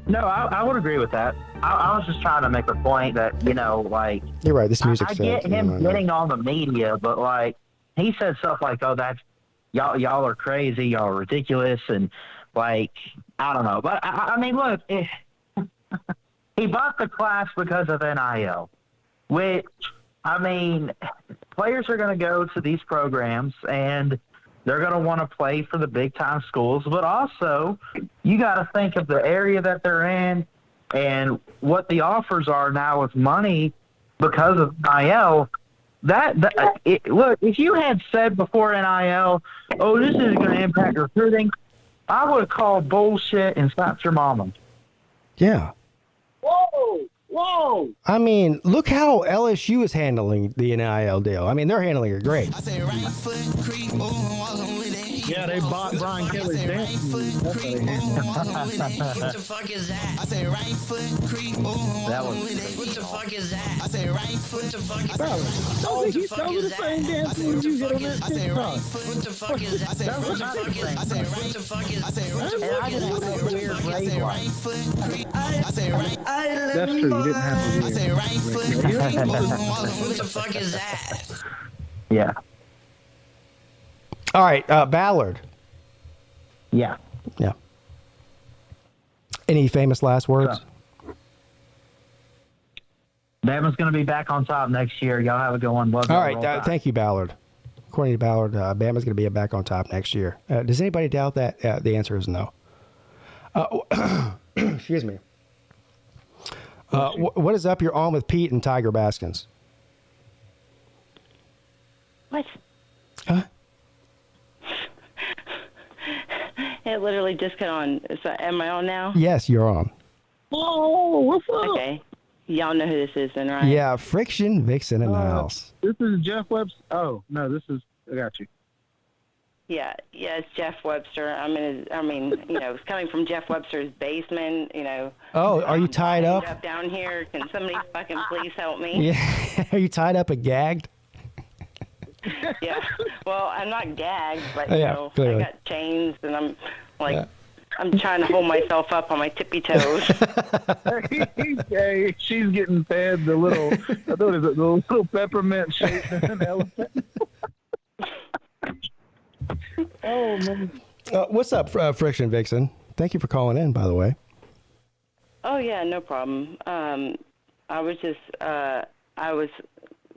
Speaker 7: No, I would agree with that. I was just trying to make a point that,
Speaker 3: You're right, this music
Speaker 7: I get him getting on the media, but, he said stuff like, oh, that's, y'all are crazy, y'all are ridiculous, and, I don't know. But, I mean, look, he bought the class because of NIL, which, I mean, players are going to go to these programs and they're going to want to play for the big-time schools, but also you got to think of the area that they're in and what the offers are now with money because of NIL. Look, if you had said before NIL, oh, this is going to impact recruiting, I would have called bullshit and slapped your mama.
Speaker 3: Yeah.
Speaker 11: Whoa!
Speaker 3: I mean, look how LSU is handling the NIL deal. I mean, they're handling it great.
Speaker 11: Yeah, they bought Brian Kelly's dance.
Speaker 10: What the fuck is that? I say right foot creep.
Speaker 7: That was.
Speaker 10: What the fuck is that? I say right foot. What the fuck is that?
Speaker 11: What the fuck is that?
Speaker 10: What the fuck is that? What the fuck is that? What the fuck is that? What the fuck is that?
Speaker 11: That's true. You didn't have to.
Speaker 10: I say right foot. What the fuck is that?
Speaker 7: Yeah.
Speaker 3: All right, Ballard.
Speaker 7: Yeah.
Speaker 3: Yeah. Any famous last words?
Speaker 7: Bama's going to be back on top next year. Y'all have a good one. Love
Speaker 3: All right, thank you, Ballard. According to Ballard, Bama's going to be back on top next year. Does anybody doubt that? The answer is no. Excuse me. What is up? You're on with Peete and Tiger Baskins.
Speaker 9: What?
Speaker 3: Huh?
Speaker 9: It literally just got on. Am I on now?
Speaker 3: Yes, you're on.
Speaker 11: Oh, what's up?
Speaker 9: Okay. Y'all know who this is then, right?
Speaker 3: Yeah, Friction, Vixen in the house.
Speaker 11: This is Jeff Webster. Oh, no, this is, I got you.
Speaker 9: Yeah, it's Jeff Webster. It's coming from Jeff Webster's basement,
Speaker 3: Oh, are you tied up?
Speaker 9: Down here. Can somebody fucking please help me?
Speaker 3: Yeah. Are you tied up and gagged?
Speaker 9: Yeah. Well, I'm not gagged, but,
Speaker 3: clearly.
Speaker 9: I got chains, and I'm, I'm trying to hold myself up on my tippy toes.
Speaker 11: Hey, she's getting fed the little peppermint shaped elephant. Oh, man.
Speaker 3: What's up, Friction Vixen? Thank you for calling in, by the way.
Speaker 9: Oh, yeah, no problem. I was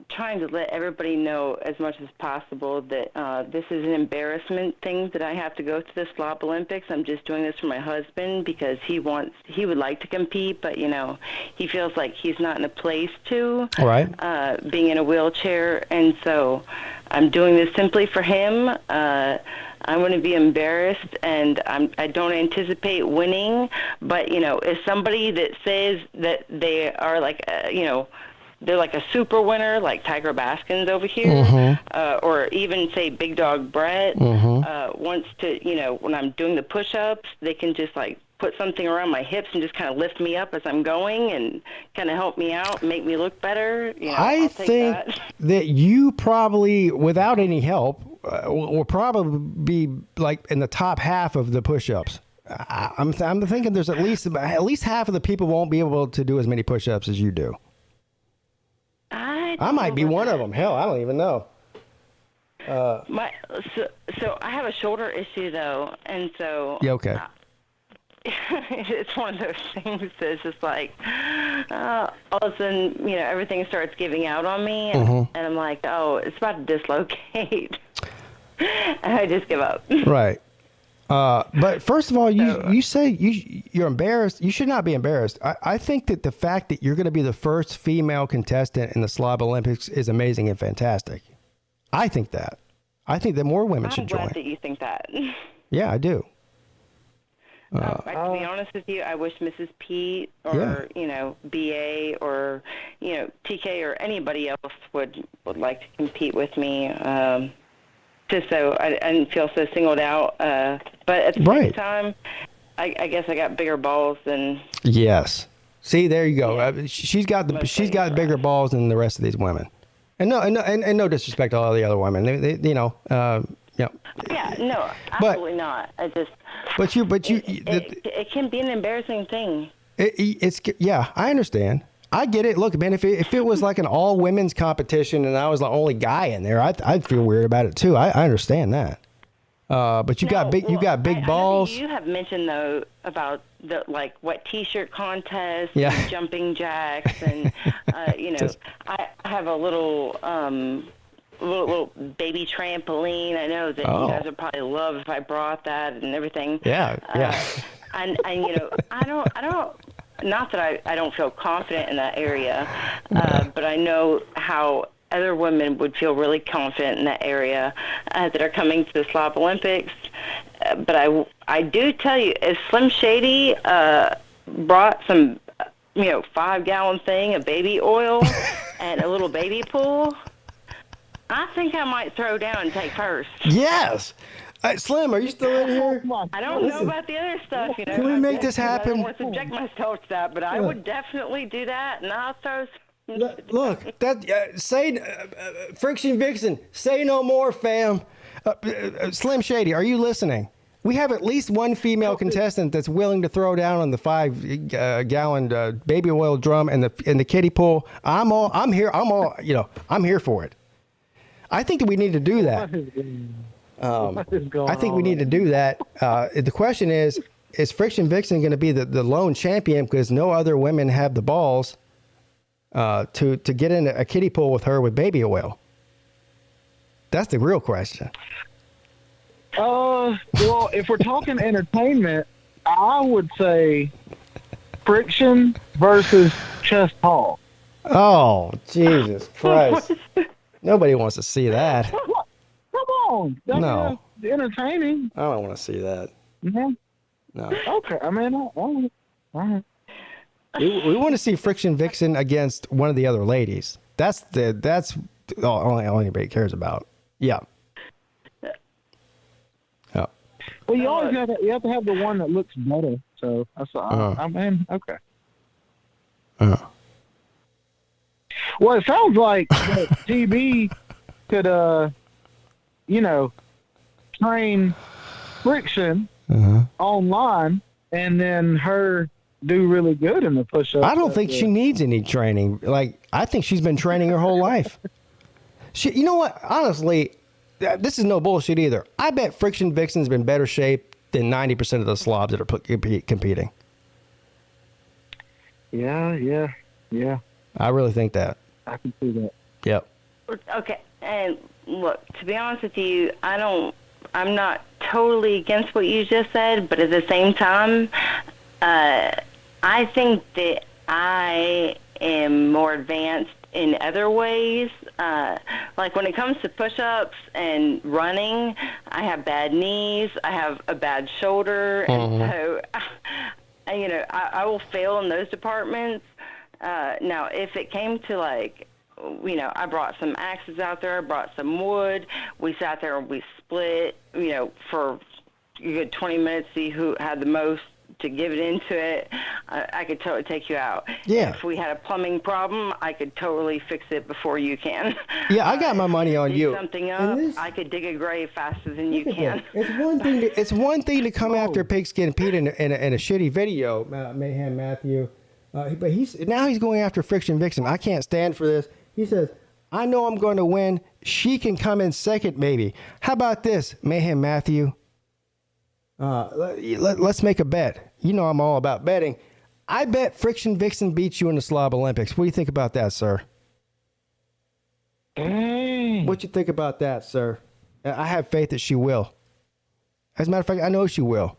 Speaker 9: trying to let everybody know as much as possible that this is an embarrassment thing that I have to go to the Slob Olympics. I'm just doing this for my husband because he would like to compete, but he feels like he's not in a place to.
Speaker 3: All right.
Speaker 9: Being in a wheelchair, and so I'm doing this simply for him. I'm going to be embarrassed, and I don't anticipate winning. But as somebody that says that they are like, they're like a super winner, like Tiger Baskins over here, or even say Big Dog Brett wants to, when I'm doing the push-ups, they can just like put something around my hips and just kind of lift me up as I'm going and kind of help me out and make me look better.
Speaker 3: I think that you probably, without any help, will probably be like in the top half of the push-ups. I'm thinking there's at least half of the people won't be able to do as many push-ups as you do. I might be one of them. Hell, I don't even know.
Speaker 9: So I have a shoulder issue though, and so
Speaker 3: yeah, okay.
Speaker 9: It's one of those things that's just like all of a sudden, everything starts giving out on me, and I'm like, oh, it's about to dislocate, and I just give up.
Speaker 3: Right. But first of all, you say you're embarrassed. You should not be embarrassed. I think that the fact that you're going to be the first female contestant in the Slob Olympics is amazing and fantastic. I think that. I think that more women should join.
Speaker 9: I'm glad that you think that.
Speaker 3: Yeah, I do.
Speaker 9: To be honest with you, I wish Mrs. Peete or BA or TK or anybody else would like to compete with me. Just so I didn't feel so singled out. But at the same time, I guess I got bigger balls than.
Speaker 3: Yes. See, there you go. Yeah. She's got bigger balls than the rest of these women. And no disrespect to all the other women. Yeah,
Speaker 9: no, absolutely not. It can be an embarrassing thing.
Speaker 3: I understand. I get it. Look, man, if it was like an all women's competition and I was the only guy in there, I'd feel weird about it too. I understand that. But you got big balls.
Speaker 9: You have mentioned though about the what T-shirt contests, and jumping jacks, and I have a little baby trampoline. I know that you guys would probably love if I brought that and everything.
Speaker 3: Yeah.
Speaker 9: And I don't. Not that I don't feel confident in that area, but I know how other women would feel really confident in that area that are coming to the Slob Olympics. But I do tell you, if Slim Shady brought some, 5-gallon thing of baby oil and a little baby pool, I think I might throw down and take first.
Speaker 3: Yes. Slim, are you still in here?
Speaker 9: I don't know about the other stuff,
Speaker 3: Can we make this happen?
Speaker 9: I don't want to subject myself to that, but I would definitely do that, and I'll throw some.
Speaker 3: Look, Friction Vixen, say no more, fam. Slim Shady, are you listening? We have at least one female contestant that's willing to throw down on the 5-gallon baby oil drum and the kiddie pool. I'm here for it. I think that we need to do that. I think we need to do that. The question is Friction Vixen going to be the lone champion because no other women have the balls to get in a kiddie pool with her with baby oil? That's the real question.
Speaker 11: Well, if we're talking entertainment, I would say Friction versus Chest Hall.
Speaker 3: Oh, Jesus Christ. Nobody wants to see that.
Speaker 11: Come on.
Speaker 3: No.
Speaker 11: Entertaining.
Speaker 3: I don't want to see that.
Speaker 11: Mm-hmm.
Speaker 3: No.
Speaker 11: Okay. I mean, all right.
Speaker 3: We want to see Friction Vixen against one of the other ladies. That's all anybody cares about. Yeah. Oh.
Speaker 11: Well, you always have to have the one that looks better. So that's I mean, okay. Well, it sounds like that TB could, train Friction online, and then her do really good in the push-up.
Speaker 3: I don't think she needs any training. I think she's been training her whole life. You know what? Honestly, this is no bullshit either. I bet Friction Vixen's been better shape than 90% of the slobs that are competing.
Speaker 11: Yeah.
Speaker 3: I really think that.
Speaker 11: I can see that.
Speaker 3: Yep.
Speaker 9: Okay, and look, to be honest with you, I'm not totally against what you just said, but at the same time, I think that I am more advanced in other ways. Like when it comes to push-ups and running, I have bad knees, I have a bad shoulder, and so, I will fail in those departments. Now, if it came to I brought some axes out there, I brought some wood, we sat there and we split, for a good 20 minutes, see who had the most to give it into it. I could totally take you out.
Speaker 3: Yeah.
Speaker 9: If we had a plumbing problem, I could totally fix it before you can.
Speaker 3: Yeah, I got my money on
Speaker 9: dig
Speaker 3: you.
Speaker 9: Something up, I could dig a grave faster than you can.
Speaker 3: It's one thing to come after Pigskin Pete in a shitty video, Mayhem Matthew, but he's going after Friction Vixen. I can't stand for this. He says, I know I'm going to win. She can come in second, maybe. How about this, Mayhem Matthew? Let's make a bet. You know I'm all about betting. I bet Friction Vixen beats you in the Slob Olympics. What do you think about that, sir? What you think about that, sir? I have faith that she will. As a matter of fact, I know she will.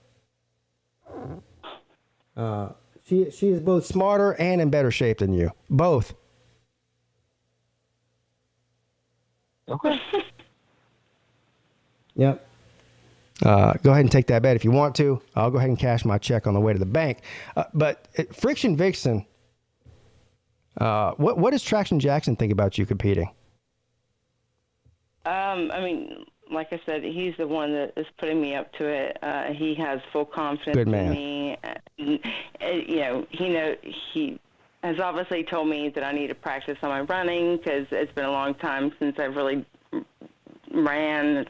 Speaker 3: She is both smarter and in better shape than you. Both.
Speaker 21: Okay.
Speaker 3: Yep. Go ahead and take that bet if you want to. I'll go ahead and cash my check on the way to the bank. But Friction Vixen, what does Traction Jackson think about you competing?
Speaker 9: Like I said, he's the one that is putting me up to it. He has full confidence
Speaker 3: Good man.
Speaker 9: in me. He has obviously told me that I need to practice on my running because it's been a long time since I've really ran.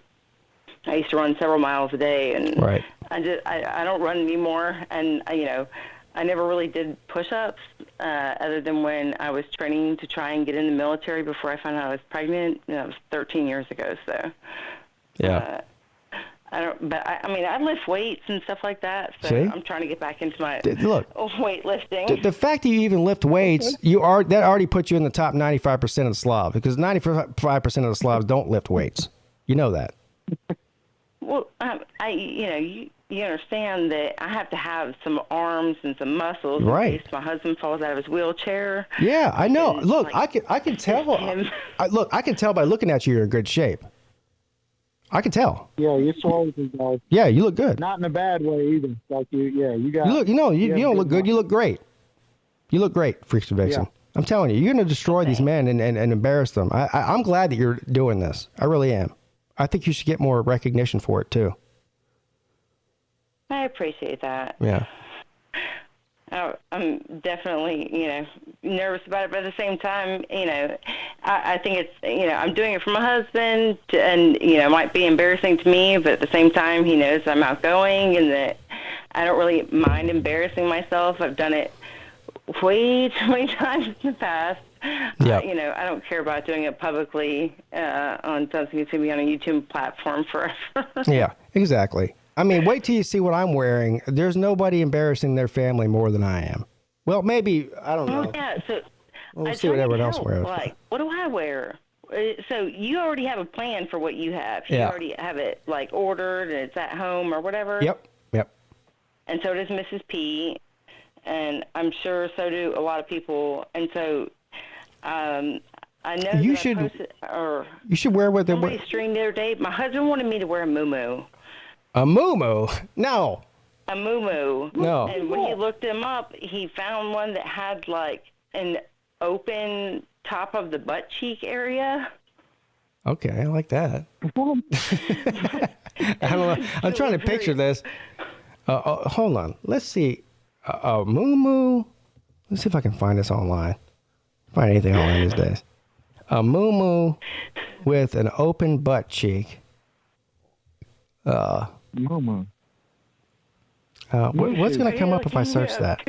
Speaker 9: I used to run several miles a day, and
Speaker 3: right.
Speaker 9: I don't run anymore. And I never really did push-ups other than when I was training to try and get in the military before I found out I was pregnant. That was 13 years ago. So
Speaker 3: yeah.
Speaker 9: I don't. But I lift weights and stuff like that. So
Speaker 3: See?
Speaker 9: I'm trying to get back into my weightlifting.
Speaker 3: The fact that you even lift weights, that already puts you in the top 95% of the Slavs, because 95% of the Slavs don't lift weights. You know that.
Speaker 9: Well, you understand that I have to have some arms and some muscles
Speaker 3: right.
Speaker 9: in case my husband falls out of his wheelchair.
Speaker 3: Yeah, I know.
Speaker 9: And,
Speaker 3: look, I can tell. I can tell by looking at you, you're in good shape. I can tell.
Speaker 11: Yeah, you're swollen, guys.
Speaker 3: Yeah, you look good.
Speaker 11: Not in a bad way either. Like you got.
Speaker 3: You look. You don't look good. You look great. You look great, Freaks Vixen. Yeah. I'm telling you, you're going to destroy these men and embarrass them. I'm glad that you're doing this. I really am. I think you should get more recognition for it too.
Speaker 9: I appreciate that.
Speaker 3: Yeah.
Speaker 9: I'm definitely, nervous about it, but at the same time, I think it's, I'm doing it for my husband, and, it might be embarrassing to me, but at the same time, he knows I'm outgoing and that I don't really mind embarrassing myself. I've done it way too many times in the past.
Speaker 3: Yep.
Speaker 9: I don't care about doing it publicly on something that's going to be on a YouTube platform forever.
Speaker 3: Yeah, exactly. Wait till you see what I'm wearing. There's nobody embarrassing their family more than I am. Well, maybe, I don't know.
Speaker 9: Yeah, so
Speaker 3: we'll see what everyone else wears.
Speaker 9: Like, what do I wear? So you already have a plan for what you have. You already have it, ordered, and it's at home or whatever?
Speaker 3: Yep.
Speaker 9: And so does Mrs. P, and I'm sure so do a lot of people. And so I know
Speaker 3: you
Speaker 9: that
Speaker 3: should,
Speaker 9: I posted, or
Speaker 3: you should wear what they're wearing.
Speaker 9: Somebody streamed the other day. My husband wanted me to wear a muumuu.
Speaker 3: A muumuu? No.
Speaker 9: A muumuu.
Speaker 3: No.
Speaker 9: And when he looked him up, he found one that had an open top of the butt cheek area.
Speaker 3: Okay, I like that. I don't know. I'm trying to picture this. Hold on. Let's see. A muumuu. Let's see if I can find this online. Find anything online these days. A muumuu with an open butt cheek.
Speaker 11: Muumuu.
Speaker 3: What's going to come up if I search that?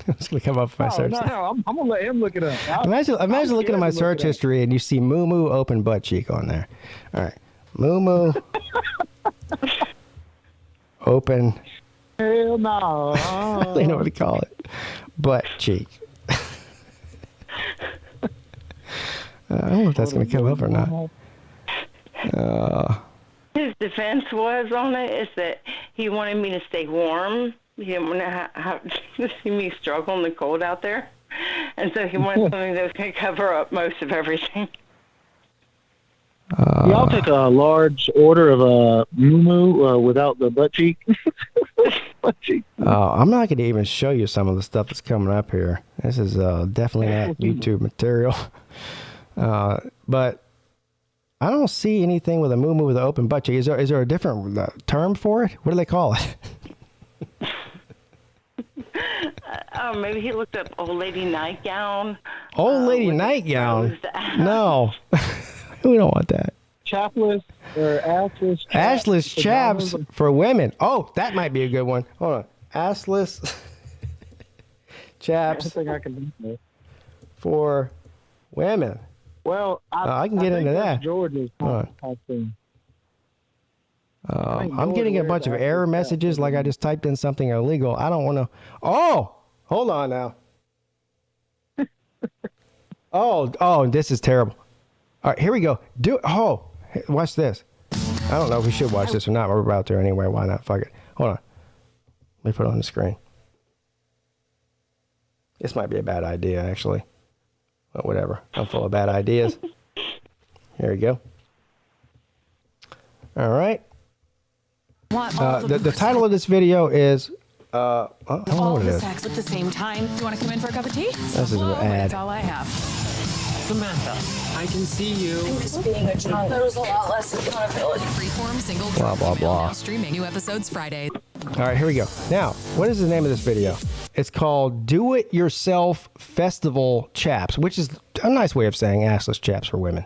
Speaker 3: What's going to come up if I search that?
Speaker 11: No, I'm going to let him look it up.
Speaker 3: Imagine looking at my search history and you see muumuu open butt cheek on there. All right. Muumuu open.
Speaker 11: Hell no.
Speaker 3: I don't know what to call it. Butt cheek. I don't know if that's going to come up or not.
Speaker 9: His defense was on it is that he wanted me to stay warm. He didn't want to see me struggle in the cold out there. And so he wanted something that was going to cover up most of everything.
Speaker 21: Y'all take a large order of a moo without the butt cheek.
Speaker 3: I'm not going to even show you some of the stuff that's coming up here. This is definitely not YouTube material. But I don't see anything with a moo with an open butt cheek. Is there a different term for it? What do they call it?
Speaker 9: Maybe he looked up old lady nightgown.
Speaker 3: Old lady nightgown? No. We don't want that.
Speaker 21: Chapless or assless chaps.
Speaker 3: Assless chaps for women. Oh, that might be a good one. Hold on. Assless chaps
Speaker 21: I think I can do that.
Speaker 3: For women.
Speaker 21: Well,
Speaker 3: I can get into that.
Speaker 21: George's thing.
Speaker 3: I'm getting a bunch of error messages like I just typed in something illegal. I don't want to. Oh, hold on now. Oh, this is terrible. All right, here we go. Watch this. I don't know if we should watch this or not. We're about to anyway. Why not? Fuck it. Hold on. Let me put it on the screen. This might be a bad idea, actually. But whatever. I'm full of bad ideas. Here we go. All right. The title of this video is I don't know
Speaker 4: All
Speaker 3: what it
Speaker 4: the
Speaker 3: is.
Speaker 4: sex at the same time. You want to come in for a cup of tea?
Speaker 3: This is an ad.
Speaker 4: That's all I have.
Speaker 22: Samantha, I can see you.
Speaker 4: I'm just being a child. There was a lot less accountability. Freeform single.
Speaker 3: Blah, blah, blah.
Speaker 4: Now streaming new episodes Friday.
Speaker 3: All right, here we go. Now, what is the name of this video? It's called Do It Yourself Festival Chaps, which is a nice way of saying assless chaps for women.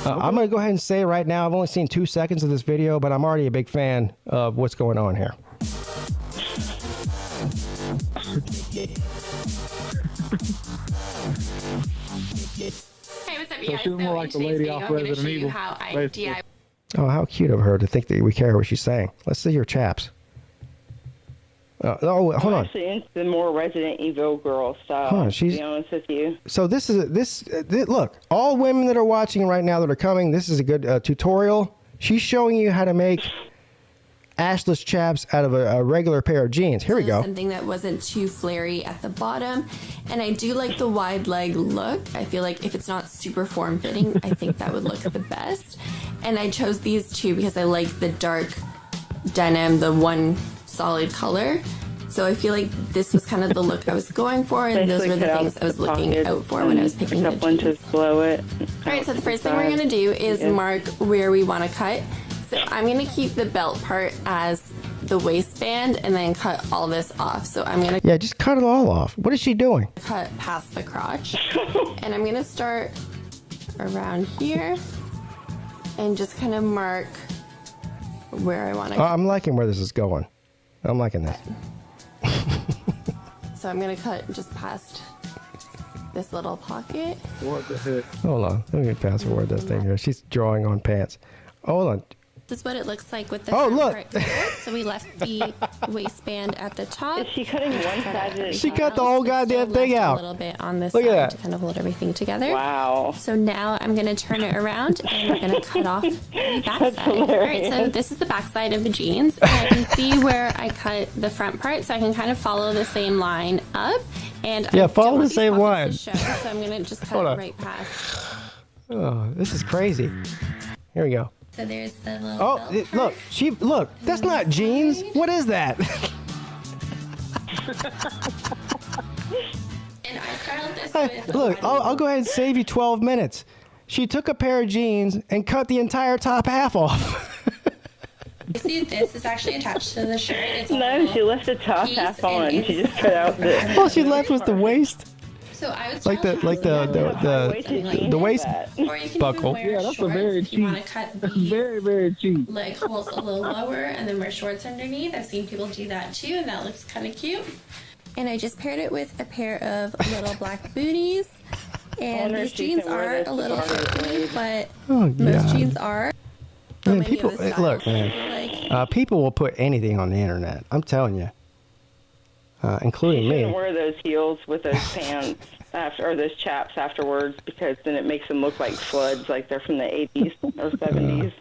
Speaker 3: I'm going to go ahead and say right now, I've only seen 2 seconds of this video, but I'm already a big fan of what's going on here.
Speaker 23: Hey, what's up, you
Speaker 21: So
Speaker 23: guys?
Speaker 21: she's more like the lady off Resident Evil.
Speaker 23: How I
Speaker 21: basically.
Speaker 23: DIY.
Speaker 3: Oh, how cute of her to think that we care what she's saying. Let's see your chaps. Hold on.
Speaker 9: I'm actually into the more Resident Evil girl style,
Speaker 3: Hold on,
Speaker 9: to be honest with you.
Speaker 3: So look, all women that are watching right now that are coming, this is a good tutorial. She's showing you how to make ashless chaps out of a regular pair of jeans. Here we go.
Speaker 23: Something that wasn't too flary at the bottom. And I do like the wide leg look. I feel like if it's not super form-fitting, I think that would look the best. And I chose these two because I like the dark denim, the one solid color. So I feel like this was kind of the look I was going for, and those were the things I was looking out for when I was picking the jeans.
Speaker 9: Just below it.
Speaker 23: All right, so the first thing we're going to do is mark where we want to cut. So I'm going to keep the belt part as the waistband and then cut all this off. So I'm going to
Speaker 3: Yeah, just cut it all off. What is she doing?
Speaker 23: cut past the crotch. And I'm going to start around here and just kind of mark where I want to
Speaker 3: I'm liking where this is going. I'm liking this.
Speaker 23: So I'm going to cut just past this little pocket.
Speaker 21: What the heck?
Speaker 3: Hold on. Let me fast forward this thing here. She's drawing on pants. Hold on.
Speaker 23: This is what it looks like with the
Speaker 3: Oh,
Speaker 23: front
Speaker 3: look.
Speaker 23: part here. So we left the waistband at the top.
Speaker 9: Is she cutting one side of the
Speaker 3: She cut the whole goddamn thing
Speaker 23: A
Speaker 3: out.
Speaker 23: little bit on this
Speaker 3: Look
Speaker 23: side
Speaker 3: at
Speaker 23: to
Speaker 3: that.
Speaker 23: kind of hold everything together.
Speaker 9: Wow.
Speaker 23: So now I'm going to turn it around and we're going to cut off the back side. All right, so this is the back side of the jeans. And I can see where I cut the front part, so I can kind of follow the same line up. And
Speaker 3: Yeah,
Speaker 23: I
Speaker 3: follow
Speaker 23: don't
Speaker 3: the
Speaker 23: want
Speaker 3: same
Speaker 23: these
Speaker 3: line.
Speaker 23: pockets to show, so I'm going to just
Speaker 3: Hold
Speaker 23: cut
Speaker 3: on.
Speaker 23: right past.
Speaker 3: Oh, this is crazy. Here we go.
Speaker 23: So there's the little
Speaker 3: Oh,
Speaker 23: belt part.
Speaker 3: look. That's not jeans. What is that?
Speaker 23: And I styled this
Speaker 3: Hey,
Speaker 23: with
Speaker 3: look, I'll go ahead and save you 12 minutes. She took a pair of jeans and cut the entire top half off.
Speaker 23: You see, this is actually attached to the shirt. It's
Speaker 9: No, she left the top half on. She just cut out the.
Speaker 3: All she left was the waist.
Speaker 23: So I would
Speaker 3: Like the waist
Speaker 23: Or you can
Speaker 3: buckle.
Speaker 23: even wear
Speaker 21: Yeah, that's a
Speaker 23: shorts
Speaker 21: very
Speaker 23: if you want to cut
Speaker 21: That's
Speaker 23: these
Speaker 21: very, very cheap.
Speaker 23: leg holes a little lower and then wear shorts underneath. I've seen people do that too, and that looks kind of cute. And I just paired it with a pair of little black booties. And
Speaker 9: wonder
Speaker 23: these
Speaker 9: if you
Speaker 23: jeans
Speaker 9: can wear
Speaker 23: are
Speaker 9: this
Speaker 23: a little
Speaker 9: tomorrow.
Speaker 23: tricky, but
Speaker 3: Oh,
Speaker 23: most
Speaker 3: God.
Speaker 23: jeans are.
Speaker 3: Man,
Speaker 23: many
Speaker 3: people,
Speaker 23: of the
Speaker 3: look,
Speaker 23: styles
Speaker 3: man. People will put anything on the internet. I'm telling you. including
Speaker 9: You
Speaker 3: me.
Speaker 9: shouldn't wear those heels with those pants or those chaps afterwards, because then it makes them look like floods, like they're from the 80s or 70s.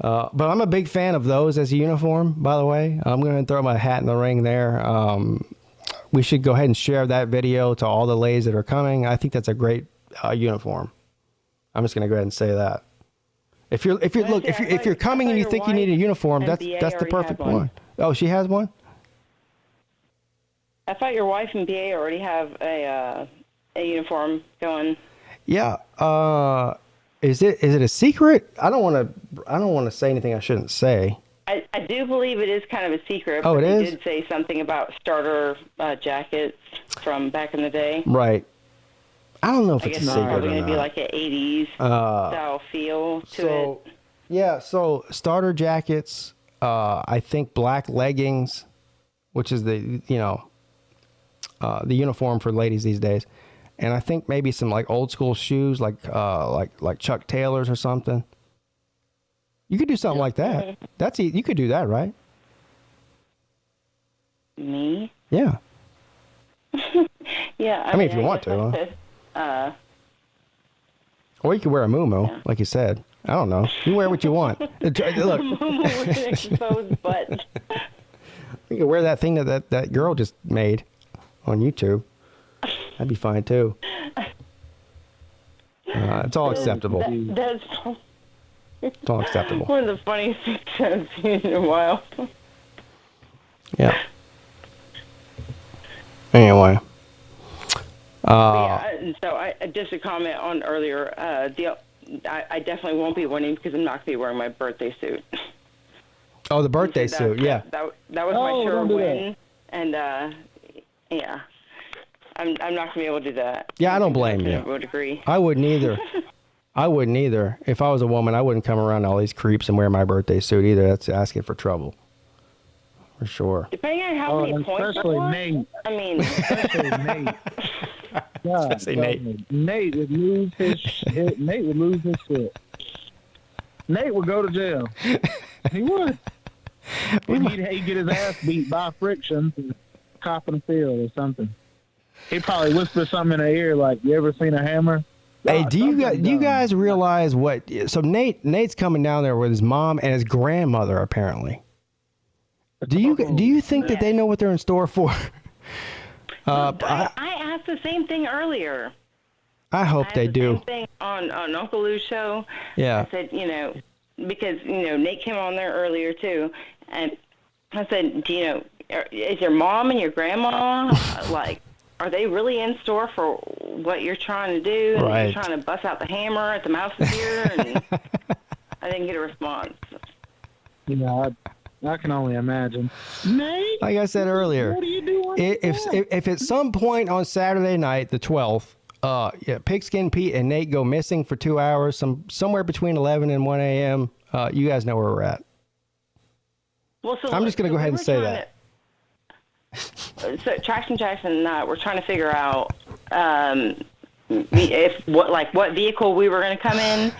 Speaker 3: But I'm a big fan of those as a uniform, by the way. I'm going to throw my hat in the ring there. We should go ahead and share that video to all the ladies that are coming. I think that's a great uniform. I'm just going to go ahead and say that. If you're coming and you think you need a uniform, that's the perfect one. Oh, she has one?
Speaker 9: I thought your wife and BA already have a uniform going.
Speaker 3: Yeah. Is it a secret? I don't want to say anything I shouldn't say.
Speaker 9: I do believe it is kind of a secret.
Speaker 3: Oh,
Speaker 9: but
Speaker 3: it
Speaker 9: he
Speaker 3: is?
Speaker 9: did say something about starter jackets from back in the day.
Speaker 3: Right. I don't know if
Speaker 9: I
Speaker 3: it's
Speaker 9: guess
Speaker 3: a
Speaker 9: it's
Speaker 3: secret
Speaker 9: probably
Speaker 3: or
Speaker 9: going to be
Speaker 3: not.
Speaker 9: like an 80s style feel to it.
Speaker 3: Yeah, so starter jackets, I think black leggings, which is the uniform for ladies these days. And I think maybe some like old school shoes, like Chuck Taylors or something. You could do something like that. You could do that, right?
Speaker 9: Me?
Speaker 3: Yeah.
Speaker 9: Yeah.
Speaker 3: I mean, if you want to. Or you could wear a muumuu, like you said. I don't know. You wear what you want. Look.
Speaker 9: Exposed butt.
Speaker 3: You could wear that thing that girl just made on YouTube. That'd be fine too. It's all acceptable.
Speaker 9: That's
Speaker 3: It's all acceptable.
Speaker 9: one of the funniest things I've seen in a while.
Speaker 3: Yeah. Anyway.
Speaker 9: And so just a comment on earlier. I definitely won't be winning because I'm not going to be wearing my birthday suit.
Speaker 3: Oh, the birthday suit, yeah.
Speaker 9: That was my sure
Speaker 11: don't do
Speaker 9: win, and yeah, I'm not going to be able to do that.
Speaker 3: Yeah, I don't blame you.
Speaker 9: I would agree.
Speaker 3: I wouldn't either. I wouldn't either. If I was a woman, I wouldn't come around all these creeps and wear my birthday suit either. That's asking for trouble. For sure.
Speaker 9: Depending on how many points
Speaker 11: especially
Speaker 9: I want,
Speaker 11: Nate.
Speaker 9: I mean,
Speaker 11: Especially Nate. God,
Speaker 3: Say Nate.
Speaker 11: Nate would lose his shit. Nate would lose his shit. Nate would go to jail. He would. He'd get his ass beat by friction, cop in the field or something. He'd probably whisper something in her ear like, "You ever seen a hammer?"
Speaker 3: Hey, do you guys realize what? So Nate's coming down there with his mom and his grandmother apparently. Do you think that they know what they're in store for?
Speaker 9: I asked the same thing earlier.
Speaker 3: I hope they do.
Speaker 9: Same thing on Uncle Lou's show.
Speaker 3: Yeah.
Speaker 9: I said, because Nate came on there earlier too, and I said, is your mom and your grandma like? Are they really in store for what you're trying to do? And
Speaker 3: Right.
Speaker 9: you're trying to bust out the hammer at the mouse's ear? And I didn't get a response.
Speaker 11: I can only imagine. Nate,
Speaker 3: Like I said earlier,
Speaker 11: what are you doing?
Speaker 3: if at some point on Saturday night, the 12th, Pigskin Pete and Nate go missing for 2 hours, somewhere between 11 and 1 a.m., you guys know where we're at.
Speaker 9: Well,
Speaker 3: I'm just going to go ahead and say that.
Speaker 9: So Traction Jackson and I were trying to figure out what vehicle we were going to come in,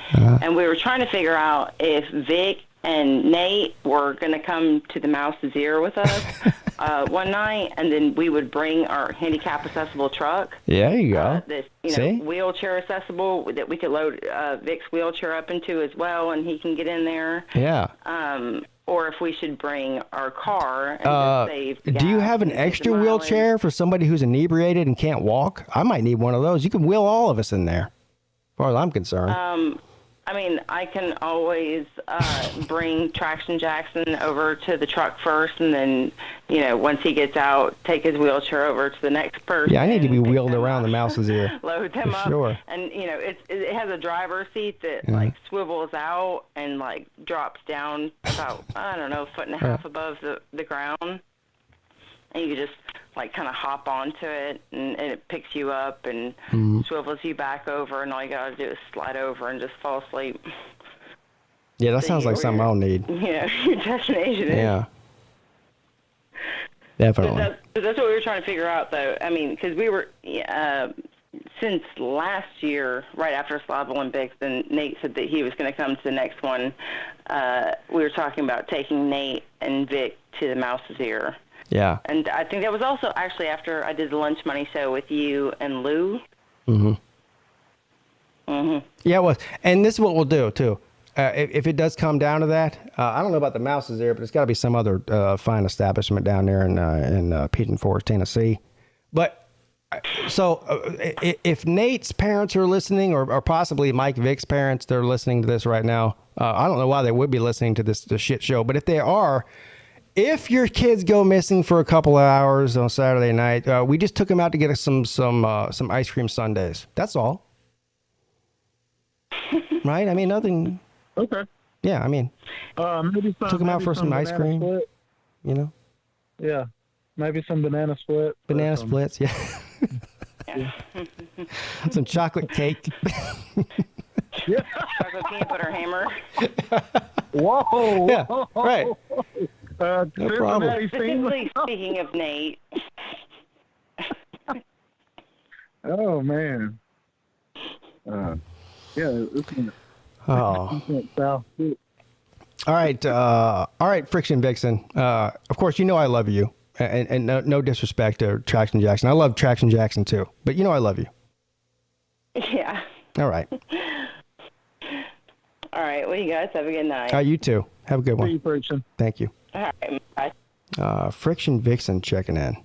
Speaker 9: and we were trying to figure out if Vic and Nate were going to come to the Mouse's Ear with us one night, and then we would bring our handicap accessible truck.
Speaker 3: Yeah, there you go.
Speaker 9: This
Speaker 3: See?
Speaker 9: wheelchair accessible that we could load Vic's wheelchair up into as well, and he can get in there.
Speaker 3: Yeah.
Speaker 9: Or if we should bring our car and just save
Speaker 3: Do you
Speaker 9: gas
Speaker 3: have an
Speaker 9: and take the
Speaker 3: extra
Speaker 9: mileage.
Speaker 3: wheelchair for somebody who's inebriated and can't walk? I might need one of those. You can wheel all of us in there, as far as I'm concerned.
Speaker 9: I mean, I can always bring Traction Jackson over to the truck first, and then, once he gets out, take his wheelchair over to the next person.
Speaker 3: Yeah, I need to be wheeled around the Mouse's Ear.
Speaker 9: Load them
Speaker 3: for
Speaker 9: up.
Speaker 3: Sure.
Speaker 9: And, it has a driver's seat that,
Speaker 3: Yeah.
Speaker 9: swivels out and, drops down about, I don't know, a foot and a half above the ground. And you just, kind of hop onto it, and it picks you up and swivels you back over, and all you got to do is slide over and just fall asleep.
Speaker 3: Yeah, that sounds like something I'll need.
Speaker 9: Your destination is.
Speaker 3: Yeah. Definitely.
Speaker 9: That's what we were trying to figure out, though. I mean, because we were, since last year, right after Slob Olympics, and Nate said that he was going to come to the next one, we were talking about taking Nate and Vic to the Mouse's Ear.
Speaker 3: Yeah.
Speaker 9: And I think that was also actually after I did the Lunch Money show with you and Lou.
Speaker 3: Mm-hmm.
Speaker 9: Mm-hmm.
Speaker 3: Yeah, it was. And this is what we'll do, too. If it does come down to that, I don't know about the Mouses there, but it's got to be some other fine establishment down there in Pigeon Forge, Tennessee. But so if Nate's parents are listening, or possibly Mike Vick's parents, they're listening to this right now. I don't know why they would be listening to this shit show, but if they are, if your kids go missing for a couple of hours on Saturday night, we just took them out to get us some ice cream sundaes. That's all. Right? I mean, nothing.
Speaker 11: Okay.
Speaker 3: Yeah, I mean,
Speaker 11: maybe
Speaker 3: took them out for some ice cream.
Speaker 11: Split.
Speaker 3: You know?
Speaker 11: Yeah. Maybe some banana split.
Speaker 3: Banana splits, yeah. Some chocolate cake.
Speaker 11: Yeah.
Speaker 9: Chocolate peanut butter hammer.
Speaker 11: Whoa.
Speaker 3: Yeah, right.
Speaker 11: No
Speaker 3: problem.
Speaker 9: Specifically speaking of Nate.
Speaker 11: Oh, man. Yeah. It's
Speaker 3: Oh. All right, Friction Vixen. Of course, you know I love you, and no disrespect to Traction Jackson. I love Traction Jackson too, but you know I love you.
Speaker 9: Yeah.
Speaker 3: All right.
Speaker 9: All right. Well, you guys have a good night.
Speaker 3: You too. Have a good one.
Speaker 11: See you, Friction.
Speaker 3: Thank you.
Speaker 9: All right. Bye.
Speaker 3: Friction Vixen checking in.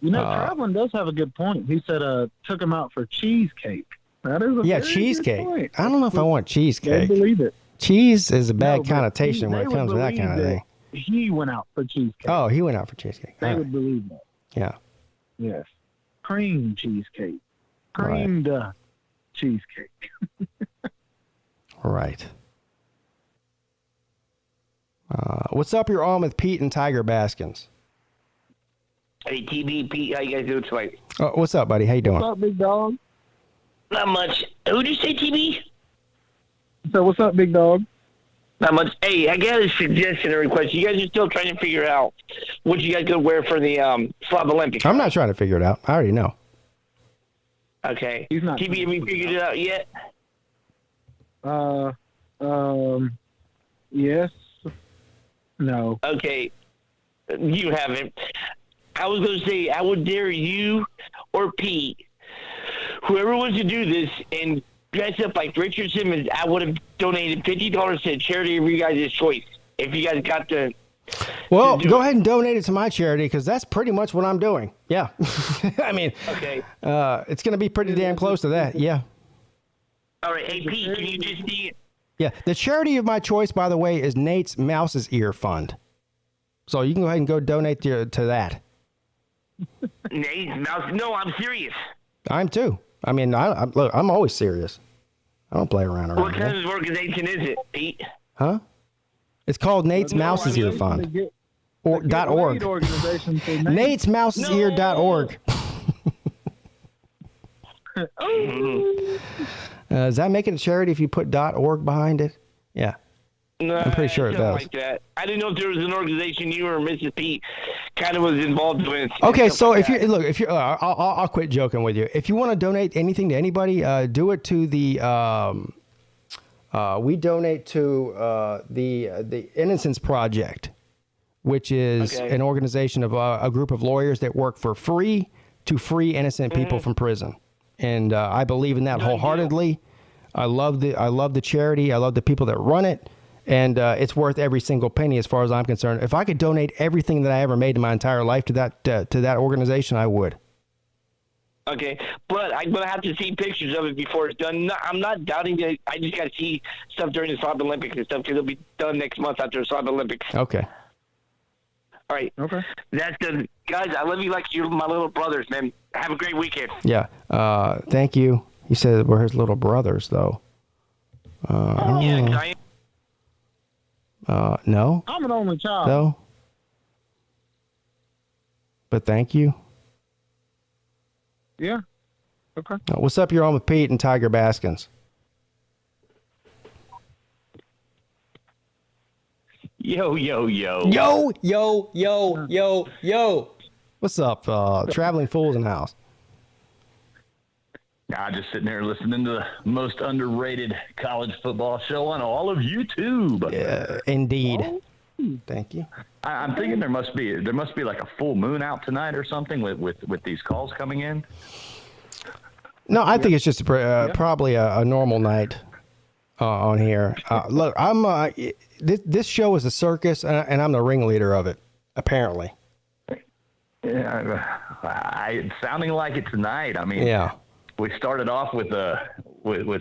Speaker 11: You know, Traveling does have a good point. He said, took him out for cheesecake. That is a very
Speaker 3: cheesecake.
Speaker 11: good point.
Speaker 3: I don't know if I want cheesecake.
Speaker 11: They believe it.
Speaker 3: Cheese is a bad
Speaker 11: No, but
Speaker 3: connotation when
Speaker 11: they
Speaker 3: it
Speaker 11: would
Speaker 3: comes to that
Speaker 11: believe
Speaker 3: kind of thing.
Speaker 11: He went out for cheesecake.
Speaker 3: Oh, he went out for cheesecake.
Speaker 11: They
Speaker 3: All
Speaker 11: would
Speaker 3: right.
Speaker 11: believe that.
Speaker 3: Yeah.
Speaker 11: Yes. Cream cheesecake. Creamed cheesecake.
Speaker 3: All right. What's up? You're on with Pete and Tiger Baskins.
Speaker 18: Hey, TB, Pete, how you guys doing tonight?
Speaker 3: What's up, buddy? How you doing?
Speaker 11: What's up, big dog?
Speaker 18: Not much. Who'd you say, TB?
Speaker 11: So what's up, big dog?
Speaker 18: Not much. Hey, I got a suggestion or request. You guys are still trying to figure out what you guys could wear for the Slob Olympics.
Speaker 3: I'm not trying to figure it out. I already know.
Speaker 18: Okay.
Speaker 11: He's not.
Speaker 18: TB, have you figured it out yet?
Speaker 11: Yes. No.
Speaker 18: Okay. You haven't. I was going to say, I would dare you or Pete, whoever wants to do this, and dress up like Richard Simmons, I would have donated $50 to a charity of your guys' choice. If you guys got the...
Speaker 3: Well, go ahead and donate it to my charity, because that's pretty much what I'm doing. Yeah. I mean,
Speaker 18: okay.
Speaker 3: It's going to be pretty damn close to that. Yeah.
Speaker 18: All right. Hey, Pete, can you just see it?
Speaker 3: Yeah. The charity of my choice, by the way, is Nate's Mouse's Ear Fund. So you can go ahead and go donate to that.
Speaker 18: Nate's Mouse? No, I'm serious.
Speaker 3: I'm too. I mean, look, I'm always serious. I don't play around
Speaker 18: What
Speaker 3: here.
Speaker 18: kind of organization is it, Pete?
Speaker 3: Huh? It's called Nate's Mouse's Ear Fund. .org. Nate's Mouse's Ear.org. Does that make it a charity if you put .org behind it? Yeah.
Speaker 18: No,
Speaker 3: I'm pretty sure it does.
Speaker 18: Like that. I didn't know if there was an organization you or Mrs. Pete kind of was involved with.
Speaker 3: Okay, so if you I'll quit joking with you. If you want to donate anything to anybody, do it to the. We donate to the Innocence Project, which is an organization of a group of lawyers that work for free to free innocent people from prison, and I believe in that wholeheartedly. I love the charity. I love the people that run it. And it's worth every single penny as far as I'm concerned. If I could donate everything that I ever made in my entire life to that organization, I would.
Speaker 18: Okay, but I'm going to have to see pictures of it before it's done. No, I'm not doubting it. I just got to see stuff during the Slob Olympics and stuff because it'll be done next month after the Slob Olympics.
Speaker 3: Okay.
Speaker 18: All right. Okay. That's good. Guys, I love you like you're my little brothers, man. Have a great weekend.
Speaker 3: Yeah. Thank you. He said we're his little brothers, though.
Speaker 18: Yeah,
Speaker 3: no.
Speaker 11: I'm an only child.
Speaker 3: No. But thank you.
Speaker 11: Yeah. Okay.
Speaker 3: What's up? You're on with Pete and Tiger Baskins.
Speaker 1: Yo, yo, yo.
Speaker 3: Yo, yo, yo, yo, yo. What's up, traveling fools in the house?
Speaker 1: Nah, just sitting there listening to the most underrated college football show on all of YouTube.
Speaker 3: Indeed. Thank you.
Speaker 1: I'm thinking there must be like a full moon out tonight or something with these calls coming in.
Speaker 3: No, I think it's just probably a normal night on here. Look, I'm this show is a circus, and I'm the ringleader of it, apparently.
Speaker 1: Yeah, it's sounding like it tonight. I mean,
Speaker 3: yeah.
Speaker 1: We started off with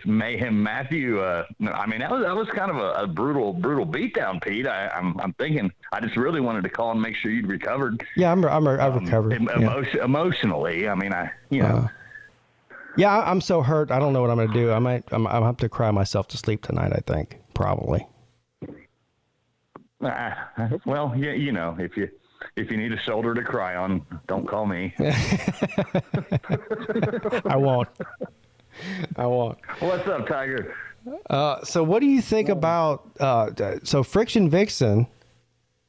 Speaker 1: Mayhem Matthew. I mean, that was kind of a brutal beatdown, Pete. I'm thinking I just really wanted to call and make sure you'd recovered.
Speaker 3: Yeah, I've recovered
Speaker 1: emotionally. I mean,
Speaker 3: yeah, I'm so hurt. I don't know what I'm going to do. I'm have to cry myself to sleep tonight. I think probably.
Speaker 1: Well, yeah, you know, if you need a shoulder to cry on, don't call me.
Speaker 3: I won't.
Speaker 1: What's up, Tiger?
Speaker 3: So what do you think about, so Friction Vixen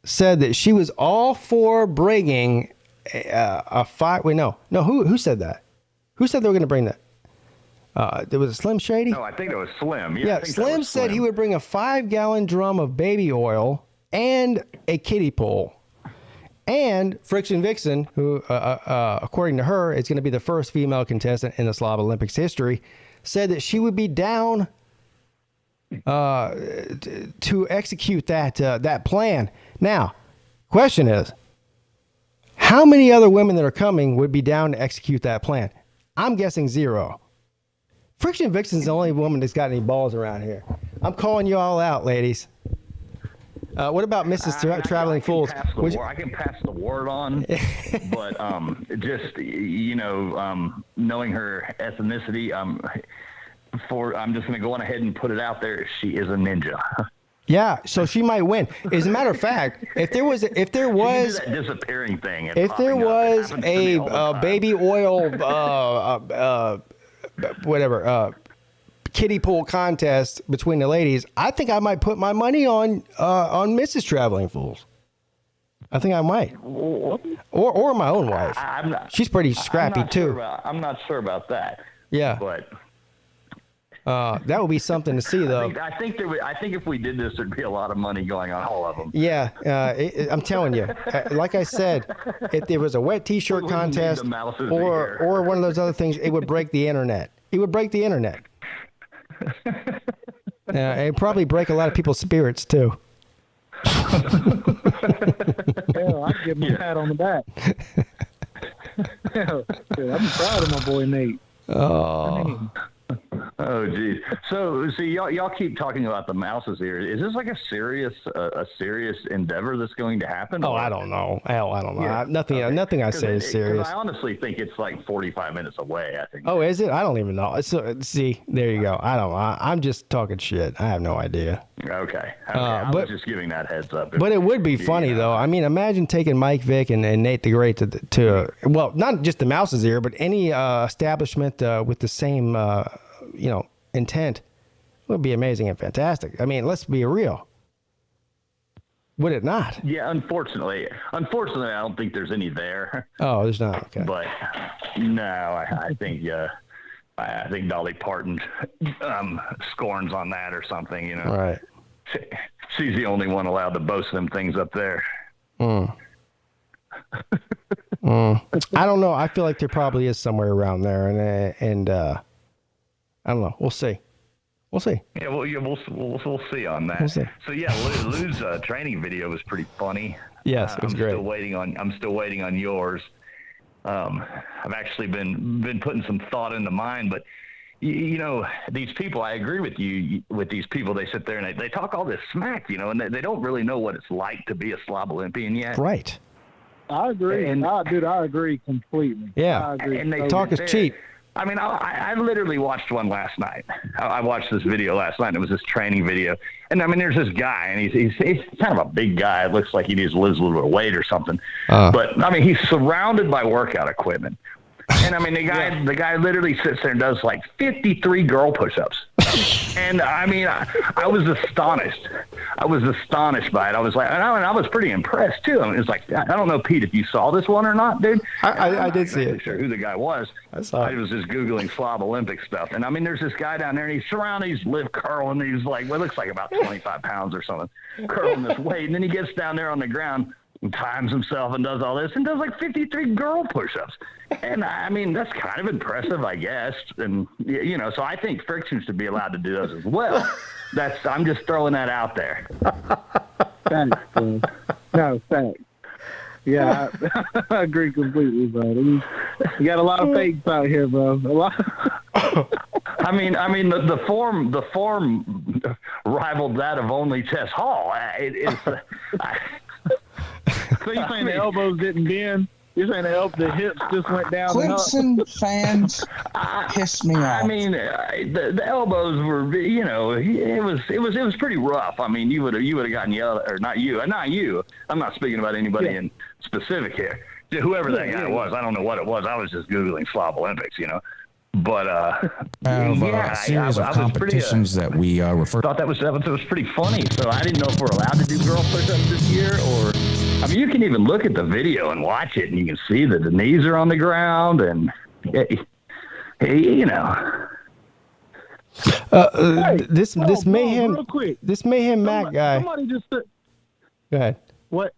Speaker 3: said that she was all for bringing a fight. Wait, no, who said that? Who said they were going to bring that? There was a Slim Shady?
Speaker 1: No, I think it was Slim.
Speaker 3: Yeah, Slim said he would bring a 5-gallon drum of baby oil and a kiddie pool. And Friction Vixen, who, according to her, is going to be the first female contestant in the Slob Olympics history, said that she would be down to execute that plan. Now, question is, how many other women that are coming would be down to execute that plan? I'm guessing 0. Friction Vixen's the only woman that's got any balls around here. I'm calling you all out, ladies. What about Mrs. Traveling Fools?
Speaker 1: I can pass the word on, but just knowing her ethnicity, I'm just going to go on ahead and put it out there. She is a ninja.
Speaker 3: Yeah, so she might win. As a matter of fact, if there was
Speaker 1: that disappearing thing,
Speaker 3: if there was a baby oil, kiddie pool contest between the ladies, I think I might put my money on Mrs. Traveling Fools. I think I might, or my own wife. She's pretty scrappy too.
Speaker 1: I'm not sure about that.
Speaker 3: Yeah,
Speaker 1: but
Speaker 3: that would be something to see, though.
Speaker 1: I think if we did this, there'd be a lot of money going on all of them.
Speaker 3: Yeah, I'm telling you. Like I said, if there was a wet T-shirt contest or one of those other things, it would break the internet. It would break the internet. It'd probably break a lot of people's spirits too.
Speaker 11: Hell, I'd give him a pat on the back. Hell, I'm proud of my boy Nate.
Speaker 1: Oh, geez. So y'all keep talking about the mouses here. Is this like a serious endeavor that's going to happen?
Speaker 3: Oh, I don't know. Hell, I don't know.
Speaker 1: Yeah.
Speaker 3: Nothing I say is serious.
Speaker 1: I honestly think it's like 45 minutes away, I think.
Speaker 3: Oh, is it? I don't even know. So, see, there you go. I don't know. I'm just talking shit. I have no idea.
Speaker 1: Okay. I was just giving that heads up.
Speaker 3: But it would be funny, though. I mean, imagine taking Mike Vick and Nate the Great to well, not just the Mouse's Ear, but any establishment with the same intent. Would be amazing and fantastic. I mean, let's be real. Would it not?
Speaker 1: Yeah, unfortunately, I don't think there's any there.
Speaker 3: Oh, there's not. Okay.
Speaker 1: But no, I think Dolly Parton scorns on that or something.
Speaker 3: Right.
Speaker 1: She's the only one allowed to boast them things up there.
Speaker 3: I don't know. I feel like there probably is somewhere around there, and I don't know. We'll see.
Speaker 1: Yeah, we'll see on that.
Speaker 3: We'll see.
Speaker 1: So yeah, Lou's training video was pretty funny.
Speaker 3: Yes, it was great.
Speaker 1: I'm still waiting on yours. I've actually been putting some thought into mine, but these people, I agree with you. With these people, they sit there and they talk all this smack, and they don't really know what it's like to be a Slob Olympian yet.
Speaker 3: Right.
Speaker 11: I agree, I agree completely.
Speaker 3: Yeah,
Speaker 11: I agree.
Speaker 3: And they talk is cheap.
Speaker 1: I mean, I literally watched one last night. I watched this video last night. And it was this training video. And, I mean, there's this guy, and he's kind of a big guy. It looks like he needs to lose a little bit of weight or something. But, I mean, he's surrounded by workout equipment. And I mean, the guy literally sits there and does like 53 girl push-ups. And I mean, I was astonished. I was astonished by it. I was like, and I was pretty impressed too. I mean, it was like, I don't know, Pete, if you saw this one or not, dude.
Speaker 3: I did see it.
Speaker 1: I'm not sure who the guy was.
Speaker 3: I saw it.
Speaker 1: I was just Googling Slob Olympics stuff. And I mean, there's this guy down there and he's surrounded, he's lift curling. He's like, well, it looks like about 25 pounds or something, curling this weight. And then he gets down there on the ground and times himself and does all this and does like 53 girl push-ups. And I mean, that's kind of impressive, I guess. And, you know, so I think Friction should be allowed to do those as well. I'm just throwing that out there.
Speaker 11: Thanks, bro. No, thanks. Yeah, I agree completely, bro. You got a lot of fakes out here, bro. A lot.
Speaker 1: I mean, the form rivaled that of only Tess Hall.
Speaker 11: So you're saying the elbows didn't bend? You're saying the hips just went down?
Speaker 12: Clemson fans pissed me off.
Speaker 1: I mean, the elbows were, you know, it was pretty rough. I mean, you would have gotten yelled, or not you. I'm not speaking about anybody in specific here. Whoever that guy was, I don't know what it was. I was just Googling Slob Olympics, you know. But
Speaker 8: a series of competitions that we refer.
Speaker 1: Thought that was pretty funny. So I didn't know if we're allowed to do girl push-ups this year, or I mean, you can even look at the video and watch it, and you can see that the knees are on the ground, and you know.
Speaker 3: This Mayhem,
Speaker 11: real quick.
Speaker 3: This Mayhem Matt guy.
Speaker 11: Somebody just said.
Speaker 3: Go ahead.
Speaker 11: What?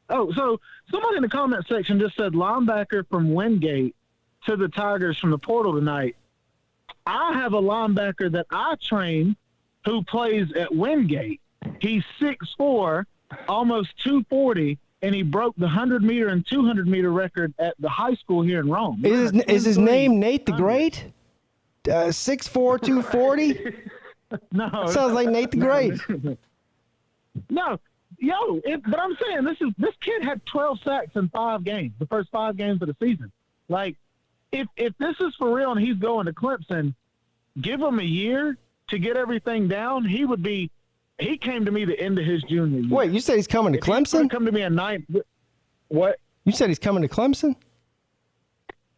Speaker 11: Oh, so somebody in the comment section just said linebacker from Wingate to the Tigers from the portal tonight. I have a linebacker that I train who plays at Wingate. He's 6'4", almost 240, and he broke the 100-meter and 200-meter record at the high school here in Rome.
Speaker 3: Is his name Nate the Great? 6'4", 240?
Speaker 11: No.
Speaker 3: Sounds like Nate the Great.
Speaker 11: No. But I'm saying this kid had 12 sacks in 5 games, the first 5 games of the season. Like, if this is for real and he's going to Clemson, give him a year to get everything down. He came to me the end of his junior year.
Speaker 3: Wait, you said he's coming to Clemson?
Speaker 11: He come to me at 9. What?
Speaker 3: You said he's coming to Clemson?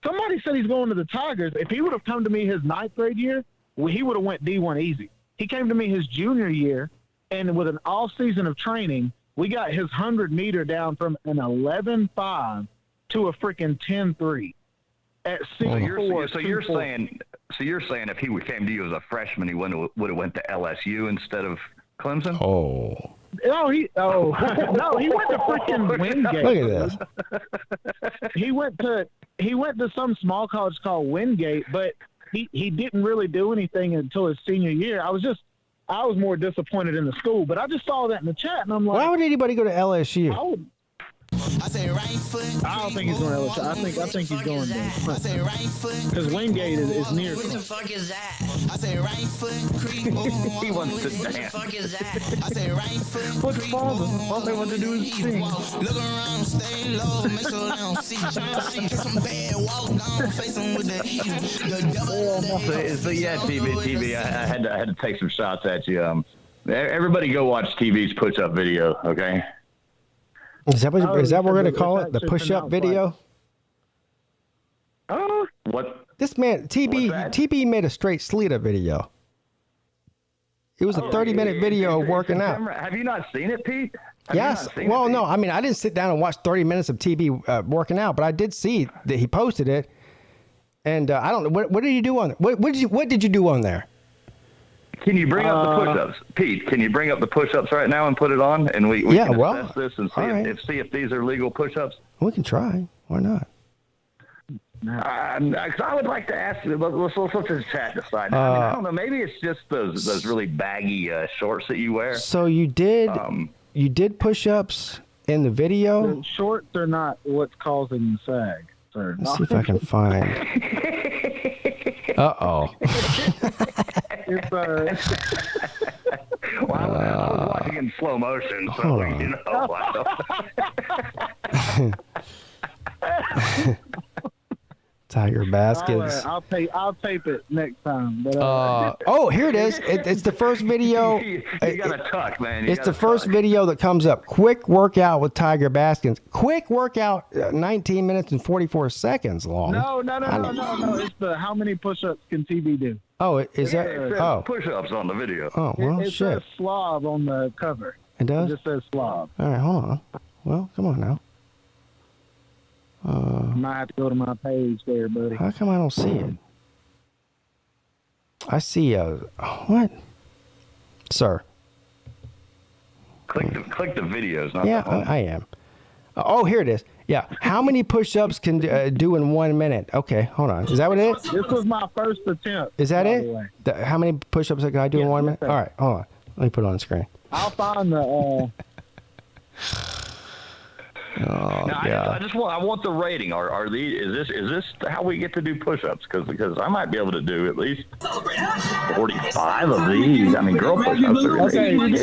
Speaker 11: Somebody said he's going to the Tigers. If he would have come to me his 9th grade year, he would have went D1 easy. He came to me his junior year, and with an off season of training, we got his 100-meter down from an 11.5 to a freaking 10.3 at 6'4".
Speaker 1: So you're saying if he came to you as a freshman, he would have went to LSU instead of Clemson?
Speaker 3: Oh.
Speaker 11: No, he went to freaking Wingate.
Speaker 3: Look at this.
Speaker 11: He went to some small college called Wingate, but he didn't really do anything until his senior year. I was more disappointed in the school, but I just saw that in the chat, and I'm like,
Speaker 3: why would anybody go to LSU?
Speaker 11: I don't think he's going to LSU. I think he's going to because Wingate is near.
Speaker 10: What the fuck is that?
Speaker 12: I say right foot creep.
Speaker 1: He wants to
Speaker 10: What the
Speaker 1: dance.
Speaker 10: fuck is that?
Speaker 12: I say right foot
Speaker 1: What's father? All they want to do is sing.
Speaker 12: Look around, stay low, make sure they don't see you. Some bad walk down, face them with the evil.
Speaker 1: So yeah, TV. I had to take some shots at you. Everybody go watch TV's push-up video, okay?
Speaker 3: Is that what we're going to call it? The push-up video?
Speaker 1: What?
Speaker 3: This man, TB made a straight Sleeta video. It was a 30-minute video of working out.
Speaker 1: Have you not seen it, Pete?
Speaker 3: Yes. Well, no. I mean, I didn't sit down and watch 30 minutes of TB working out, but I did see that he posted it. And I don't know. What did you do on it? What did you do on there?
Speaker 1: Can you bring up the push-ups, Pete? Can you bring up the push-ups right now and put it on, and we can assess this and see if these are legal push-ups?
Speaker 3: We can try. Why not?
Speaker 1: I would like to ask you. Let's just chat decide. I don't know. Maybe it's just those really baggy shorts that you wear.
Speaker 3: So you did push-ups in the video.
Speaker 11: The shorts are not what's causing the sag, sir.
Speaker 3: Let's see if I can find. Uh-oh.
Speaker 11: It's
Speaker 1: Well, I was watching in slow motion, so you know.
Speaker 3: Tiger Baskins.
Speaker 11: I'll tape it next time. But,
Speaker 3: oh, here it is. It's the first video.
Speaker 1: You got to tuck, man.
Speaker 3: It's the first video that comes up. Quick workout with Tiger Baskins. Quick workout, 19 minutes and 44 seconds long.
Speaker 11: No. It's the how many push-ups can TB do?
Speaker 3: Oh, is that? Oh,
Speaker 1: push-ups on the video.
Speaker 3: Oh, well,
Speaker 11: it
Speaker 3: shit.
Speaker 11: says Slob on the cover.
Speaker 3: It does?
Speaker 11: It just says Slob.
Speaker 3: All right, hold on. Well, come on now.
Speaker 11: Might have to go to my page there, buddy.
Speaker 3: How come I don't see it? I see what? Sir.
Speaker 1: Click the videos. Not
Speaker 3: yeah, I am. Oh, here it is. Yeah. How many push-ups can do in 1 minute? Okay, hold on. Is that what it is?
Speaker 11: This was my first attempt.
Speaker 3: Is that it? How many push-ups can I do in 1 minute? All right, hold on. Let me put it on the screen.
Speaker 11: I'll find the.
Speaker 3: Oh,
Speaker 1: now, I want the rating. Is this how we get to do push-ups? Because I might be able to do at least 45 of these. I mean, girl push-ups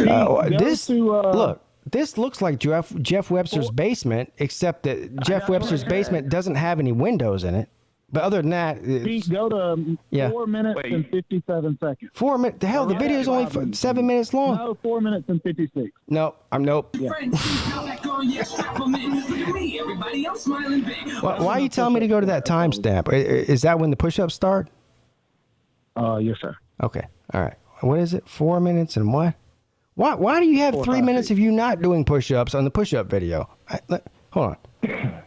Speaker 1: are
Speaker 3: look. This looks like Jeff Webster's basement, except that Jeff Webster's basement doesn't have any windows in it. But other than that,
Speaker 11: Pete, go to 4 minutes and 57 seconds.
Speaker 3: 4 minutes? The hell, the video is only 7 minutes long.
Speaker 11: No, 4 minutes and 56.
Speaker 3: Nope. Nope. Yeah. Why are you telling me to go to that timestamp? Is that when the push-ups start?
Speaker 11: Yes, sir.
Speaker 3: Okay. All right. What is it? 4 minutes and what? Why do you have 3 minutes of you not doing push-ups on the push-up video? Hold on.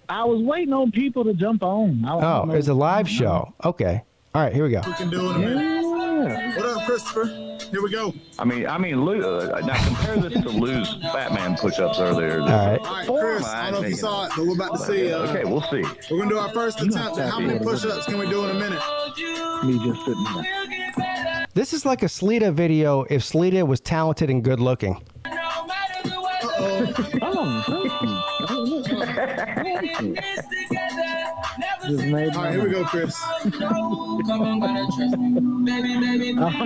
Speaker 11: I was waiting on people to jump on.
Speaker 3: It's a live show. Okay. All right, here we go.
Speaker 13: We can do it in a minute. What up, Christopher? Here we go.
Speaker 1: I mean, now compare this to Lou's Fat Man push-ups earlier.
Speaker 3: All right.
Speaker 13: Chris, I don't know if you saw it, but we're about to see.
Speaker 1: Okay, we'll see.
Speaker 13: We're going to do our first attempt at how many push-ups can we do in a minute.
Speaker 11: Me just sitting there.
Speaker 3: This is like a Sleeta video if Sleeta was talented and good looking.
Speaker 13: All right, here we go, Chris.
Speaker 11: I'm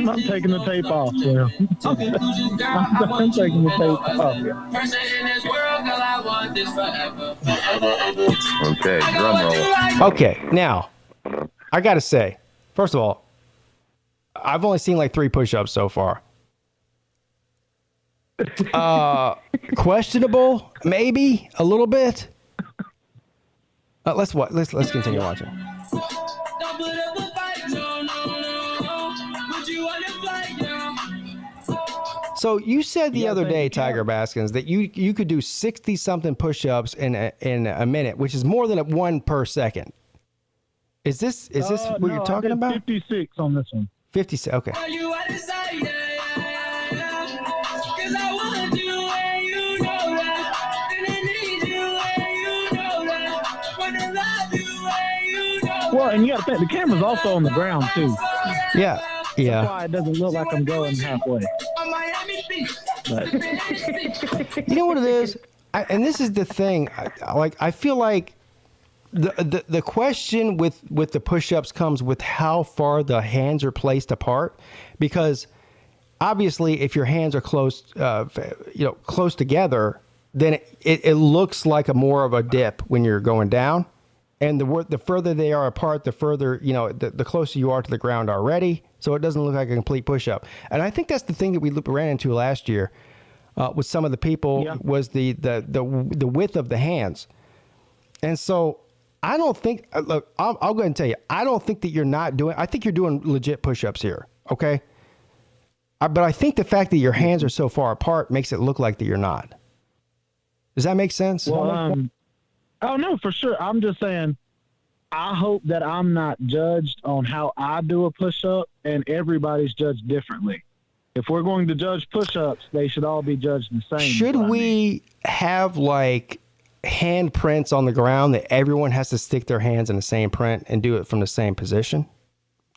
Speaker 11: not taking the tape off. Yeah. I'm taking the tape off.
Speaker 1: Okay, drum roll.
Speaker 3: Okay, now, I got to say, first of all, I've only seen like 3 push-ups so far. Questionable, maybe a little bit. Let's continue watching. So you said the other day, Tiger Baskins, that you could do 60-something push-ups in a minute, which is more than 1 per second. Is this what you're talking about?
Speaker 11: 56 on this one.
Speaker 3: 56. Okay.
Speaker 11: Well, and you got to think the camera's also on the ground too.
Speaker 3: Yeah.
Speaker 11: That's why it doesn't look like I'm going halfway. But
Speaker 3: you know what it is, and this is the thing. I feel like the question with the push-ups comes with how far the hands are placed apart, because obviously if your hands are close together, then it looks like more of a dip when you're going down. And the further they are apart, the further, the closer you are to the ground already. So it doesn't look like a complete push-up. And I think that's the thing that we ran into last year with some of the people was the width of the hands. And so I don't think, look, I'll go ahead and tell you, I don't think that you're not doing, I think you're doing legit push-ups here, okay? But I think the fact that your hands are so far apart makes it look like that you're not. Does that make sense?
Speaker 11: Well, oh, no, for sure. I'm just saying, I hope that I'm not judged on how I do a push-up, and everybody's judged differently. If we're going to judge push-ups, they should all be judged the same.
Speaker 3: Should we have, like, handprints on the ground that everyone has to stick their hands in the same print and do it from the same position?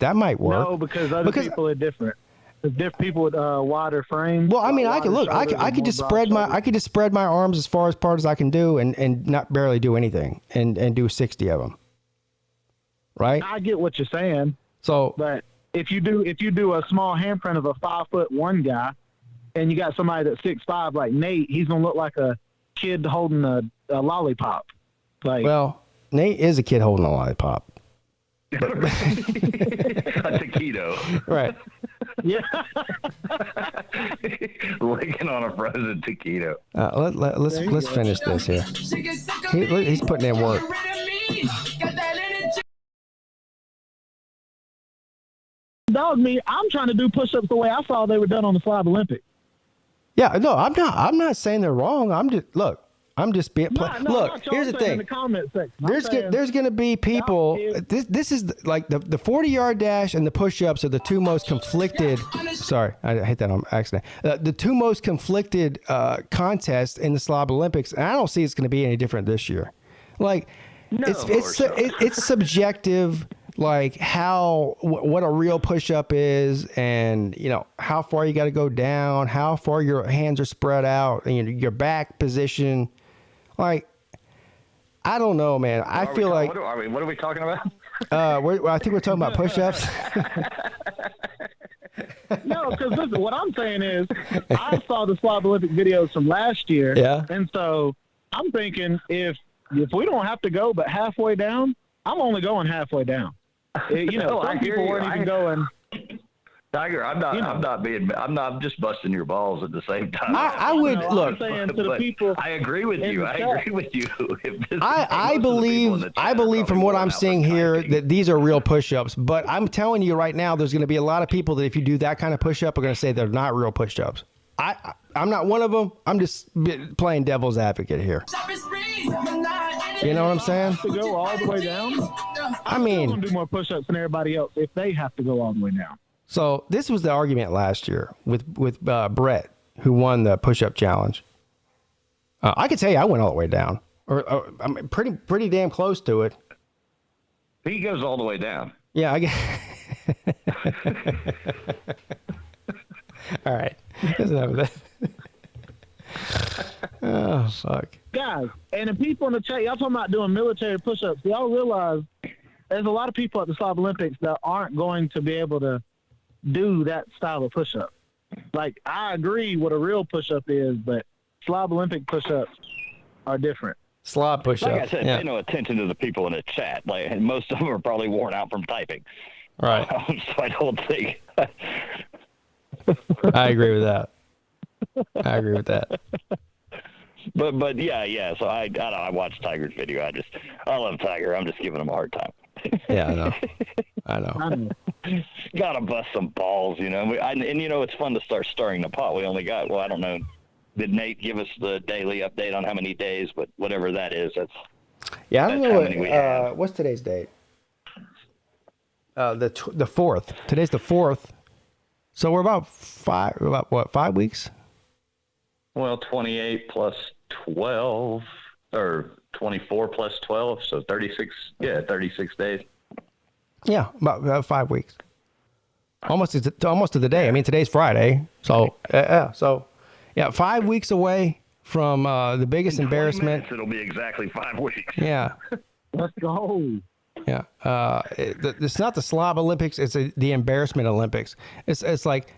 Speaker 3: That might work.
Speaker 11: No, because people are different. Different people with wider frames.
Speaker 3: Well, I mean, I could just spread my arms as far apart as I can do, and not barely do anything, and do 60 of them. Right?
Speaker 11: I get what you're saying.
Speaker 3: So,
Speaker 11: but if you do a small handprint of a 5'1" guy, and you got somebody that's 6'5" like Nate, he's gonna look like a kid holding a lollipop. Like,
Speaker 3: well, Nate is a kid holding a lollipop. But
Speaker 1: a taquito.
Speaker 3: Right.
Speaker 11: Yeah.
Speaker 1: Licking on a frozen taquito.
Speaker 3: Let's finish this here. He's putting in work.
Speaker 11: Dog me, I'm trying to do push-ups the way I saw they were done on the Slob Olympics.
Speaker 3: Yeah, no, I'm not saying they're wrong. I'm just being. Look, here's the thing.
Speaker 11: In the comment section.
Speaker 3: There's going to be people. This is like the 40-yard dash and the push-ups are the two most conflicted. Sorry, I hit that on accident. The two most conflicted contests in the Slob Olympics, and I don't see it's going to be any different this year. Like, it's subjective. Like what a real push-up is, and how far you got to go down, how far your hands are spread out, and your back position. Like, I don't know, man. I feel like
Speaker 1: what are we talking about?
Speaker 3: I think we're talking about push-ups.
Speaker 11: No, because listen, what I'm saying is, I saw the Slob Olympic videos from last year, and so I'm thinking if we don't have to go but halfway down, I'm only going halfway down. Some people weren't even going.
Speaker 1: Tiger, I'm not just busting your balls at the same time.
Speaker 3: I would look.
Speaker 11: I'm saying to the people.
Speaker 1: I agree with you.
Speaker 3: I believe from what I'm seeing here that these are real push-ups. But I'm telling you right now, there's going to be a lot of people that if you do that kind of push-up are going to say they're not real push-ups. I'm not one of them. I'm just playing devil's advocate here. You know what I'm saying?
Speaker 11: To go all the way down.
Speaker 3: I mean,
Speaker 11: I'm do more push-ups than everybody else if they have to go all the way down.
Speaker 3: So this was the argument last year with Brett, who won the push-up challenge. I could tell you I went all the way down, or I'm pretty damn close to it.
Speaker 1: He goes all the way down.
Speaker 3: Yeah, I guess. All right. Oh, fuck.
Speaker 11: Guys, and the people in the chat, y'all talking about doing military push-ups. Y'all realize there's a lot of people at the Slob Olympics that aren't going to be able to do that style of push-up. Like, I agree what a real push-up is, but Slob Olympic push-ups are different.
Speaker 3: Slob push-ups.
Speaker 1: Like I said, pay no attention to the people in the chat. Like, most of them are probably worn out from typing.
Speaker 3: Right.
Speaker 1: So I don't think.
Speaker 3: I agree with that.
Speaker 1: But yeah. So I don't know. I watched Tiger's video. I love Tiger. I'm just giving him a hard time.
Speaker 3: Yeah, I know.
Speaker 1: Gotta bust some balls, and it's fun to start stirring the pot. We only got, I don't know. Did Nate give us the daily update on how many days? But whatever that is, that's.
Speaker 3: Yeah, I don't know what's today's date. The 4th. Today's the 4th. So we're about 5 weeks?
Speaker 1: Well, 28 plus 12, or 24 plus 12, so 36. Yeah, 36 days.
Speaker 3: Yeah, about 5 weeks. Almost to the day. I mean, today's Friday, so 5 weeks away from the biggest embarrassment.
Speaker 1: It'll be exactly 5 weeks.
Speaker 3: Yeah.
Speaker 11: Let's go.
Speaker 3: Yeah, it's not the Slob Olympics; it's the embarrassment Olympics. It's like,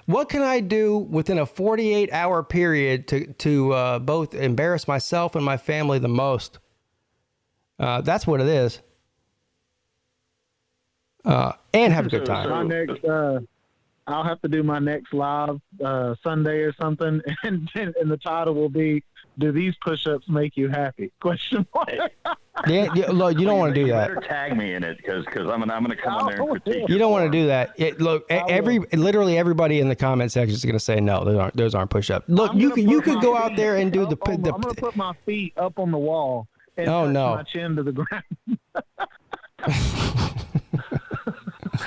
Speaker 3: what can I do within a 48-hour period to both embarrass myself and my family the most? That's what it is, and have a good time.
Speaker 11: My next, I'll have to do my next live Sunday or something, and the title will be, "Do these push-ups make you happy?" Question mark.
Speaker 3: Yeah, look, you don't want to do that.
Speaker 1: You better tag me in it because I'm gonna come on there and critique.
Speaker 3: You don't want to do that. Literally everybody in the comment section is gonna say no. Those aren't push-ups. Look, you could go out there and do the.
Speaker 11: I'm gonna put my feet up on the wall and touch my chin to the ground.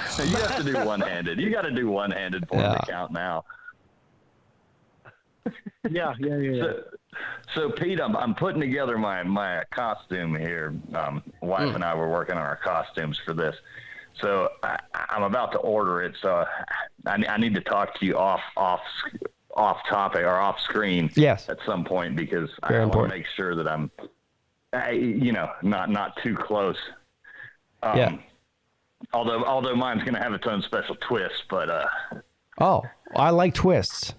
Speaker 1: So you have to do one-handed. You got to do one-handed for the count now.
Speaker 11: Yeah.
Speaker 1: So Pete, I'm putting together my costume here. Wife and I were working on our costumes for this. So I'm about to order it. So I need to talk to you off topic or off screen.
Speaker 3: Yes.
Speaker 1: At some point, because
Speaker 3: Very
Speaker 1: I want to
Speaker 3: important.
Speaker 1: make sure that I'm, not too close.
Speaker 3: Yeah.
Speaker 1: Although mine's going to have its own special twist, but
Speaker 3: I like twists.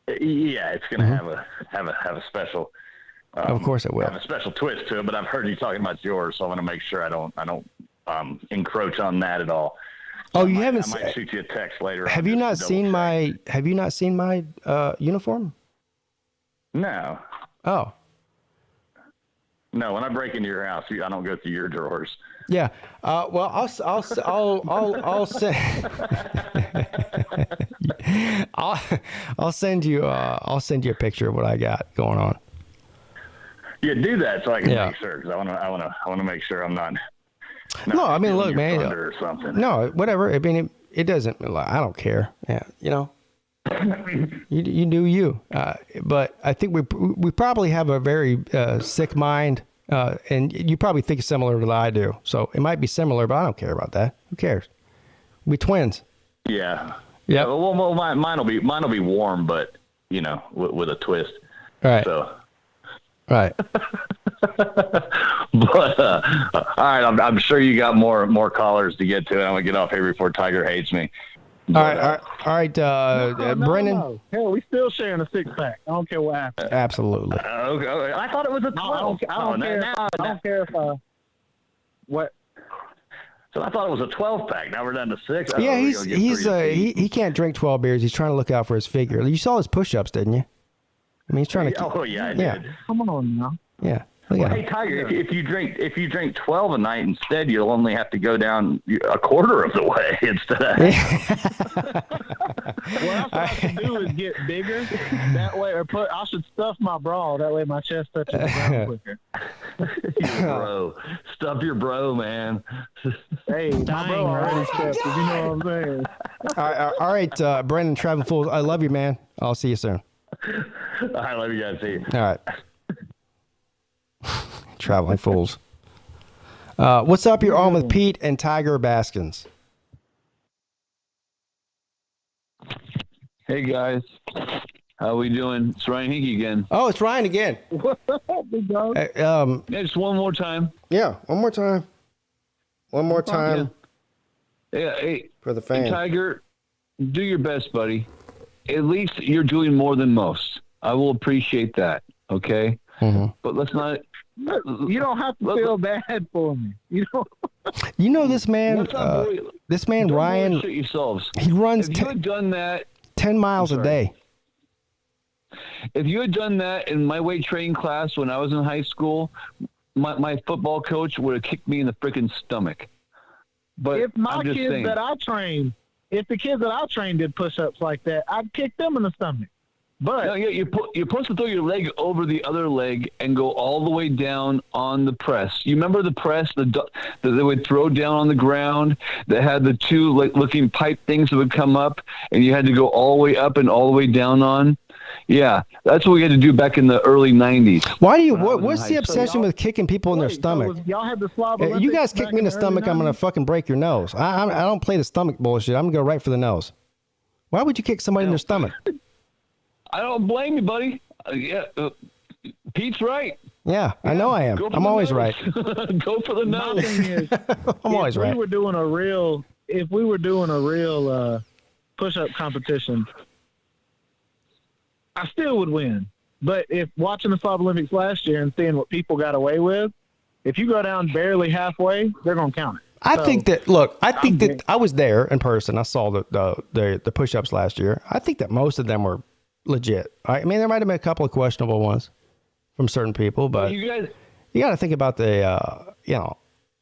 Speaker 1: Yeah, it's going to have a special.
Speaker 3: Of course it will.
Speaker 1: Have a special twist to it, but I've heard you talking about yours, so I want to make sure I don't encroach on that at all.
Speaker 3: Oh, you haven't.
Speaker 1: I might shoot you a text later.
Speaker 3: Have you not seen my? Have you not seen my uniform?
Speaker 1: No.
Speaker 3: Oh.
Speaker 1: No, when I break into your house, I don't go through your drawers.
Speaker 3: Yeah. Well, I'll send. I'll send you a picture of what I got going on.
Speaker 1: Yeah, do that so I can make sure, because I want to make sure I'm not.
Speaker 3: No, I mean, look, man.
Speaker 1: Or something.
Speaker 3: No, whatever. I mean, it doesn't. I don't care. Yeah, you know. You do you. But I think we probably have a very sick mind, and you probably think similar to what I do. So it might be similar, but I don't care about that. Who cares? We twins.
Speaker 1: Yeah.
Speaker 3: Yeah.
Speaker 1: Well, mine will be warm, but with a twist.
Speaker 3: Right.
Speaker 1: So.
Speaker 3: Right.
Speaker 1: But all right, I'm sure you got more callers to get to, and I'm gonna get off here before Tiger hates me. But,
Speaker 3: all right, Brennan.
Speaker 11: No. Hell, we still sharing a 6-pack. I don't care what happens.
Speaker 3: Absolutely.
Speaker 1: Okay. I thought it was a 12.
Speaker 11: I don't care if what.
Speaker 1: So I thought it was a 12-pack. Now we're down to 6.
Speaker 3: Yeah, he can't drink 12 beers. He's trying to look out for his figure. You saw his push-ups, didn't you? I mean, he's trying to.
Speaker 1: Oh yeah, I did.
Speaker 11: Come on now.
Speaker 3: Yeah.
Speaker 1: Well, hey Tiger, if you drink 12 a night instead, you'll only have to go down a quarter of the way instead of.
Speaker 11: Well, that's what I should do is get bigger. That way, I should stuff my bra. That way, my chest touches the ground quicker.
Speaker 1: Bro, stuff your bro, man.
Speaker 11: Hey, my bro already stuffed. You know what I'm saying?
Speaker 3: All right, Brendan, Traveling Fools. I love you, man. I'll see you soon.
Speaker 1: All right, love you guys. See you.
Speaker 3: All right. Traveling Fools. What's up? You're on with Peete and Tiger Baskins.
Speaker 6: Hey guys, how we doing? It's Ryan Hickey again.
Speaker 3: Oh, it's Ryan again.
Speaker 11: What's up, big dog?
Speaker 6: Yeah, just one more time.
Speaker 3: Yeah, one more time. One more time.
Speaker 6: Yeah, hey,
Speaker 3: for the fans.
Speaker 6: Hey, Tiger, do your best, buddy. At least you're doing more than most. I will appreciate that. Okay, but let's not.
Speaker 11: You don't have to feel bad for me.
Speaker 3: You know this man. This man
Speaker 6: Don't
Speaker 3: Ryan.
Speaker 6: bullshit yourselves.
Speaker 3: He runs.
Speaker 6: If you had done that,
Speaker 3: 10 miles a day.
Speaker 6: If you had done that in my weight training class when I was in high school, my football coach would have kicked me in the freaking stomach. But
Speaker 11: if my
Speaker 6: I'm just
Speaker 11: kids
Speaker 6: saying.
Speaker 11: that I trained, if the kids that I trained did push-ups like that, I'd kick them in the stomach. But
Speaker 6: no, you're supposed to throw your leg over the other leg and go all the way down on the press. You remember the press that they would throw down on the ground that had the two looking pipe things that would come up, and you had to go all the way up and all the way down on? Yeah, that's what we had to do back in the early 90s.
Speaker 3: Why do you? What's the obsession with kicking people in their stomach?
Speaker 11: Y'all had the Slob Olympics.
Speaker 3: You guys kick me in the stomach, I'm gonna
Speaker 11: 90s?
Speaker 3: fucking break your nose. I don't play the stomach bullshit. I'm gonna go right for the nose. Why would you kick somebody in their stomach?
Speaker 6: I don't blame you, buddy. Pete's right.
Speaker 3: Yeah, I know I am. I'm always right.
Speaker 6: Go for the nose.
Speaker 3: I'm always right.
Speaker 11: If we were doing a real push-up competition, I still would win. But if watching the Slob Olympics last year and seeing what people got away with, if you go down barely halfway, they're gonna count it.
Speaker 3: I think that I was there in person. I saw the push-ups last year. I think that most of them were legit. I mean, there might have been a couple of questionable ones from certain people, but you got to think about the,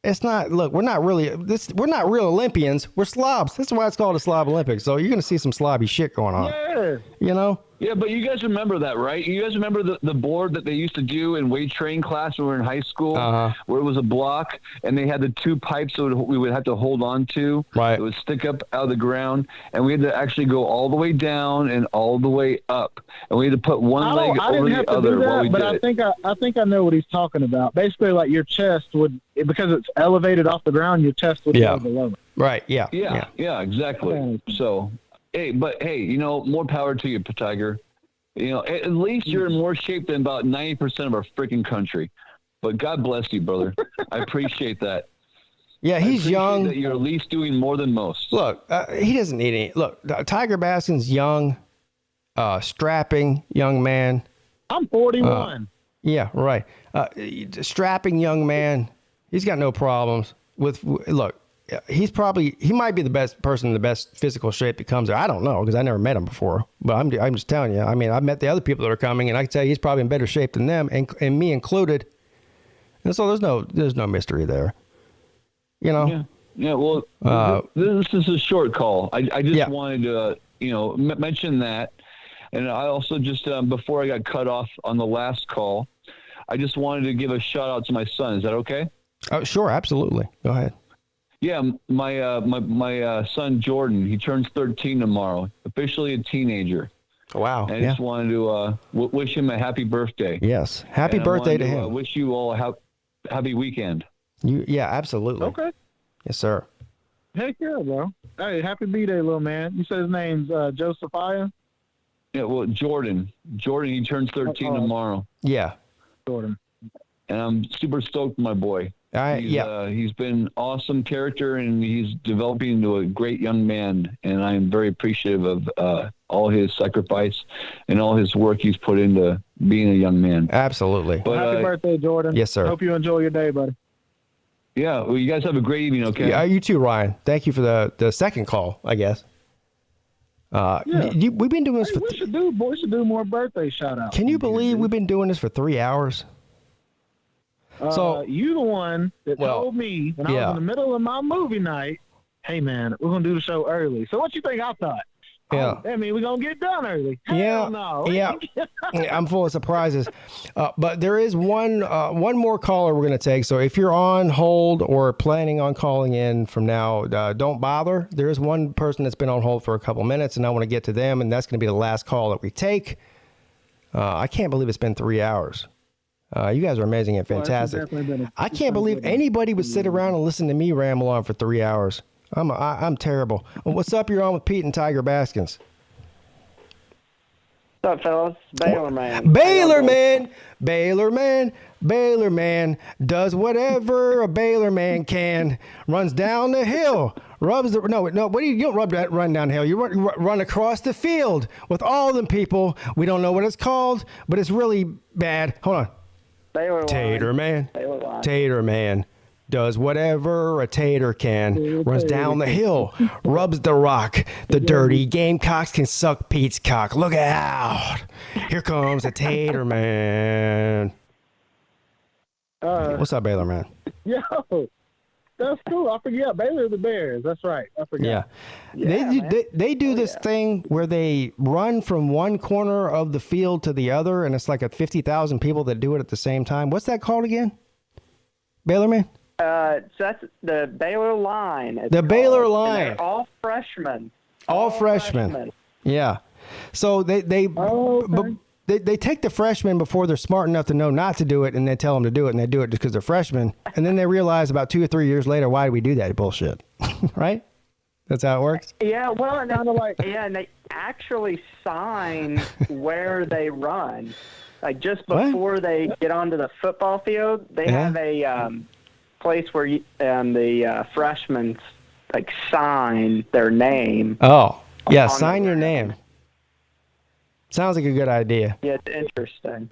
Speaker 3: it's not. Look, we're not real Olympians. We're slobs. That's why it's called the Slob Olympics. So you're going to see some slobby shit going on.
Speaker 11: Yeah.
Speaker 6: Yeah, but you guys remember that, right? You guys remember the board that they used to do in weight training class when we were in high school, where it was a block and they had the two pipes that we would have to hold on to.
Speaker 3: Right.
Speaker 6: It would stick up out of the ground, and we had to actually go all the way down and all the way up, and we had to put one leg over the other while we
Speaker 11: but
Speaker 6: did it.
Speaker 11: I think I know what he's talking about. Basically, like your chest would, because it's elevated off the ground, your chest would go below it.
Speaker 3: Right. Yeah.
Speaker 6: Yeah, exactly. So, hey, more power to you, Tiger. At least you're in more shape than about 90% of our freaking country. But God bless you, brother. I appreciate that.
Speaker 3: Yeah, he's young.
Speaker 6: That you're at least doing more than most.
Speaker 3: Look, he doesn't need any. Look, Tiger Baskins, young, strapping young man.
Speaker 11: I'm 41.
Speaker 3: Yeah, right. Strapping young man. He's got no problems. look, he might be the best person in the best physical shape that comes there. I don't know because I never met him before, but I'm just telling you. I mean, I've met the other people that are coming, and I can tell you he's probably in better shape than them, and me included. And so there's no mystery there. You know.
Speaker 6: Yeah. Well, this is a short call. I just wanted to mention that, and I also just before I got cut off on the last call, I just wanted to give a shout out to my son. Is that okay?
Speaker 3: Oh, sure, absolutely. Go ahead.
Speaker 6: Yeah, my son Jordan, he turns 13 tomorrow, officially a teenager.
Speaker 3: Wow!
Speaker 6: And I just wanted to wish him a happy birthday.
Speaker 3: Yes, happy birthday to him.
Speaker 6: Wish you all a happy weekend.
Speaker 3: Yeah, absolutely.
Speaker 11: Okay.
Speaker 3: Yes, sir.
Speaker 11: Heck yeah, bro. Hey, happy B-Day, little man. You said his name's Josephiah?
Speaker 6: Yeah, well, Jordan. Jordan, he turns 13 tomorrow.
Speaker 3: Yeah.
Speaker 11: Jordan.
Speaker 6: And I'm super stoked for my boy. He's been awesome character, and he's developing into a great young man, and I am very appreciative of all his sacrifice and all his work he's put into being a young man.
Speaker 3: Absolutely.
Speaker 11: But, happy birthday, Jordan.
Speaker 3: Yes, sir.
Speaker 11: Hope you enjoy your day, buddy.
Speaker 6: Yeah, well, you guys have a great evening, okay?
Speaker 3: Yeah, you too, Ryan. Thank you for the second call, I guess. We've been doing this for...
Speaker 11: We should do more birthday shout-outs.
Speaker 3: Can you believe we've been doing this for 3 hours?
Speaker 11: So you the one that told me when I was in the middle of my movie night, hey, man, we're going to do the show early. So what you think I thought?
Speaker 3: Yeah.
Speaker 11: I mean, we're going to get done early. Hell no.
Speaker 3: Yeah. I'm full of surprises. But there is one more caller we're going to take. So if you're on hold or planning on calling in from now, don't bother. There is one person that's been on hold for a couple minutes, and I want to get to them, and that's going to be the last call that we take. I can't believe it's been 3 hours. You guys are amazing and fantastic. I can't believe anybody would sit around and listen to me ramble on for 3 hours. I'm terrible. What's up? You're on with Peete and Tiger Baskins.
Speaker 14: What's up, fellas? Baylor man.
Speaker 3: Baylor man does whatever a Baylor man can. Runs down the hill. Rubs the no. What do you don't run down the hill? You run across the field with all them people. We don't know what it's called, but it's really bad. Hold on. Tater man does whatever a tater can. Runs down the hill, rubs the rock. The dirty Gamecocks can suck Pete's cock. Look out! Here comes a tater man. What's up, Baylor man?
Speaker 11: Yo, that's cool. I forget. Baylor the Bears. That's right. I forgot.
Speaker 3: Yeah. They do this thing where they run from one corner of the field to the other, and it's like 50,000 people that do it at the same time. What's that called again? Baylor man?
Speaker 14: So that's the Baylor line.
Speaker 3: The Baylor line.
Speaker 14: And they're all freshmen.
Speaker 3: All freshmen. Yeah. So they take the freshmen before they're smart enough to know not to do it, and they tell them to do it, and they do it just because they're freshmen. And then they realize about 2 or 3 years later, why do we do that bullshit? Right? That's how it works?
Speaker 14: Yeah, well, and and they actually sign where they run. Like just before they get onto the football field, they have a place where the freshmen like sign their name.
Speaker 3: Oh, yeah, sign your name. Sounds like a good idea.
Speaker 14: Yeah, it's interesting.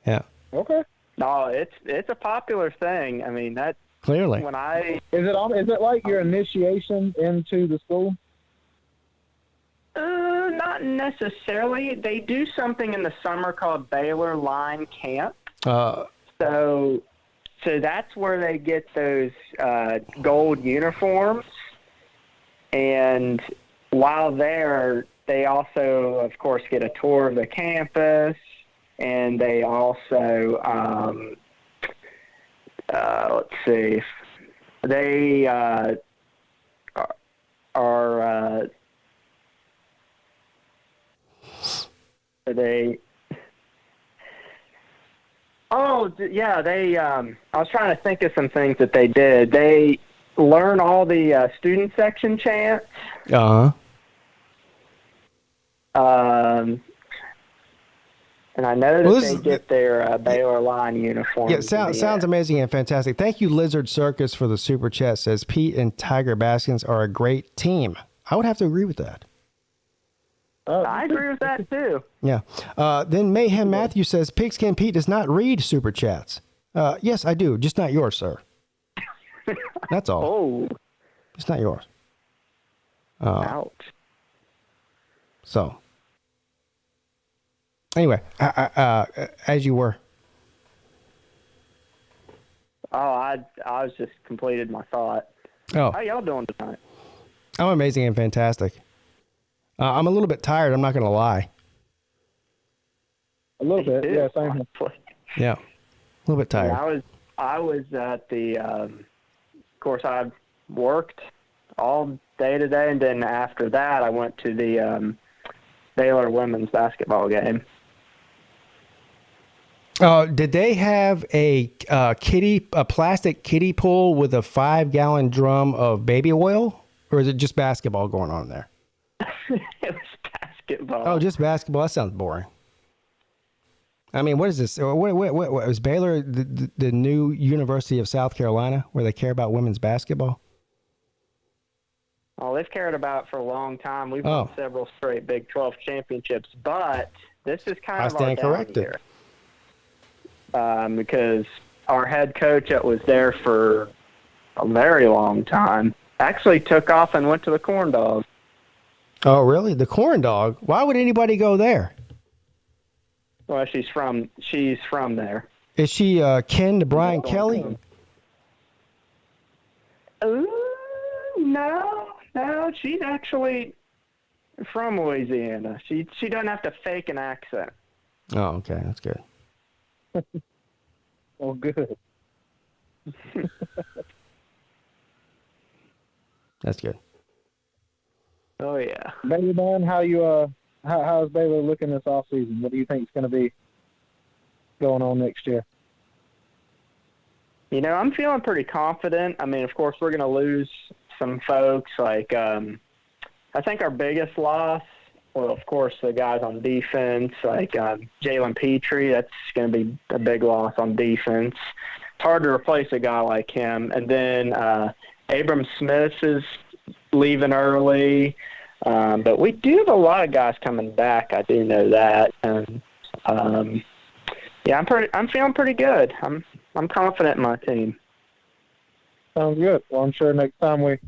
Speaker 3: Yeah.
Speaker 11: Okay.
Speaker 14: No, it's a popular thing. I mean, that
Speaker 3: clearly.
Speaker 11: Is it like your initiation into the school?
Speaker 14: Not necessarily. They do something in the summer called Baylor Line Camp. So that's where they get those gold uniforms. And while there, they also, of course, get a tour of the campus. And they also, let's see, they are they I was trying to think of some things that they did. They learn all the student section chants. And I know that they get their Baylor line uniform.
Speaker 3: Yeah, sounds amazing and fantastic. Thank you, Lizard Circus, for the super chat. Says Peete and Tiger Baskins are a great team. I would have to agree with that.
Speaker 14: I agree with that too.
Speaker 3: Yeah. Then Mayhem Matthew says PigskinPeete does not read super chats. Yes, I do, just not yours, sir. That's all.
Speaker 14: Oh.
Speaker 3: It's not yours.
Speaker 14: Ouch.
Speaker 3: So, anyway, as you were.
Speaker 14: Oh, I was just completed my thought.
Speaker 3: Oh.
Speaker 14: How y'all doing tonight?
Speaker 3: I'm amazing and fantastic. I'm a little bit tired. I'm not going to lie.
Speaker 11: A little bit, yeah, same.
Speaker 3: Yeah, a little bit tired.
Speaker 14: Yeah, I was at the. Of course, I worked all day today, and then after that, I went to the Baylor women's basketball game.
Speaker 3: Did they have a plastic kiddie pool with a 5-gallon drum of baby oil, or is it just basketball going on there?
Speaker 14: It was basketball.
Speaker 3: Oh, just basketball. That sounds boring. I mean, what is this? What was Baylor the new University of South Carolina where they care about women's basketball?
Speaker 14: Oh, they've cared about it for a long time. We've won several straight Big 12 championships, but this is kind of our down year. Because our head coach that was there for a very long time actually took off and went to the Corn Dog.
Speaker 3: Oh, really? The Corn Dog? Why would anybody go there?
Speaker 14: Well, she's from there.
Speaker 3: Is she kin to Brian Kelly?
Speaker 14: No, she's actually from Louisiana. She doesn't have to fake an accent.
Speaker 3: Oh, okay, that's good.
Speaker 11: Oh, good.
Speaker 3: That's good.
Speaker 14: Oh yeah.
Speaker 11: Baylor man, how's Baylor looking this offseason? What do you think is going to be going on next year?
Speaker 14: You know, I'm feeling pretty confident. I mean, of course, we're going to lose some folks. Like, I think our biggest loss, well, of course, the guys on defense, like Jalen Petrie, that's going to be a big loss on defense. It's hard to replace a guy like him. And then Abram Smith is leaving early. But we do have a lot of guys coming back. I do know that. And yeah, I'm feeling pretty good. I'm confident in my team.
Speaker 11: Sounds good. Well, I'm sure next time we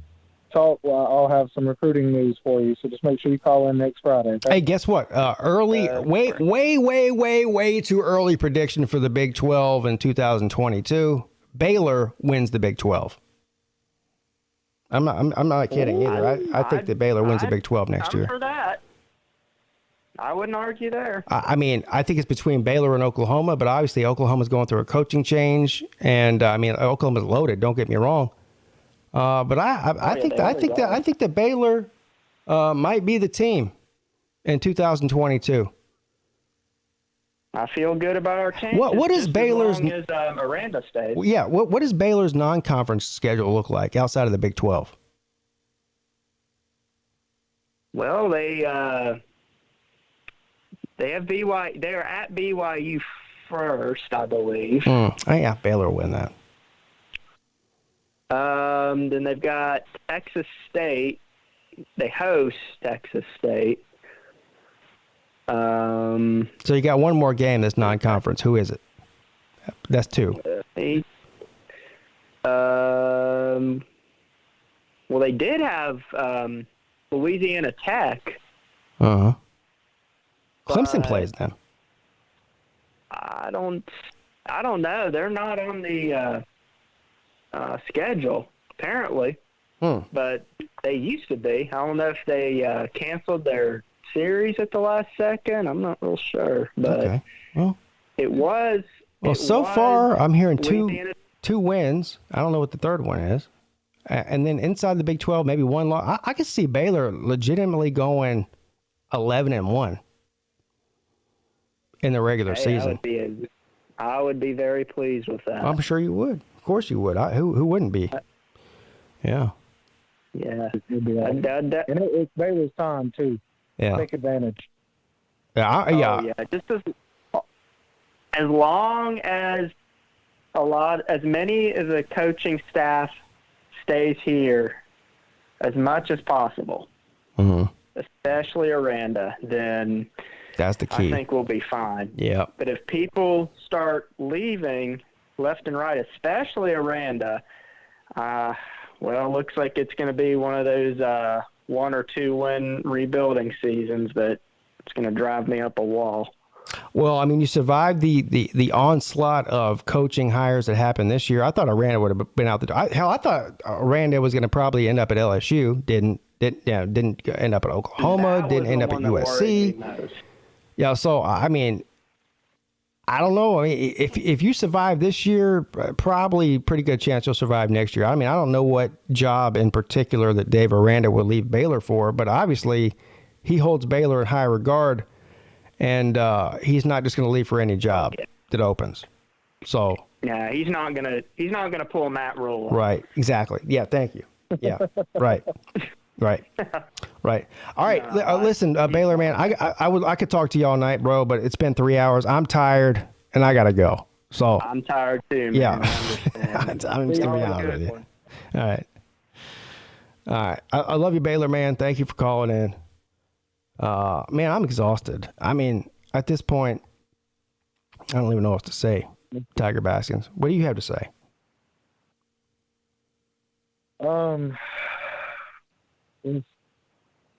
Speaker 11: talk, I'll have some recruiting news for you. So just make sure you call in next Friday. Okay?
Speaker 3: Hey, guess what? Way too early prediction for the Big 12 in 2022. Baylor wins the Big 12. I'm not kidding either. I think that Baylor wins the Big 12 next year.
Speaker 14: For that, I wouldn't argue there.
Speaker 3: I mean, I think it's between Baylor and Oklahoma, but obviously Oklahoma's going through a coaching change, and I mean Oklahoma's loaded. Don't get me wrong, but I think that Baylor might be the team in 2022.
Speaker 14: I feel good about our chances.
Speaker 3: What is Baylor's?
Speaker 14: As long as Aranda stays.
Speaker 3: Yeah. What does Baylor's non-conference schedule look like outside of the Big 12?
Speaker 14: Well, they have BYU. They are at BYU first, I believe.
Speaker 3: Yeah, Baylor will win that.
Speaker 14: Then they've got Texas State. They host Texas State.
Speaker 3: So you got one more game that's non-conference. Who is it? That's two.
Speaker 14: Well, they did have Louisiana Tech.
Speaker 3: Uh-huh. Clemson plays them.
Speaker 14: I don't know. They're not on the schedule, apparently. But they used to be. I don't know if they canceled their series at the last second. I'm not real sure, but
Speaker 3: okay. Well,
Speaker 14: it was.
Speaker 3: Well, so far I'm hearing two wins. I don't know what the third one is, and then inside the Big 12, maybe one loss. I could see Baylor legitimately going 11-1 in the regular season.
Speaker 14: I would be very pleased with that.
Speaker 3: I'm sure you would. Of course you would. Who wouldn't be? Yeah.
Speaker 14: Yeah.
Speaker 11: And it's Baylor's time too.
Speaker 3: Yeah.
Speaker 11: Take advantage.
Speaker 3: Yeah.
Speaker 14: Just as long as as many of the coaching staff stays here as much as possible, especially Aranda, then
Speaker 3: that's the key.
Speaker 14: I think we'll be fine.
Speaker 3: Yeah.
Speaker 14: But if people start leaving left and right, especially Aranda, Well, it looks like it's going to be one of those 1 or 2 win rebuilding seasons that it's going to drive me up a wall.
Speaker 3: Well, I mean, you survived the onslaught of coaching hires that happened this year. I thought Aranda would have been out the door. I thought Aranda was going to probably end up at LSU. Didn't end up at Oklahoma. Didn't end up at USC. Yeah. So I mean, I don't know. I mean, if you survive this year, probably pretty good chance you'll survive next year. I mean, I don't know what job in particular that Dave Aranda will leave Baylor for, but obviously he holds Baylor in high regard. And he's not just going to leave for any job that opens. So
Speaker 14: yeah, he's not gonna pull Matt Rule.
Speaker 3: Right, exactly. Yeah, thank you. Yeah, right. All right, listen, Baylor man, I could talk to you all night, bro, but it's been 3 hours. I'm tired and I gotta go. So
Speaker 14: I'm tired too. Man.
Speaker 3: Yeah, I'm just gonna be honest with you. All right. I love you, Baylor man. Thank you for calling in. Man, I'm exhausted. I mean, at this point, I don't even know what to say. Tiger Baskins, what do you have to say?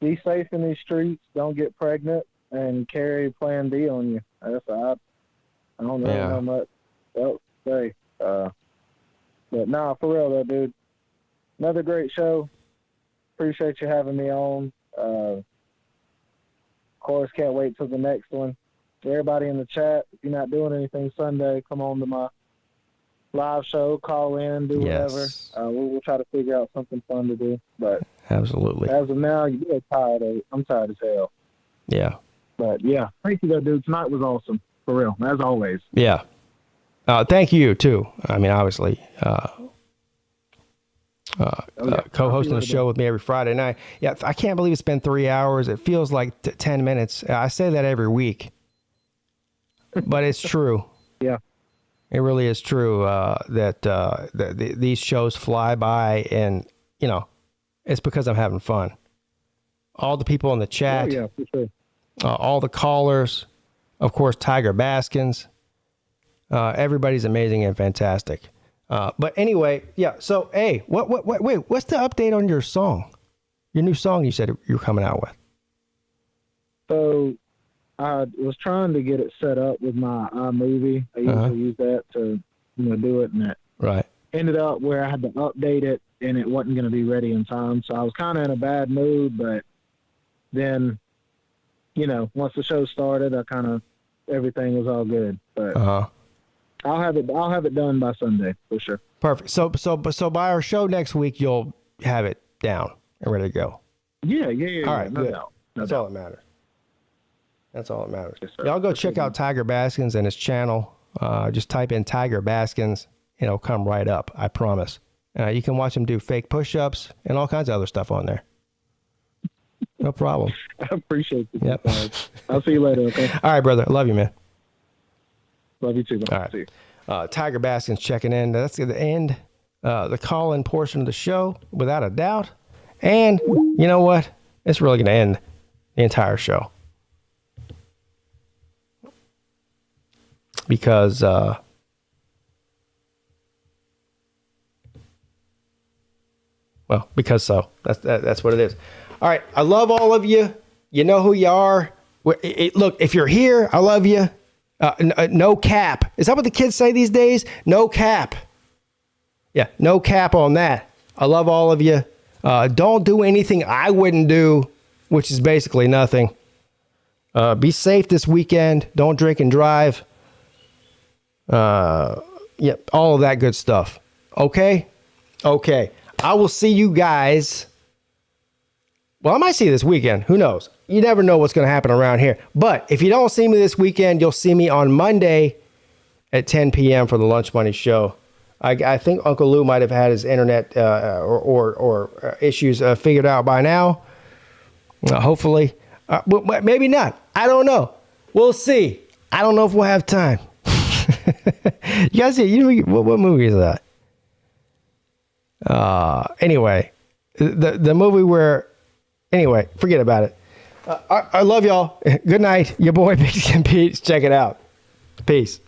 Speaker 11: Be safe in these streets. Don't get pregnant and carry Plan B on you. I don't know how much else to say. But nah, for real though, dude. Another great show. Appreciate you having me on. Of course, can't wait till the next one. Everybody in the chat, if you're not doing anything Sunday, come on to my live show, call in, do whatever. We'll try to figure out something fun to do. But
Speaker 3: absolutely,
Speaker 11: as of now, you're tired. I'm tired as hell.
Speaker 3: Yeah.
Speaker 11: But yeah, thank you though, dude. Tonight was awesome, for real, as always.
Speaker 3: Yeah. Thank you too. I mean, obviously, co-hosting the show with me every Friday night. Yeah, I can't believe it's been 3 hours. It feels like 10 minutes. I say that every week, but it's true.
Speaker 11: Yeah,
Speaker 3: it really is true that these shows fly by, and you know, it's because I'm having fun. All the people in the chat,
Speaker 11: for sure.
Speaker 3: All the callers, of course, Tiger Baskins. Everybody's amazing and fantastic. But anyway, yeah. So, hey, wait, what's the update on your song? Your new song you said you were coming out with.
Speaker 11: So, I was trying to get it set up with my iMovie. I usually use that to, do it, and it ended up where I had to update it, and it wasn't going to be ready in time. So I was kind of in a bad mood, but then, once the show started, everything was all good. But I'll have it done by Sunday for sure.
Speaker 3: Perfect. So by our show next week, you'll have it down and ready to go.
Speaker 11: Yeah.
Speaker 3: All right,
Speaker 11: no
Speaker 3: good.
Speaker 11: doubt.
Speaker 3: That's all that matters. That's all that matters. Yes, y'all go check out Tiger Baskins and his channel. Just type in Tiger Baskins, and it'll come right up. I promise. You can watch him do fake push-ups and all kinds of other stuff on there. No problem.
Speaker 11: I appreciate it.
Speaker 3: Yep.
Speaker 11: I'll see you later. Okay.
Speaker 3: All right, brother. I love you, man.
Speaker 11: Love you too.
Speaker 3: All right.
Speaker 11: See you.
Speaker 3: Tiger Baskins checking in. That's going to end the call-in portion of the show, without a doubt. And you know what? It's really going to end the entire show. Because because so. That's what it is. All right. I love all of you. You know who you are. Look, if you're here, I love you. No cap. Is that what the kids say these days? No cap. Yeah, no cap on that. I love all of you. Don't do anything I wouldn't do, which is basically nothing. Be safe this weekend. Don't drink and drive. All of that good stuff. Okay? Okay. I will see you guys. Well, I might see you this weekend. Who knows? You never know what's going to happen around here. But if you don't see me this weekend, you'll see me on Monday at 10 p.m. for the Lunch Money Show. I think Uncle Lou might have had his internet or issues figured out by now. Hopefully. But maybe not. I don't know. We'll see. I don't know if we'll have time. You guys see, what movie is that? Anyway, the movie where... Anyway, forget about it. I love y'all. Good night. Your boy PigskinPeete. Check it out. Peace.